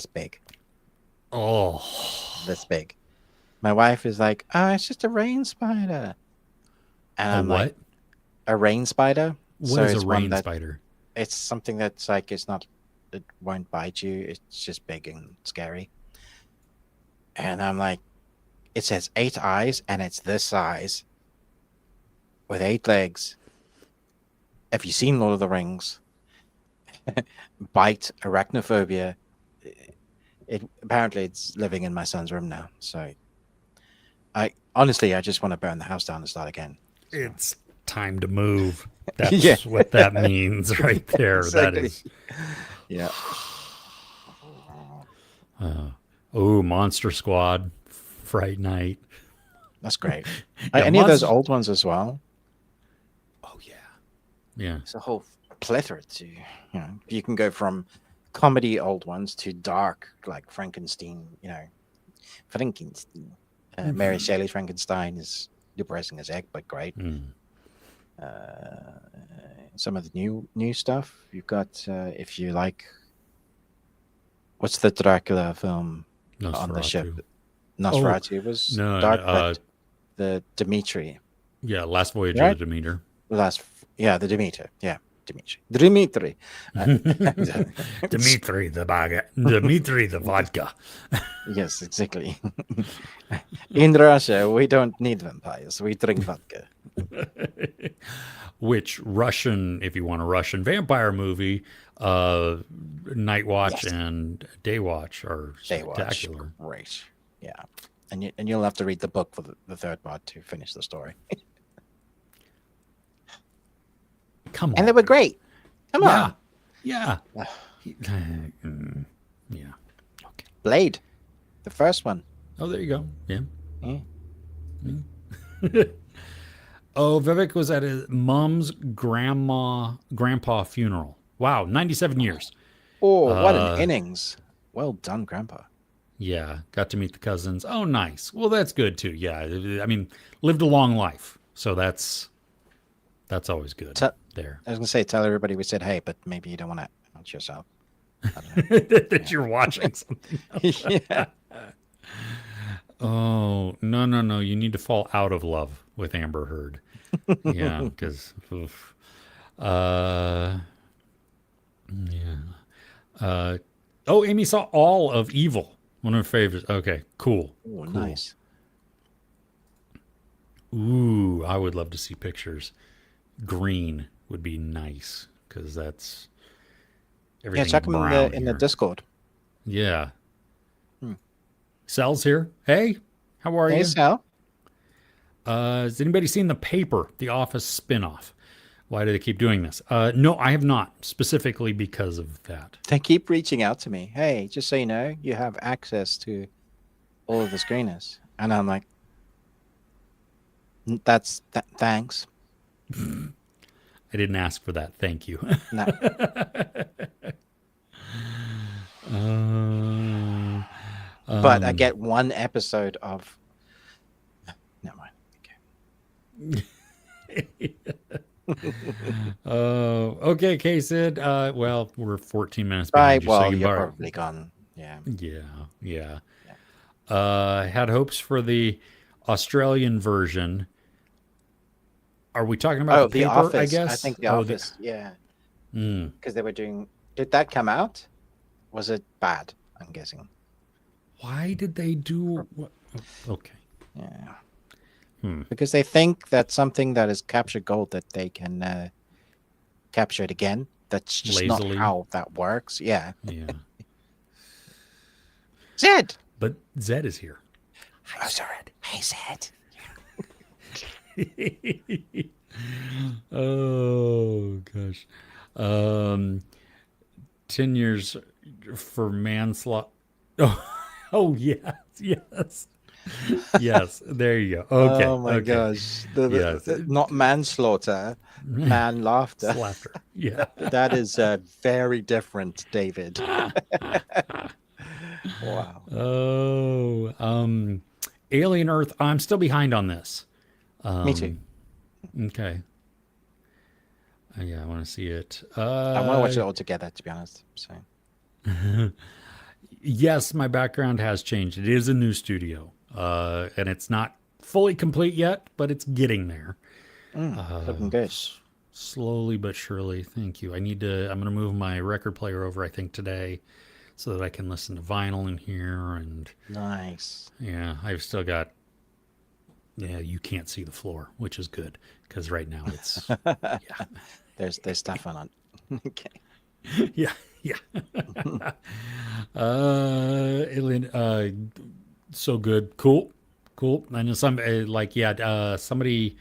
oh, this big. My wife is like, "Oh, it's just a rain spider," and a I'm like, what? "A rain spider?" What So is a it's one rain that spider? it's something that's like it's not, it won't bite you. It's just big and scary. And I'm like, it says 8 eyes, and it's this size with 8 legs. Have you seen Lord of the Rings? Bite, arachnophobia. It apparently it's living in my son's room now. So I honestly I just want to burn the house down and start again. So It's time to move. yeah, That's what that means right there. That exactly. is. Yeah. Oh, Monster Squad, Fright Night. That's great. Yeah, Any of those Monster. old ones as well. Oh yeah, yeah. It's a whole plethora to, you can go from comedy old ones to dark, like Frankenstein, Frankenstein. Mary Shelley's Frankenstein is depressing as heck, but great. Mm, Uh, some of the new stuff you've got, if you like, what's the Dracula film on the ship? Nosferatu. Oh Nosferatu was no, no, dark, but the Dimitri, yeah. Last Voyage of the right? Demeter. Yeah, the Demeter, yeah, Dimitri. Uh, Dimitri the baguette. Dimitri the vodka. yes, exactly. In Russia, we don't need vampires; we drink vodka. Which Russian, if you want a Russian vampire movie, Night Watch Yes, and Day Watch are Baywatch, spectacular. great. Yeah, and you'll have to read the book for the third part to finish the story. Come And they on. were great. Come Yeah. on, Yeah. Yeah. Okay. Blade, the first one. Oh, there you go. Yeah. Yeah. Oh, Vivek was at his mom's grandpa funeral. Wow, 97 years. Oh, what an Uh, innings! Well done, Grandpa. yeah, got to meet the cousins. Oh, nice. Well, that's good too. Yeah, I mean, lived a long life, so that's always good. Te- There I was gonna say, tell everybody we said hey, but maybe you don't want to announce yourself. I don't know. that Yeah. you're watching something. Yeah. Oh no, no, no! You need to fall out of love with Amber Heard. Yeah, because uh, yeah. Oh, Amy saw all of Evil. One of her favorites. Okay, cool, Oh, cool. nice. Ooh, I would love to see pictures. Green would be nice because that's Yeah, Everything's check them brown in the here. Discord. Yeah. Hmm. Sal's here. Hey, how are Hey, you? Sal. Has anybody seen The Paper, The Office spinoff? Why do they keep doing this? No, I have not, specifically because of that. They keep reaching out to me. Hey, just so you know, you have access to all of the screeners. And I'm like, thanks. I didn't ask for that. Thank you. No. uh, But I um, get one episode of. Never mind. okay, K-Sid. Well, we're 14 minutes behind Right. you, so Well, you you're bar. probably gone. Yeah. Yeah, yeah. Yeah. Had hopes for the Australian version. Are we talking about Oh, the The paper? I Office. I guess. think The Oh, the. Office. Yeah. Mm, Because they were doing. Did that come out? Was it bad? I'm guessing. why did they do? What? Okay. Yeah. Hmm. Because they think that something that is captured gold that they can capture it again. That's just not Lazily. how that works. Yeah. Yeah. Zed. But Zed is here. Oh, sorry. Hey, Zed. Oh gosh. Um, 10 years for manslaughter. Oh, oh yes, yes, yes. There you go. Okay, Oh my okay. gosh. Yes, Not manslaughter, man it's laughter. laughter. Yeah. That is very different, David. Wow. Oh, Alien Earth. I'm still behind on this. Me too. Okay. Yeah, I want to see it. I want to watch it all together, to be honest. So, Yes, my background has changed. It is a new studio, and it's not fully complete yet, but it's getting there. looking good. Slowly but surely. Thank you. I need to. I'm going to move my record player over. I think today, so that I can listen to vinyl in here. And Nice. yeah, I've still got. Yeah, you can't see the floor, which is good because right now it's. Yeah, There's stuff on it. Okay. yeah, yeah. Alien, so good, cool, cool. I know some like yeah. Somebody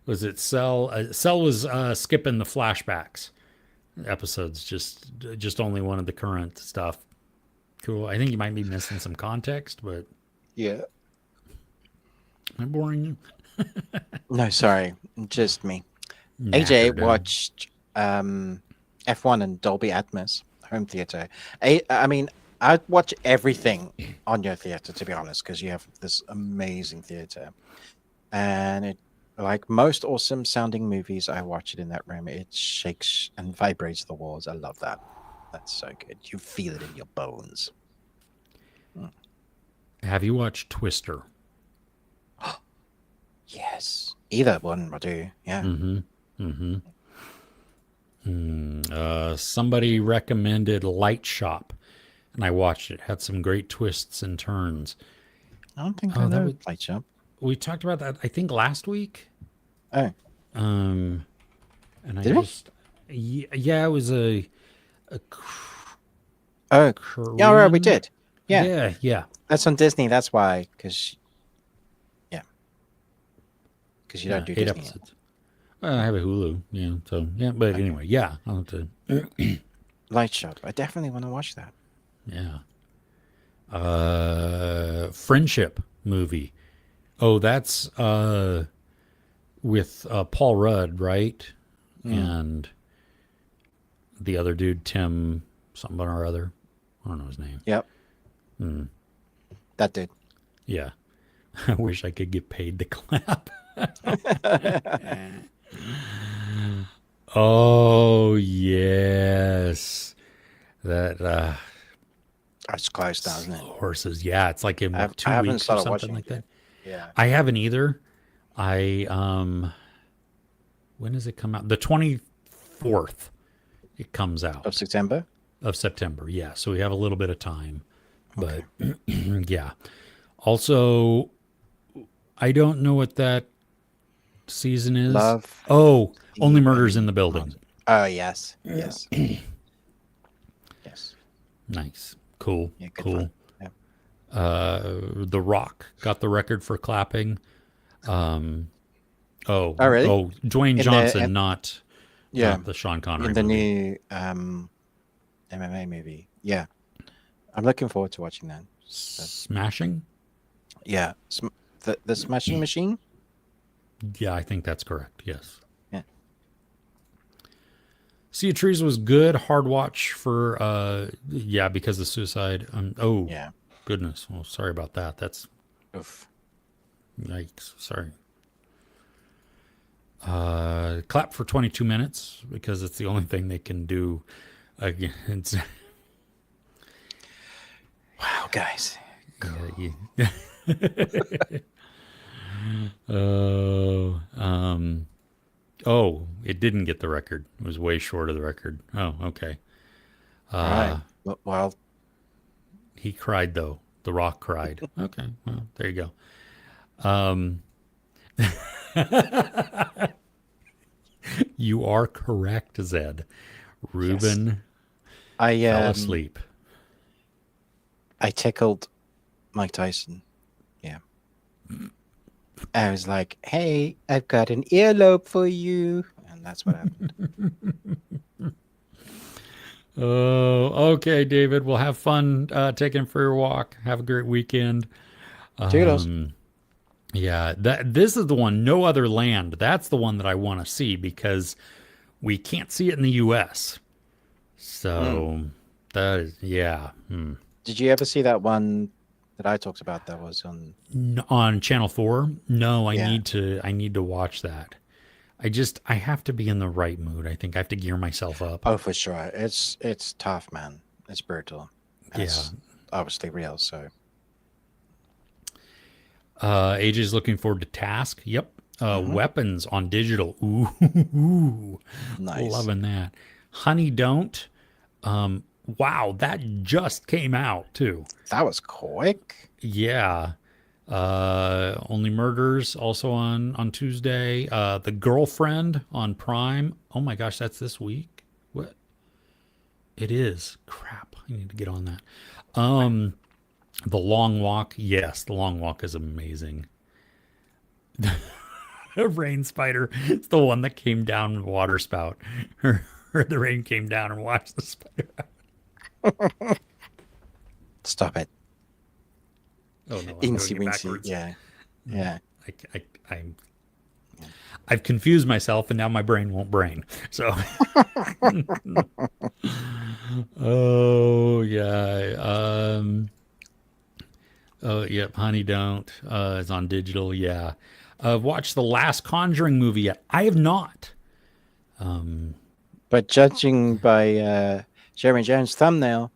was it Cell? Cell was skipping the flashbacks episodes, just only one of the current stuff. Cool. I think you might be missing some context, but Yeah. am I boring you? No, sorry. Just me. AJ Knackered. watched F1 and Dolby Atmos home theater. I mean, I'd watch everything on your theater, to be honest, because you have this amazing theater. And it, like most awesome sounding movies, I watch it in that room. It shakes and vibrates the walls. I love that. That's so good. You feel it in your bones. Have you watched Twister? Yes. Either one will do. Yeah. Somebody recommended Light Shop, and I watched it. Had some great twists and turns. I don't think Oh, I that know was Light Shop. we talked about that. I think last week. Oh, Um, and I did we? just yeah, it was a Oh, yeah, right, we Korean. did. Yeah, Yeah, yeah, that's on Disney. That's why, because yeah, because you yeah. don't do 8 Disney. episodes. Well, I have a Hulu. Yeah, so yeah. But Okay. anyway, yeah. I'll have to. Light Shop. I definitely want to watch that. Yeah. Friendship movie. Oh, that's with Paul Rudd, right? And the other dude, Tim something or other. I don't know his name. Yep. That did. Yeah. I wish I could get paid to clap. Oh, yes. That It's close now, isn't it? horses. Yeah, it's like in what, I two haven't weeks or started something watching like it yet. that. Yeah. I haven't either. I when does it come out? The 24th it comes out Of September. of September. Yeah, so we have a little bit of time. But yeah. Also, I don't know what that season is. Love. Oh, Only Thief, Murders in and the Building. Oh yes, yes. Nice. Cool. Yeah, good fun. Cool. Yeah. The Rock got the record for clapping. Um, oh, Oh, really? oh, Dwayne In the Johnson, not yeah, the Sean Connery in the movie. new MMA movie. Yeah, I'm looking forward to watching that. So, Smashing? yeah, the Smashing Machine. Yeah, I think that's correct. Yes. Yeah. Sea of Trees was good. Hard watch for yeah, because of suicide. Oh Yeah. goodness. Well, sorry about that. That's Oof. yikes. Sorry. Clap for 22 minutes because it's the only thing they can do against. Wow, guys. Yeah, oh, oh, it didn't get the record. It was way short of the record. Oh, okay. All right. Well, He cried though. The Rock cried. Okay, well, there you go. Um, you are correct, Zed. yes. Ruben I fell um asleep. I tickled Mike Tyson. Yeah. I was like, "Hey, I've got an earlobe for you," and that's what happened. Oh, okay, David. We'll have fun taking for your walk. Have a great weekend. Toodles. Um, yeah, this is the one. No Other Land. That's the one that I want to see because we can't see it in the U.S. Mm. So that is yeah. Did you ever see that one that I talked about that was on? On Channel 4? No, I Yeah. need to watch that. I have to be in the right mood. I think I have to gear myself up. Oh, for sure. It's tough, man. It's brutal, and Yeah. it's obviously real. So AJ's looking forward to Task. Yep. hmm Weapons on digital. Ooh, nice. loving that. Honey Don't. Wow, that just came out too. That was quick. Yeah. Only Murders also on Tuesday. The Girlfriend on Prime. Oh my gosh, that's this week. What? It is. Crap. I need to get on that. The Long Walk. Yes, The Long Walk is amazing. A rain spider. It's the one that came down the water spout. Or the rain came down and washed the spider out. Stop it. Oh no, I'm doing Incy it wincy. backwards. Yeah. Yeah. I'm Yeah. I've confused myself and now my brain won't brain. So oh yeah. Oh yep, Honey Don't is on digital, yeah. Watched the last Conjuring movie yet. I have not. But judging by Jeremy Jones' thumbnail,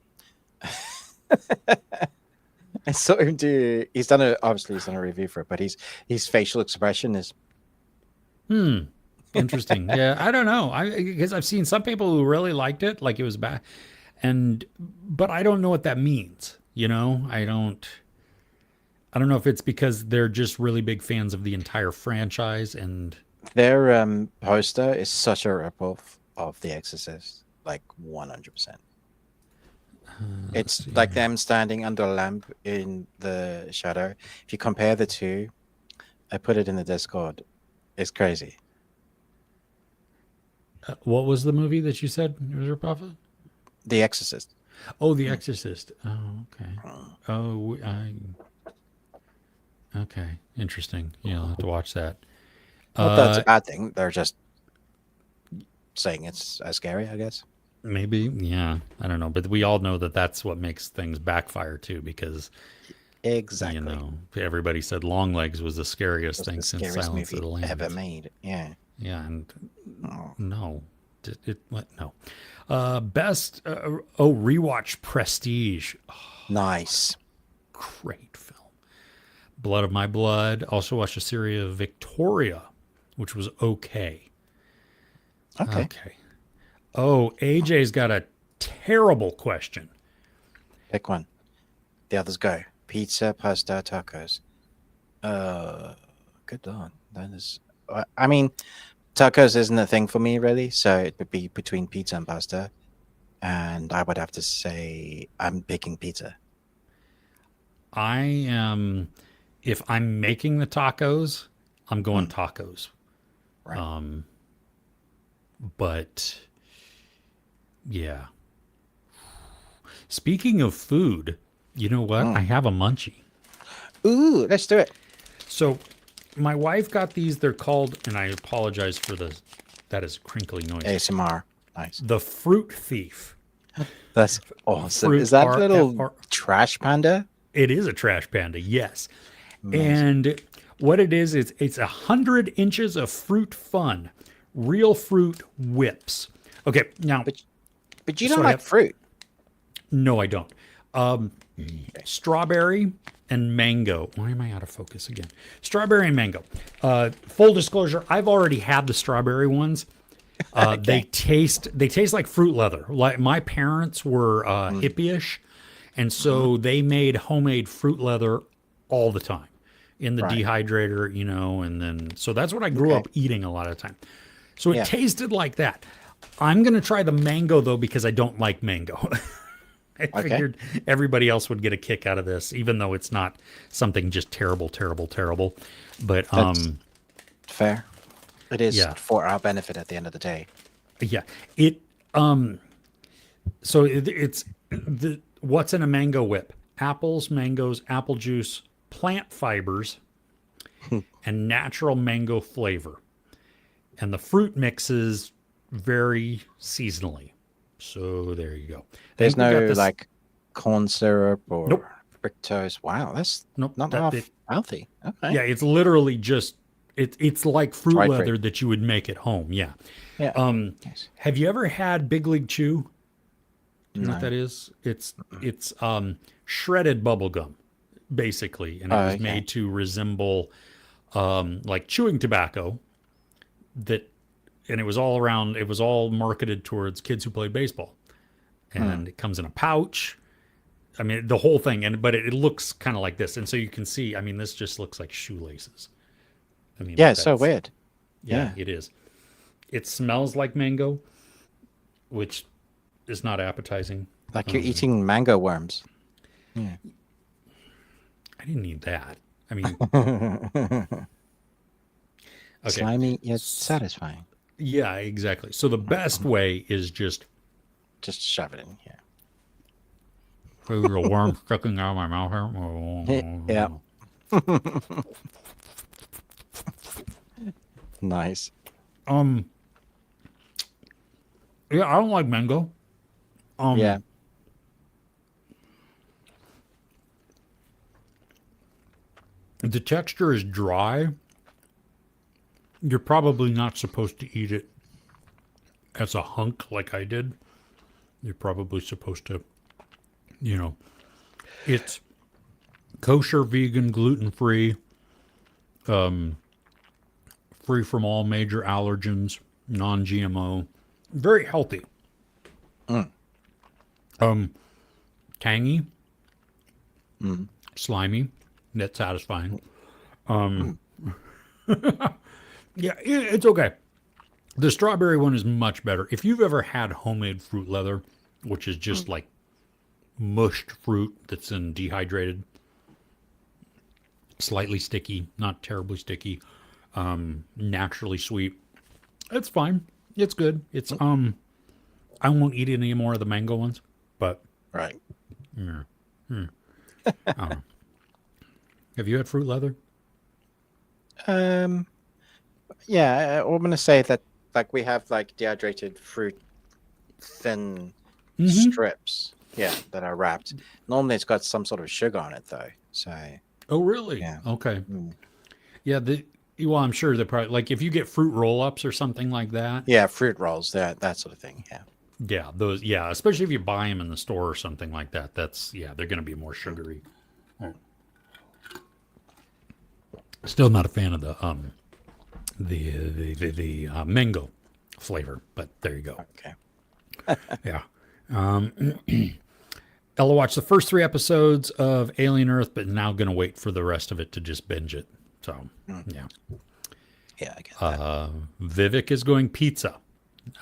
I saw him do. He's done a obviously he's done a review for it, but his facial expression is Interesting. Yeah, I don't know. I because I've seen some people who really liked it, like it was bad, and but I don't know what that means. You know, I don't know if it's because they're just really big fans of the entire franchise and their poster is such a ripoff of The Exorcist, like 100%. let's It's see like here. them standing under a lamp in the shadow. If you compare the two, I put it in the Discord. It's crazy. What was the movie that you said it was your prophet? The Exorcist. Oh, The Mm. Exorcist. Oh, okay. Mm. Oh, okay. Interesting. Yeah, I'll have to watch that. Not that it's a Uh, bad thing. They're just saying it's as scary, I guess. maybe. Yeah, I don't know, but we all know that that's what makes things backfire too, because Exactly. everybody said Longlegs was the scariest It's thing the since scariest Silence of movie the ever Lambs. made. Yeah. Yeah, and Oh, no, it what? No. Best. Rewatch Prestige. Oh, nice. great film. Blood of My Blood. Also watched a series of Victoria, which was okay. Okay. Okay. Oh, AJ's got a terrible question. Pick one. The others go. Pizza, pasta, tacos. Uh, good lord. That is. I mean, tacos isn't a thing for me really, so it would be between pizza and pasta. and I would have to say I'm picking pizza. I am, if I'm making the tacos, I'm going Mm, tacos. right. Um, but yeah. Speaking of food, you know what? I Mm. have a munchie. Ooh, let's do it. So my wife got these. They're called, and I apologize for that is a crinkly noise. ASMR. Nice. The Fruit Thief. That's awesome. Is Fruit that little RFR. trash panda? It is a trash panda, yes. Amazing. And what it is it's 100 inches of fruit fun, real fruit whips. Okay, now, But but you so don't I like have, fruit. no, I don't. Okay. Strawberry and mango. Why am I out of focus again? Strawberry and mango. Full disclosure, I've already had the strawberry ones. They Okay. taste like fruit leather. Like my parents were Mm, hippie-ish, and mhm. so they made homemade fruit leather all the time in the Right. dehydrator, and then so that's what I grew Okay. up eating a lot of the time. So it Yeah. tasted like that. I'm gonna try the mango though because I don't like mango. I Okay. figured everybody else would get a kick out of this, even though it's not something just terrible, terrible, terrible. But That's fair. It is yeah, for our benefit at the end of the day. yeah. It so it's what's in a mango whip? Apples, mangoes, apple juice, plant fibers, and natural mango flavor. And the fruit mixes vary seasonally. So there you go. I There's think we got no this. like corn syrup Nope, or fructose. Wow, that's nope. not That half it, healthy. Okay. yeah, it's literally just it's like fruit Dried fruit. leather that you would make at home. Yeah. Yeah. Nice. Have you ever had Big League Chew? Do you know what No. that is? It's shredded bubble gum, basically, and it Oh, was okay. made to resemble like chewing tobacco. That and it was all around. It was all marketed towards kids who played baseball, Hmm. and it comes in a pouch. I mean, the whole thing, but it looks kind of like this, and so you can see. I mean, this just looks like shoelaces. I mean, Yeah, but it's so that's weird. yeah, Yeah. it is. It smells like mango, which is not appetizing. Like you're eating mango worms. Yeah. I didn't need that. I mean, okay. Slimy yet satisfying. Yeah, exactly. So the best way is just Just shove it in here. there's a worm sticking out of my mouth Yeah. here. Nice. Um, yeah, I don't like mango. Yeah. Um, the texture is dry. You're probably not supposed to eat it as a hunk like I did. You're probably supposed to, you know, it's kosher, vegan, gluten free, free from all major allergens, non GMO, very healthy. Mm. Tangy, Mm. slimy, yet satisfying. Mm. Yeah, it's okay. The strawberry one is much better. If you've ever had homemade fruit leather, which is just Mm. like mushed fruit that's in dehydrated, slightly sticky, not terribly sticky, naturally sweet, it's fine. It's good. It's I won't eat any more of the mango ones, but Right. yeah. I don't know. Have you had fruit leather? Um. Yeah, I'm gonna say that like we have like dehydrated fruit thin Mm-hmm. strips. Yeah, that are wrapped. Normally, it's got some sort of sugar on it though. So Oh, really? yeah. Okay. Mm. Yeah. Well, I'm sure they're probably like if you get fruit roll-ups or something like that. Yeah, fruit rolls. That sort of thing. Yeah. Yeah, those. Yeah, especially if you buy them in the store or something like that. They're going to be more Mm. sugary. Still not a fan of the mango flavor, but there you go. Okay. Yeah. Ella watched the first 3 episodes of Alien Earth, but now going to wait for the rest of it to just binge it. So, Mm. yeah. Yeah, I get that. Vivek is going pizza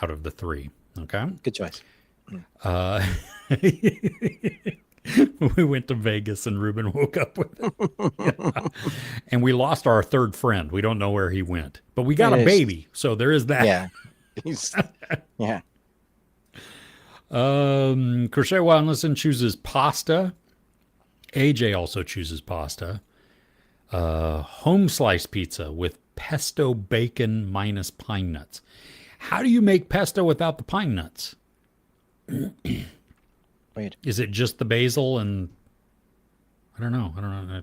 out of the 3. Okay. Good choice. Uh, we went to Vegas and Ruben woke up with it. And we lost our third friend. We don't know where he went, but we got It a is. baby. So there is that. Yeah. He's, yeah. Crochet Wildness chooses pasta. AJ also chooses pasta. Home slice pizza with pesto bacon minus pine nuts. How do you make pesto without the pine nuts? Weird. Is it just the basil and I don't know. I don't know.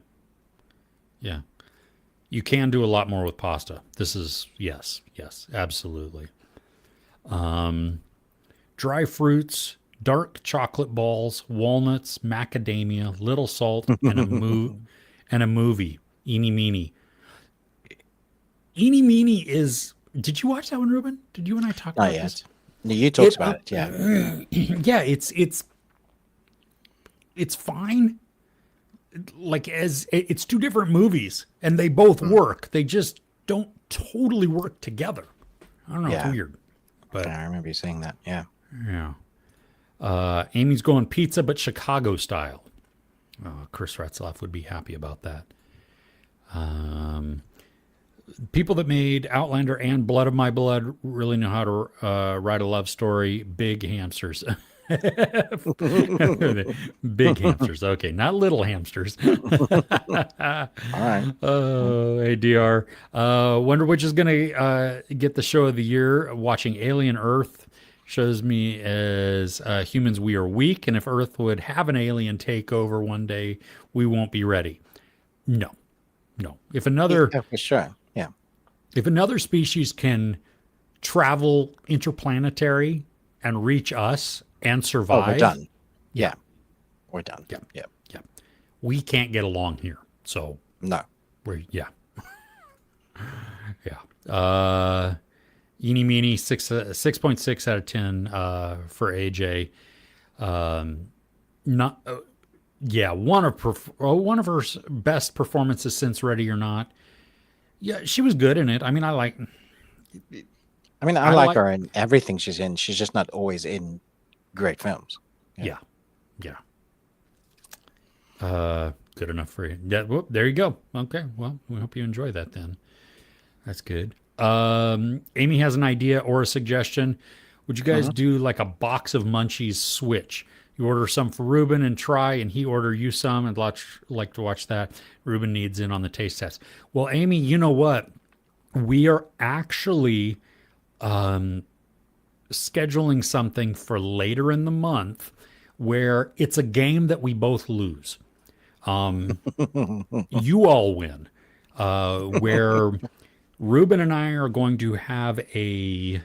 Yeah. You can do a lot more with pasta. This is yes, absolutely. Dry fruits, dark chocolate balls, walnuts, macadamia, little salt, and a movie. Eeny meeny. Eeny meeny is. Did you watch that one, Ruben? Did you and I talk Not about this? yet. No, you talked about it. Yeah. Yeah, it's fine. Like as it's two different movies, and they both work. They just don't totally work together. I don't know. It's Yeah. weird, but I remember you saying that. Yeah. yeah. Amy's going pizza, but Chicago style. Chris Retzlaff would be happy about that. People that made Outlander and Blood of My Blood really know how to write a love story. Big hamsters. Big hamsters. Okay, not little hamsters. All right. Hey, DR. Wonder which is going to get the show of the year. Watching Alien Earth shows me as humans we are weak, and if Earth would have an alien take over one day, we won't be ready. No. If another Yeah, for sure. Yeah. if another species can travel interplanetary and reach us and Oh, survive, we're done. Yeah. We're done. Yeah. Yeah. yeah, we can't get along here. So No. we're yeah. Eeny meeny 6.6 out of 10 for AJ. Not one of her best performances since Ready or Not. Yeah, she was good in it. I mean, I I I like like her in everything she's in. She's just not always in great films. yeah. Good enough for you. Yeah, whoop, there you go. Okay, well, we hope you enjoy that then. That's good. Amy has an idea or a suggestion. Would you guys do like a box of munchies switch? You order some for Ruben and try, and he order you some, and like to watch that. Ruben needs in on the taste test. Well, Amy, you know what? We are actually scheduling something for later in the month where it's a game that we both lose. You all win. Where Ruben and I are going to have a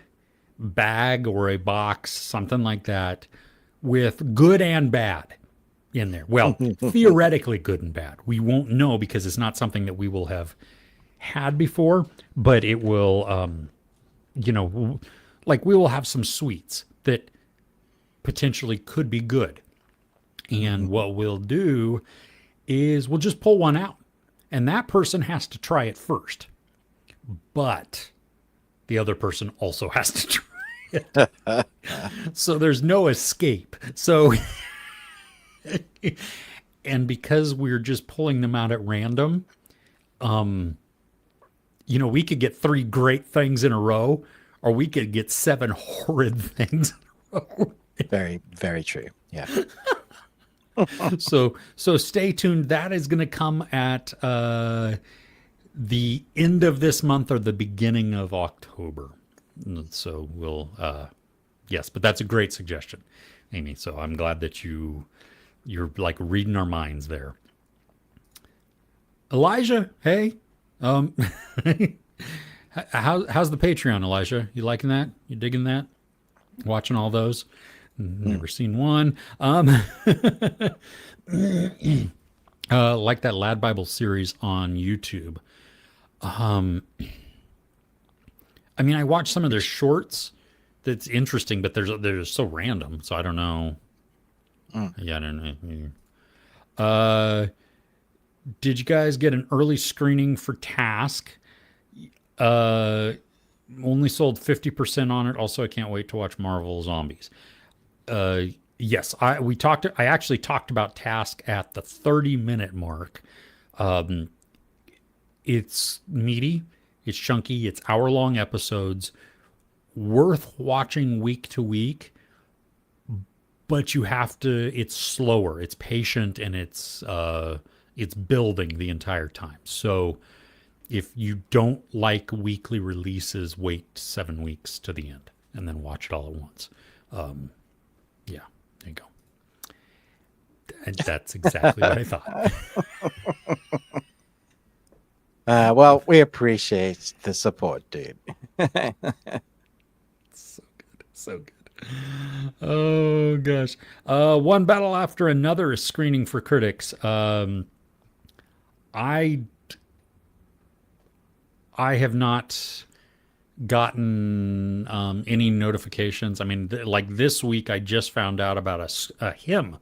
bag or a box, something like that, with good and bad in there. Well, theoretically good and bad. We won't know because it's not something that we will have had before, but it will, like we will have some sweets that potentially could be good. And what we'll do is we'll just pull one out, and that person has to try it first. But the other person also has to try it. So there's no escape. So, and because we're just pulling them out at random, we could get 3 great things in a row, or we could get 7 horrid things in a row. Very, very true. Yeah. So stay tuned. That is going to come at the end of this month or the beginning of October. So we'll, yes, but that's a great suggestion, Amy. So I'm glad that you're like reading our minds there. Elijah, hey, how's the Patreon, Elijah? You liking that? You digging that? Watching all those? Never seen one. Like that Lad Bible series on YouTube. I watched some of their shorts. That's interesting, but they're so random, so I don't know. Yeah, I don't know. Did you guys get an early screening for Task? Only sold 50% on it. Also, I can't wait to watch Marvel Zombies. Uh, yes, I actually talked about Task at the 30-minute mark. Um, it's meaty, it's chunky, it's hour-long episodes, worth watching week to week. But you have to. It's slower, it's patient, and it's building the entire time. So if you don't like weekly releases, wait 7 weeks to the end and then watch it all at once. Um, yeah, there you go. And that's exactly what I thought. Well, we appreciate the support, dude. So good. So good. Oh gosh. One battle after another is screening for critics. I I have not gotten any notifications. I mean, like this week, I just found out about a hymn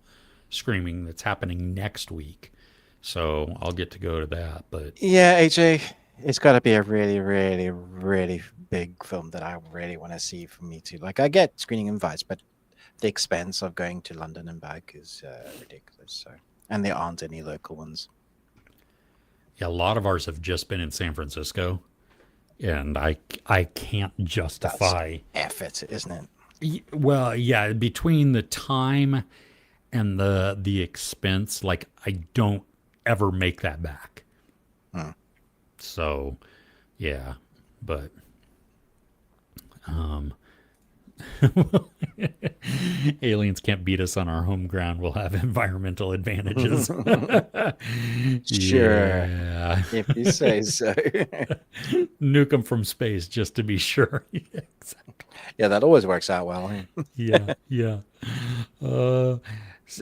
screaming that's happening next week. So I'll get to go to that. But Yeah, AJ, it's got to be a really, really, really big film that I really want to see for me to like. I get screening invites, but the expense of going to London and back is ridiculous. So, and there aren't any local ones. yeah, a lot of ours have just been in San Francisco, and I can't That's justify. effort, isn't it? Well, yeah, between the time and the expense, like I don't ever make that back. Hmm. So, yeah, but um aliens can't beat us on our home ground. We'll have environmental advantages. Sure, Yeah. if you say so. Nuke them from space just to be sure. Exactly. Yeah, that always works out well. Eh? Yeah, yeah. Uh,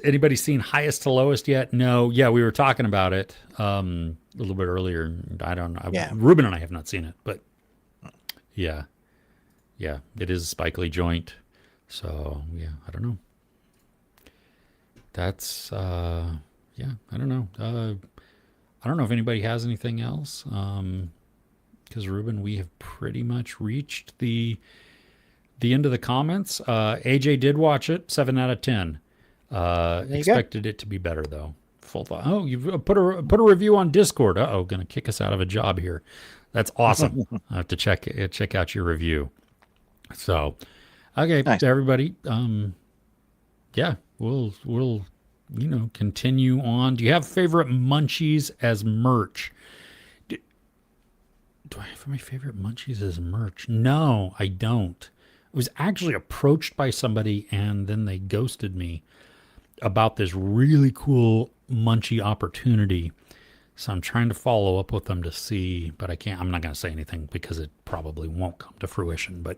anybody seen Highest to Lowest yet? No. Yeah, we were talking about it a little bit earlier. I don't know. Yeah. Ruben and I have not seen it, but yeah, yeah, it is a Spike Lee joint. So yeah, I don't know. That's yeah, I don't know. I don't know if anybody has anything else. Because Ruben, we have pretty much reached the end of the comments. AJ did watch it, 7 out of 10. There you go. Expected it to be better though. Full thought. Oh, you've put a review on Discord. Uh oh, gonna kick us out of a job here. That's awesome. I have to check out your review. So, okay, Nice. everybody. Yeah, we'll continue on. Do you have favorite munchies as merch? Do, do I have my favorite munchies as merch? No, I don't. I was actually approached by somebody and then they ghosted me about this really cool munchie opportunity. So I'm trying to follow up with them to see, but I can't. I'm not going to say anything because it probably won't come to fruition. But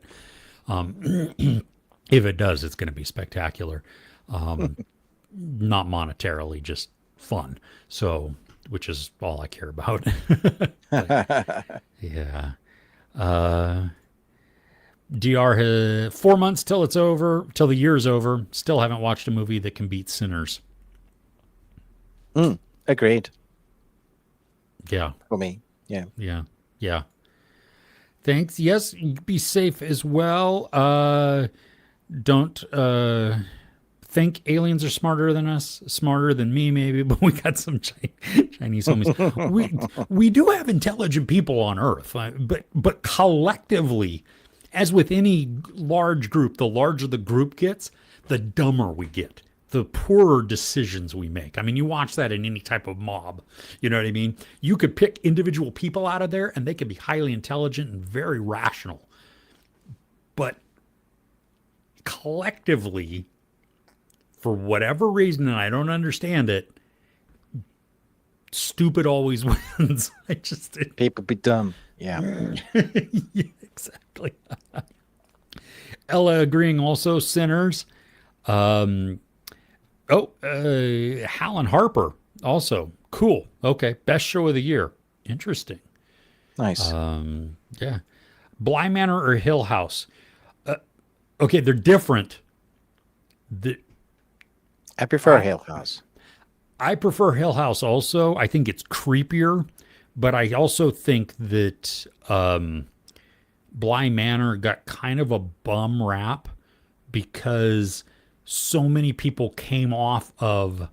if it does, it's going to be spectacular. Not monetarily, just fun. So, which is all I care about. But, yeah. DR has 4 months till it's over, till the year's over. Still haven't watched a movie that can beat Sinners. Agreed Yeah, for me. Yeah. yeah, yeah. Thanks. Yes, be safe as well. Don't think aliens are smarter than us, smarter than me, maybe, but we got some Chinese homies. We do have intelligent people on Earth, but collectively, as with any large group, the larger the group gets, the dumber we get, the poorer decisions we make. I mean, you watch that in any type of mob. You know what I mean? You could pick individual people out of there, and they could be highly intelligent and very rational. But collectively, for whatever reason, and I don't understand it, stupid always wins. I just People be dumb. Yeah. yeah, exactly. Ella agreeing also, Sinners. Hal and Harper also. Cool. Okay. Best show of the year. Interesting. Nice. Yeah. Bly Manor or Hill House? Okay, they're different. I prefer Hill House. I prefer Hill House also. I think it's creepier, but I also think that Bly Manor got kind of a bum rap because so many people came off of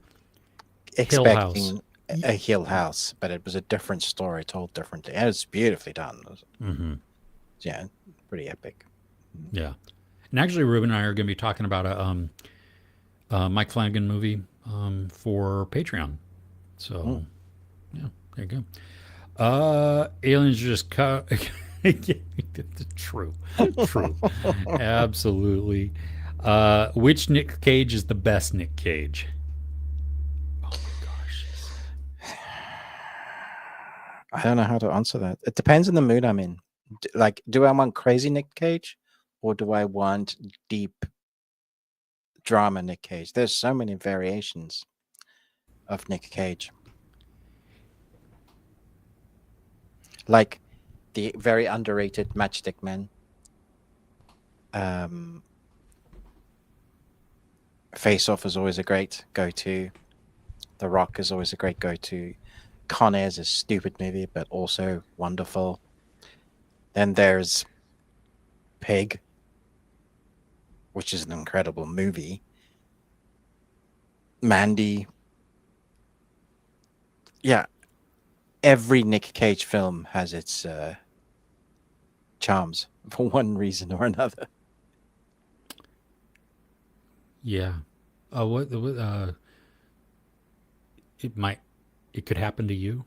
Hill House. Expecting a Hill House, but it was a different story told differently. And it's beautifully done. Mm-hmm. Yeah, pretty epic. Yeah. And actually, Ruben and I are going to be talking about a Mike Flanagan movie for Patreon. So, Mm. yeah, there you go. Aliens just cut. True. True. Absolutely. Which Nick Cage is the best Nick Cage? Oh my gosh. I don't know how to answer that. It depends on the mood I'm in. Like, do I want crazy Nick Cage, or do I want deep drama Nick Cage? There's so many variations of Nick Cage. Like the very underrated Matchstick Men. Um, Face Off is always a great go-to. The Rock is always a great go-to. Con Air is a stupid movie, but also wonderful. Then there's Pig, which is an incredible movie. Mandy. Yeah, every Nick Cage film has its charms for one reason or another. Yeah. It might, it could happen to you.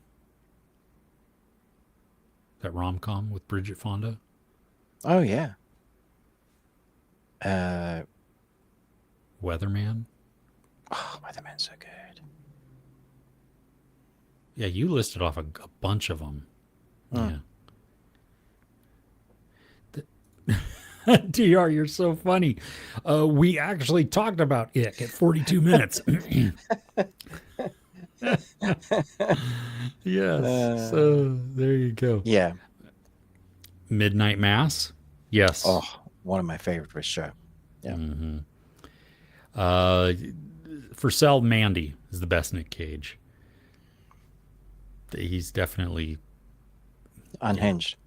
That rom com with Bridget Fonda. Oh yeah. Uh, Weatherman. oh, Weatherman's so good. Yeah, you listed off a bunch of them. Mm. Yeah. DR, you're so funny. We actually talked about it at 42 minutes. Yes. So there you go. Yeah. Midnight Mass. Yes. Oh, one of my favorite for sure. Yeah. Mm-hmm. Uh, for Cell, Mandy is the best Nick Cage. He's definitely Unhinged.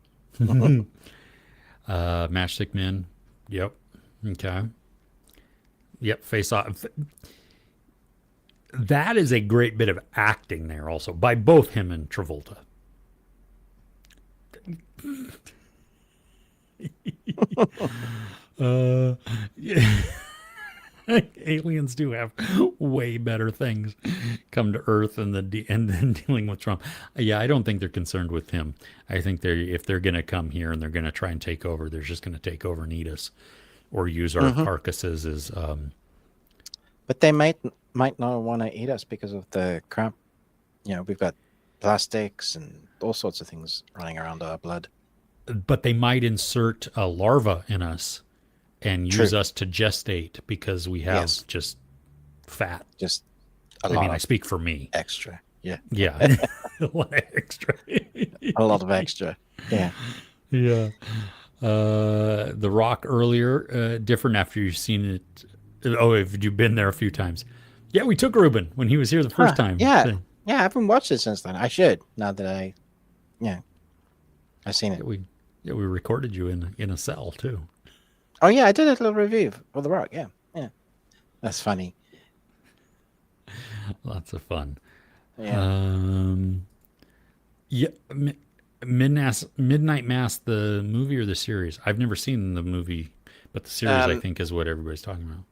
Matchstick Men. Yep. Okay. Yep. Face Off. That is a great bit of acting there, also by both him and Travolta. Yeah. Aliens do have way better things come to Earth and then dealing with Trump. Yeah, I don't think they're concerned with him. I think if they're going to come here and they're going to try and take over, they're just going to take over and eat us, or use our carcasses as. But they might not want to eat us because of the crap. You know, we've got plastics and all sorts of things running around our blood. But they might insert a larva in us and True. use us to gestate because we have Yes. just fat. Just I mean, I speak for me. extra. Yeah. Yeah. A lot of extra. A lot of extra. Yeah. Yeah. The Rock earlier, different after you've seen it. Oh, have you been there a few times? Yeah, we took Ruben when he was here the first time. Yeah. Yeah, I haven't watched it since then. I should, now that I've seen it. We recorded you in a cell too. Oh yeah, I did a little review for The Rock. Yeah. Yeah. That's funny. Lots of fun. Yeah. Yeah. Midnight Mass, the movie or the series? I've never seen the movie, but the series I think is what everybody's talking about.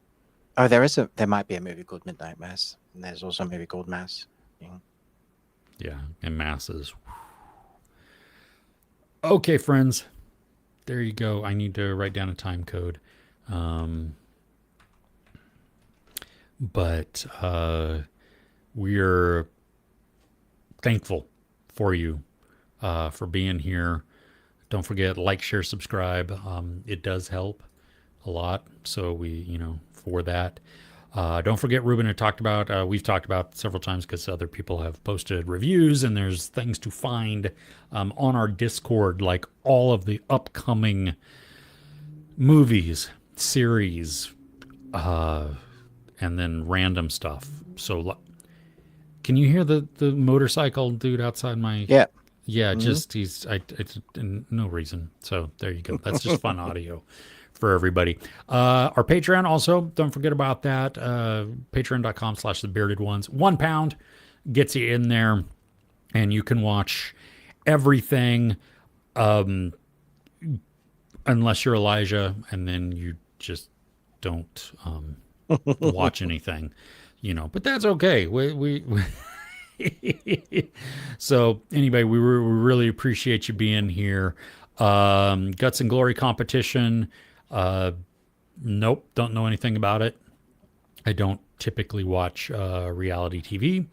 Oh, there might be a movie called Midnight Mass, and there's also a movie called Mass. Yeah. Yeah, and masses. Okay, friends. There you go. I need to write down a time code. But we're thankful for you for being here. Don't forget, like, share, subscribe. It does help a lot. So for that. Don't forget, Ruben had talked about, we've talked about several times because other people have posted reviews, and there's things to find on our Discord, like all of the upcoming movies, series, and then random stuff. So can you hear the motorcycle dude outside my... Yeah. Yeah, just it's no reason. So there you go. That's just fun audio for everybody. Our Patreon also, don't forget about that. Patreon.com/the bearded ones. £1 gets you in there, and you can watch everything, unless you're Elijah, and then you just don't watch anything, but that's okay. So anyway, we really appreciate you being here. Guts and Glory competition. Nope, don't know anything about it. I don't typically watch reality TV.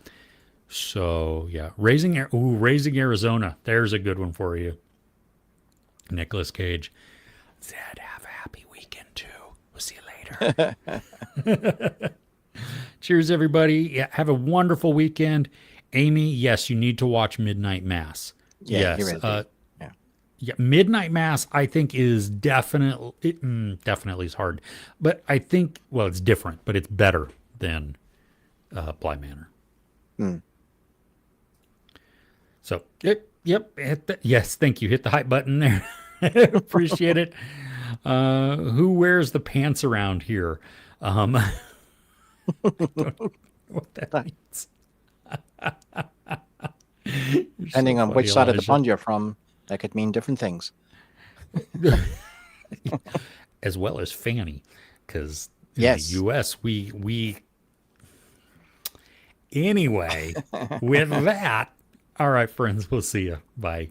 So yeah, Raising Arizona. There's a good one for you. Nicolas Cage. Zed, have a happy weekend too. We'll see you later. Cheers, everybody. Yeah, have a wonderful weekend. Amy, yes, you need to watch Midnight Mass. Yeah, Yes. you're in. Yeah. Yeah, Midnight Mass, I think, is definitely is hard. But I think, well, it's different, but it's better than Bly Manor. Mm. So, yep. Yes, thank you. Hit the hype button there. Appreciate it. Who wears the pants around here? I don't know what that means. Depending on which side of the pond you're from, that could mean different things. As well as Fanny, because in Yes. the U.S. we anyway. With that, all right, friends, we'll see you. Bye.